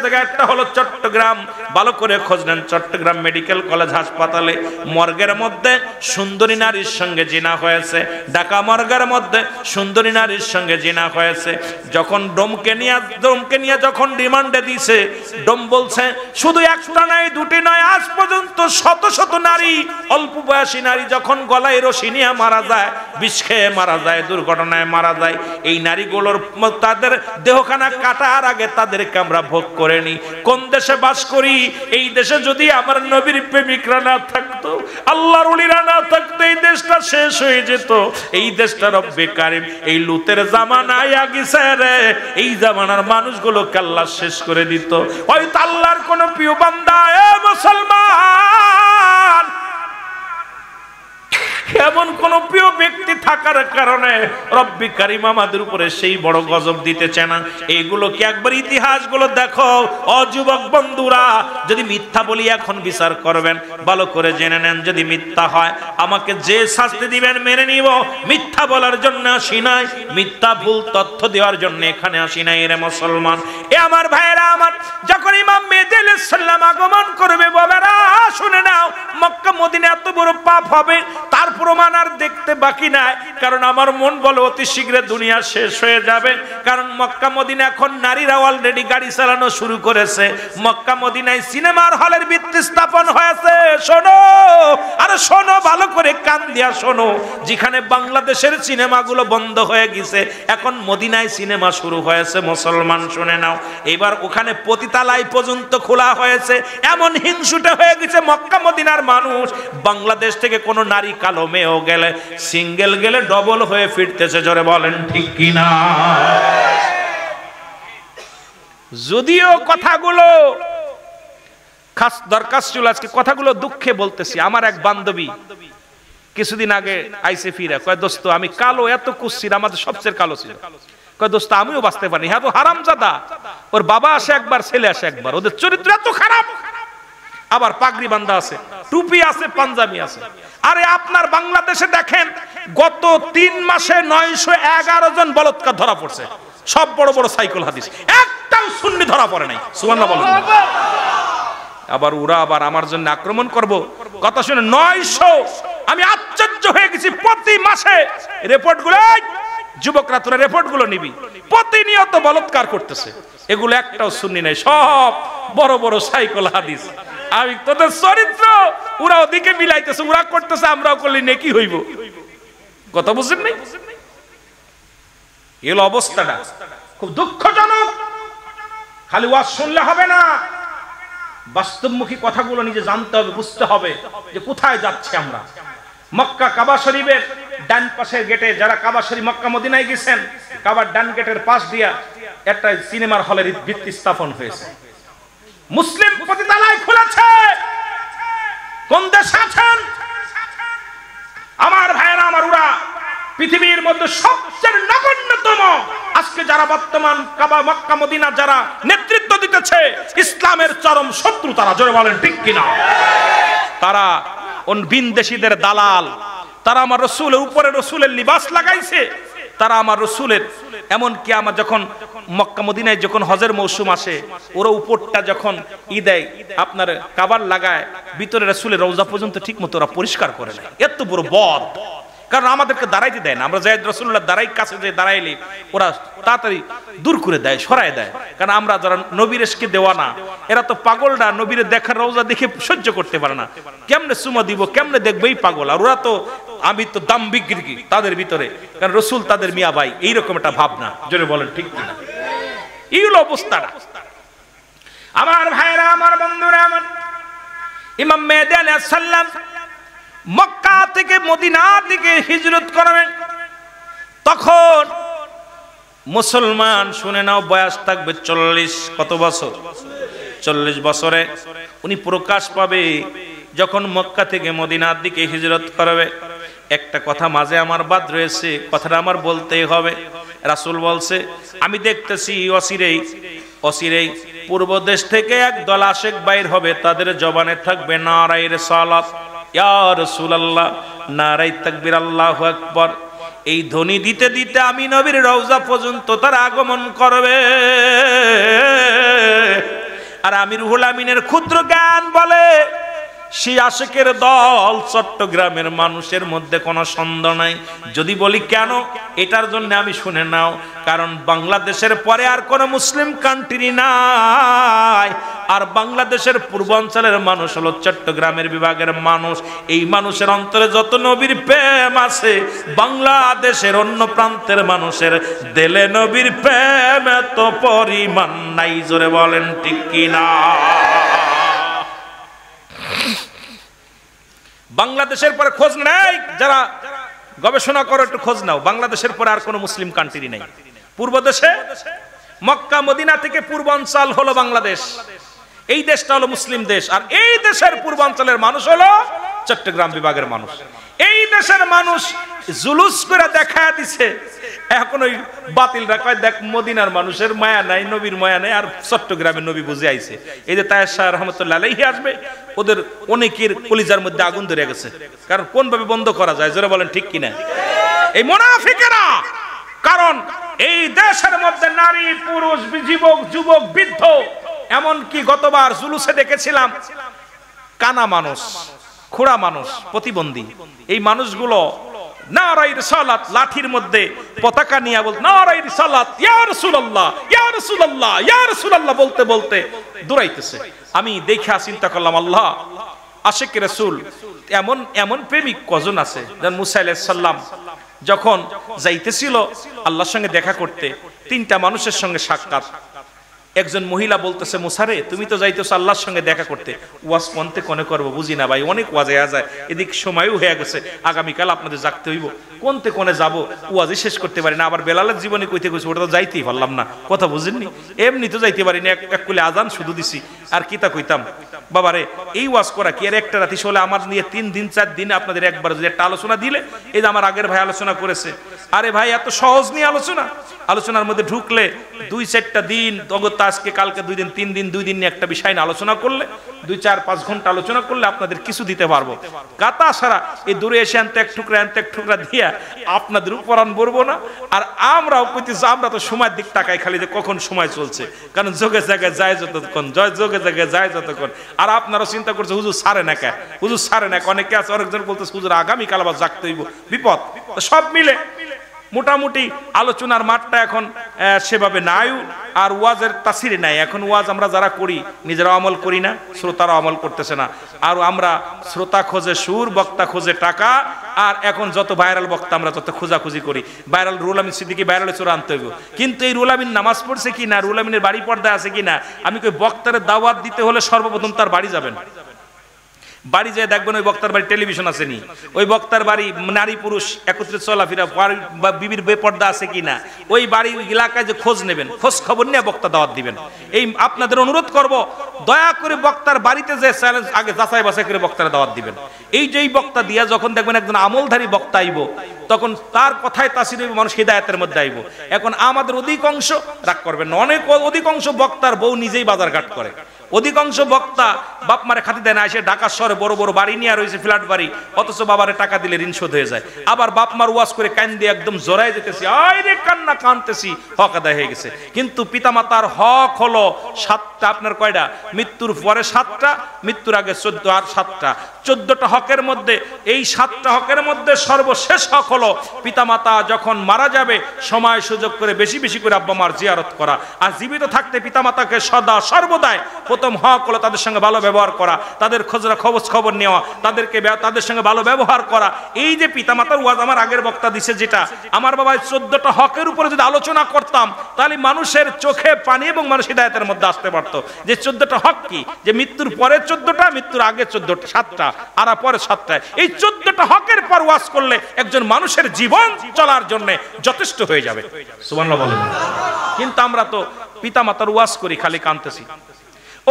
জায়গা, একটা হলো চট্টগ্রাম, ভালো করে খোঁজ খোঁজ নেন চট্টগ্রাম মেডিকেল কলেজ হাসপাতালে মর্গের মধ্যে সুন্দরী নারীর সঙ্গে জিনা হয়েছে, ঢাকা মর্গের মধ্যে সুন্দরী নারীর সঙ্গে জিনা হয়েছে। যখন ডোমকে নিয়ে যখন রিমান্ডে দিছে, ডোম বলছে শুধু একটা নয় দুটি নয়, আজ পর্যন্ত শত শত নারী, অল্প বয়সী নারী যখন গলায় রশি নিয়ে মারা যায়, বিষ খেয়ে মারা যায়, দুর্ঘটনায় মারা যায়, এই নারীগুলোর তাদের দেহখানা কাটার আগে তাদেরকে আমরা ভোগ করে নি। কোন দেশে বাস করি? এই দেশে যদি আমার নবীর প্রেমিকরা না থাকতো, আল্লাহর ওলিরা না থাকতো, এই দেশটা শেষ হয়ে যেত। এই দেশটা রব্বে কারিম এই লুতের জামানায় আগিছে রে, এই জামানার মানুষগুলোকে আল্লাহ শেষ করে দিত। ওই আল্লাহর কোন প্রিয় বান্দা, এ মুসলমান, এমন কোন প্রিয় ব্যক্তি থাকার কারণে রব্বি কারিম আমাদের উপরে সেই বড় গজব দিতেছে না? এইগুলো কি একবার ইতিহাসগুলো দেখো। অযুবক বন্ধুরা, যদি মিথ্যা বলি এখন বিচার করবেন, ভালো করে জেনে নেন, যদি মিথ্যা হয় আমাকে যে শাস্তি দিবেন মেনে নিব। মিথ্যা বলার জন্য আসি নাই, মিথ্যা ভুল তথ্য দেওয়ার জন্য এখানে আসি নাই রে মুসলমান। এ আমার ভাইয়েরা আমার, যখন ইমাম মেহেদী আলাইহিস সালাম আগমন করবে, বাবারা শুনে নাও, মক্কা মদিনা এত বড় পাপ হবে তার প্রমাণ আর দেখতে বাকি নাই। কারণ আমার মন বলে অতি শীঘ্রই দুনিয়া শেষ হয়ে যাবে। কারণ মক্কা মদিনা এখন নারীরা অলরেডি গাড়ি চালানো শুরু করেছে। মক্কা মদিনায় সিনেমার হলের ভিত্তি স্থাপন হয়েছে। শোনো, আরে শোনো, ভালো করে কান দিয়া শোনো। যেখানে বাংলাদেশের সিনেমাগুলো বন্ধ হয়ে গেছে, এখন মদিনায় সিনেমা শুরু হয়েছে। মুসলমান শুনে নাও, এবার ওখানে পতিতালয় পর্যন্ত খোলা হয়েছে। এমন হিংসুটে হয়ে গেছে মক্কা মদিনার মানুষ, বাংলাদেশ থেকে কোনো নারী কালো মেয়েও গেলে, সিঙ্গেল গেলে ডবল হয়ে ফিরতেছে। জোরে বলেন ঠিক কিনা? যদিও কথাগুলো খাস দরকার ছিল, আজকে কথাগুলো দুঃখে বলতেছি। আমার এক বান্ধবী কিছুদিন আগে আইসে ফিরে, কয় দোস্ত আমি কালো, এত কুচ্ছির, আমাদের সবচেয়ে কালো ছিল। কয় দোস্ত আমিও বাঁচতে পারি। হ্যাঁ, তো হারামজাদা, ওর বাবা আসে একবার, ছেলে আসে একবার, ওদের চরিত্র এত খারাপ। আবার পাগড়ি বান্ধা আছে, টুপি আছে, পাঞ্জাবি আছে। আরে আপনার বাংলাদেশে দেখেন, গত 3 মাসে 911 জন বলৎকার ধরা পড়ছে। সব বড় বড় সাইকেল হাদিস, একটাও সুন্নি ধরা পড়ে নাই। সুবহানাল্লাহ বলেন। আবার ওরা আবার আমার জন্য আক্রমণ করব, কথা শুনে 900। আমি আশ্চর্য হয়ে গেছি, প্রতি মাসে রিপোর্টগুলো, যুবকরা তোরা রিপোর্টগুলো নিবি, প্রতিনিয়ত বলৎকার করতেছে। এগুলো একটাও সুন্নি নাই, সব বড় বড় সাইকেল হাদিস। আমি তোদের চরিত্র ওরা ওদিকে মিলাইতেছে, ওরা করতেছে, আমরাও করলে নেকি হইব। কথা বুঝেন নাই? এর অবস্থাটা খুব দুঃখজনক। খালি ওয়াজ শুনলে হবে না, বাস্তবমুখী কথাগুলো নিজে জানতে হবে, বুঝতে হবে যে কোথায় যাচ্ছে আমরা। মক্কা কাবা শরীফের ডান পাশের গেটে, যারা কাবা শরীফ মক্কা মদিনায় গেছেন, কাবার ডান গেটের পাশ দিয়া একটা সিনেমার হলের ভিত্তি স্থাপন হয়েছে। মুসলিম পতিতালয় খুলেছে। কোন দেশ আছেন আমার ভাইয়েরা আমার? ওরা পৃথিবীর মধ্যে সবচেয়ে নগণ্যতম, আজকে যারা বর্তমান কাবা মক্কা মদিনা যারা নেতৃত্ব দিতেছে, ইসলামের চরম শত্রু তারা। জোরে বলেন ঠিক কিনা? তারা বিনদেশীদের দালাল। তারা আমার রসুলের উপরে রসুলের লিবাস লাগাইছে। তারা আমার রসুলের, এমনকি আমার যখন মক্কা মদিনায় যখন হজের মৌসুম আসে, ওরা উপরটা যখন দেয় আপনার কাবার লাগায়, ভিতরে রসুলের রওজা পর্যন্ত ঠিক মতো ওরা পরিষ্কার করে না। এত বড় বদ। কারণ আমাদেরকে দাঁড়াইতে দেয় না। আমরা যাই রাসূলুল্লাহ দাঁড়াই কাছে যে দাঁড়াইলে ওরা তাড়াতাড়ি দূর করে দেয়, সরায় দেয়। কারণ আমরা যারা নবীর এসকে দেওয়া না, এরা তো পাগলরা, নবীর দেখার রওজা দেখে সহ্য করতে পারে না। কেমনে চুমা দিব, কেমনে দেখবেই পাগল। আর ওরা তো, আমি তো দাম বিক্রি কি তাদের ভিতরে, কারণ রসুল তাদের মিয়া ভাই, এইরকম একটা ভাবনা। জোরে বলেন ঠিক কিনা? এই হলো অবস্থাটা। আমার ভাইরা আমার বন্ধুরা আমার, ইমাম মেহেদী আলাইহিস সালাম মক্কা থেকে মদিনা থেকে হিজরত করবেন, তখন মুসলমান শুনে নাও বয়স থাকবে 40। কত বছর? 40 বছরে উনি প্রকাশ পাবে যখন মক্কা থেকে মদিনার দিকে হিজরত করবে। একটা কথা মাঝে আমার বাদ রয়েছে, কথাটা আমার বলতেই হবে। রাসূল বলছে, আমি দেখতেছি অচিরেই পূর্ব দেশ থেকে একদল আশেক বাইর হবে, তাদের জবানে থাকবে নারায়ে রিসালাত, ইয়া রাসূলুল্লাহ, নারায়ে তাকবীর, আল্লাহু আকবার। এই ধ্বনি দিতে দিতে আমি নবীর রওজা পর্যন্ত তার আগমন করবে। আর আমি রুহুল আমিনের ক্ষুদ্র জ্ঞান বলে সেই আশিকের দল চট্টগ্রামের মানুষের মধ্যে কোনো সন্দেহ নাই। যদি বলি কেন, এটার জন্য আমি শুনে নাও, কারণ বাংলাদেশের পরে আর কোনো মুসলিম কান্ট্রি নাই, আর বাংলাদেশের পূর্বাঞ্চলের মানুষ হলো চট্টগ্রামের বিভাগের মানুষ। এই মানুষের অন্তরে যত নবীর প্রেম আছে, বাংলাদেশের অন্য প্রান্তের মানুষের দিলে নবীর প্রেম এত পরিমাণ নাই। জোরে বলেন ঠিক কিনা? বাংলাদেশের পরে খোঁজ নেই, যারা গবেষণা করো একটু খোঁজ নাও, বাংলাদেশের পরে আর কোনো মুসলিম কান্ট্রি নেই। পূর্ব দেশে মক্কা মদিনা থেকে পূর্বাঞ্চল হলো বাংলাদেশ, এই দেশটা হলো মুসলিম দেশ, আর এই দেশের পূর্বাঞ্চলের মানুষ হলো চট্টগ্রাম বিভাগের মানুষ। এই দেশের মানুষ জুলুস করে দেখা দিছে, এখন ওই বাতিল রাখা দেখ মদিনার মানুষের মায়া নাই, নবীর মায়া নাই, আর চট্টগ্রামের নবী বুঝে আইছে। এই যে তায়ের শাহ রহমতুল্লাহ আলাইহি আসবে, ওদের অনেকের কলিজার মধ্যে আগুন ধরে গেছে, কারণ কোন ভাবে বন্ধ করা যায়? জোরে বলেন ঠিক কিনা? এই মুনাফিকেরা, কারণ এই দেশের মধ্যে নারী পুরুষ যুবক যুবক বৃদ্ধ, এমনকি গতবার জুলুসে দেখেছিলাম কানা মানুষ, খোড়া মানুষ, প্রতিবন্ধী, এই মানুষগুলো নারায়ে রিসালাত লাঠির মধ্যে পতাকা নিয়ে বলতে নারায়ে রিসালাত ইয়া রাসূলুল্লাহ ইয়া রাসূলুল্লাহ ইয়া রাসূলুল্লাহ বলতে বলতে দৌড়াইতেছে। আমি দেখা চিন্তা করলাম, আল্লাহ, আশিক রাসূল এমন এমন প্রেমিক কজন আছে। যেমন মুসা আলাইহিস সালাম যখন যাইতেছিল আল্লাহর সঙ্গে দেখা করতে, তিনটা মানুষের সঙ্গে সাক্ষাৎ। একজন মহিলা বলতেছে, মুসারে তুমি তো যাইতেছো আল্লাহর সঙ্গে দেখা করতে, ওয়াজ কোনতে কোনে করবো বুঝি না ভাই, অনেক ওয়াজে যায়, এদিক সময়ও হয়ে গেছে, আগামীকাল আপনাদের জাগতে হইব, কোনতে কোনে যাবো, ওয়াজই শেষ করতে পারি না। আবার বেলালের জীবনে কইতে কইছে, ওটা তো যাইতেই পারলাম না, কথা বুঝেননি, এমনি তো যাইতে পারি না, এক কুলে আজান শুধু দিছি, আর কিতা কইতাম বাবারে, এই ওয়াজ করা কি আর একটা রাতি হলে আমার নিয়ে 3 দিন 4 দিনে আপনাদের একবার যদি একটা আলোচনা দিলে, এই যে আমার আগের ভাই আলোচনা করেছে, আরে ভাই এত সহজ নিয়ে আলোচনা, আলোচনার মধ্যে ঢুকলে 2-4টা দিন তগত, আজকে কালকে 2 দিন 3 দিন 2 দিন নিয়ে একটা বিষয় নিয়ে আলোচনা করলে, 2-4-5 ঘন্টা আলোচনা করলে আপনাদের কিছু দিতে পারবো। কাতা সারা এই দূরে এসে আনতে এক টুকরা দিয়া আপনাদের উপরান বলবো না। আর আমরাও কইতেছি, আমরা তো সময়ের দিক তাকাই খালি যে কখন সময় চলছে, কারণ যোগে জায়গায় যায় যতক্ষণ, যোগে জায়গায় যায় যতক্ষণ। আর আপনারা চিন্তা করছে হুজুর সারে না কে, হুজুর সারে না, অনেকে আছে, অনেকজন বলতেছে হুজুর আগামীকাল আবার জাগতে হইব, বিপদ। সব মিলে মোটামুটি আলোচনার মাঠটা এখন সেভাবে নাই, আর ওয়াজের তাসিরে নাই। এখন ওয়াজ আমরা যারা করি নিজেরা আমল করি না, শ্রোতারা আমল করতেছে না, আর আমরা শ্রোতা খোঁজে সুর, বক্তা খোঁজে টাকা, আর এখন যত ভাইরাল বক্তা আমরা যত খোঁজাখুঁজি করি, ভাইরাল রুহুল আমিন সিদ্দিকী ভাইরালে চোরা আনতে হইব। কিন্তু এই রুহুল আমিন নামাজ পড়ছে কি না, রুহুল আমিনের বাড়ি পর্দা আছে কি না, আমি কই বক্তারে দাওয়াত দিতে হলে সর্বপ্রথম তার বাড়ি যাবেন, বাড়ি যেয়ে দেখবেন ওই বক্তার বাড়ি টেলিভিশন আছে নি, ওই বক্তার বাড়ি নারী পুরুষ একত্রে চলাফেরা, বিবির বেপর্দা আছে কিনা, ওই বাড়ি এলাকায় যে খোঁজ নেবেন, খোঁজ খবর নিয়ে বক্তা দাওয়াত দিবেন। এই আপনাদের অনুরোধ করব, দয়া করে বক্তার বাড়িতে যে চ্যালেঞ্জ আগে যাচাই বাছাই করে বক্তারা দাওয়াত দিবেন। এই যেই বক্তা দিয়া যখন দেখবেন একজন আমলধারী বক্তা আইব, তখন তার কথায় তাসির হইব, মানুষ হিদায়াতের মধ্যে আইব। এখন আমাদের অধিকাংশ, রাগ করবেন না, অনেক অধিকাংশ বক্তার বউ নিজেই বাজার ঘাট করে, অধিকাংশ বক্তা বাপ মারে খাতি দেয় না, এসে ঢাকা শহরে বড় বড় বাড়ি নিয়ে রয়েছে, ফ্ল্যাট বাড়ি, অথচ বাবারে টাকা দিলে ঋণ শোধ হয়ে যায়। আবার বাপ মার ওয়াজ করে কান দিয়ে একদম জড়াই যেতেছি, আরে কান্না কানতেছি, হক আদায় হয়ে গেছে। কিন্তু পিতামাতার হক হলো 7টা, আপনার কয়টা? মৃত্যুর পরে 7টা, মৃত্যুর আগে 14, আর 7টা, 14টা হকের মধ্যে এই 7টা হকের মধ্যে সর্বশেষ হক হলো পিতামাতা যখন মারা যাবে সময় সুযোগ করে বেশি বেশি করে আব্বা মার জিয়ারত করা, আর জীবিত থাকতে পিতামাতাকে সদা সর্বদাই প্রথম হক হলো তাদের সঙ্গে ভালো ব্যবহার করা, তাদের খোঁজ খবর নেওয়া, তাদের সঙ্গে ভালো ব্যবহার করা। এই যে পিতামাতার ওয়াজ আমার আগের বক্তা দিছে, যেটা আমার বাবা 14টা হকের উপরে যদি আলোচনা করতাম, তাহলে মানুষের চোখে পানি এবং মানুষ হিদায়াতের মধ্যে আসতে পারতো। যে 14টা হক কি, যে মৃত্যুর পরে 14টা, মৃত্যুর আগে 14টা, 7টা, আর পরে 7টা। এই 14টা হকের পর ওয়াজ করলে একজন মানুষের জীবন চলার জন্য যথেষ্ট হয়ে যাবে। সুবহানাল্লাহ বলেন। কিন্তু আমরা তো পিতামাতার ওয়াজ করি, খালি কাঁদতেছি।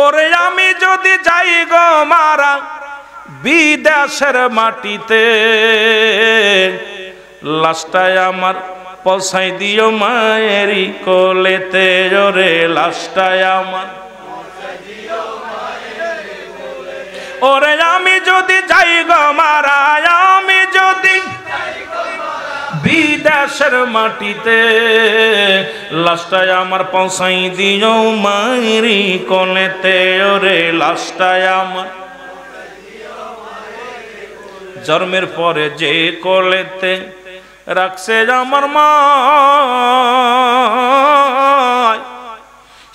ওরে আমি যদি যাই গো মারা বিদেশের মাটিতে, লাশটায় আমার পৌঁছাই দিও মায়েরই কোলেতে, ওরে লাশটায় আমার, ওরে আমি যদি যাই গো মারা, আমি যদি বিদেশ লাশের মাটিতে, লাশটায় আমার পৌঁছাই দিও মায়েরি কোলেতে, ওরে লাশটায় আমার জন্মের পরে যে কোলেতে রাখছে আমার মা,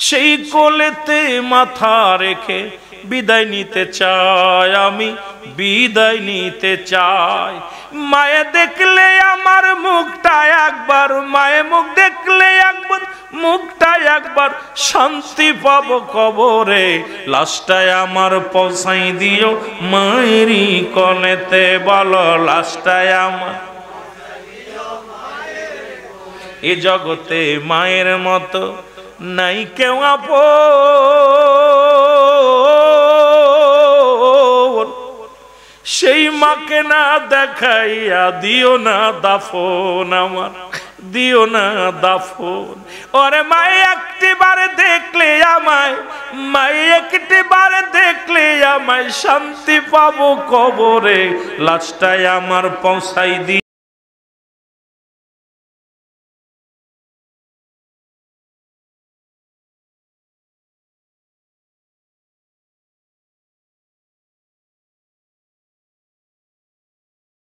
সেই কোলেতে মাথা রেখে বিদায় নিতে চাই, আমি বিদায় নিতে চাই। মায়ে দেখলে আমার মুখটা একবার, মায়ে মুখ দেখলে একবার, মুখটা একবার শান্তি পাবো কবরে, লাশটায় আমার পৌঁছাই দিও মায়েরি কোলেতে, বলো লাশটায় আমার। এ জগতে মায়ের মতো নাই কেউ আপন, সেই মাকে না দেখাইয়া দিও না দাফন আমার, দিও না দাফন। ওরে মায়ে একটিবারে দেখলে আমায়, মায়ে একটিবারে দেখলে আমায় শান্তি পাবো কবরে, লাশটায় আমার পৌঁছাই দি।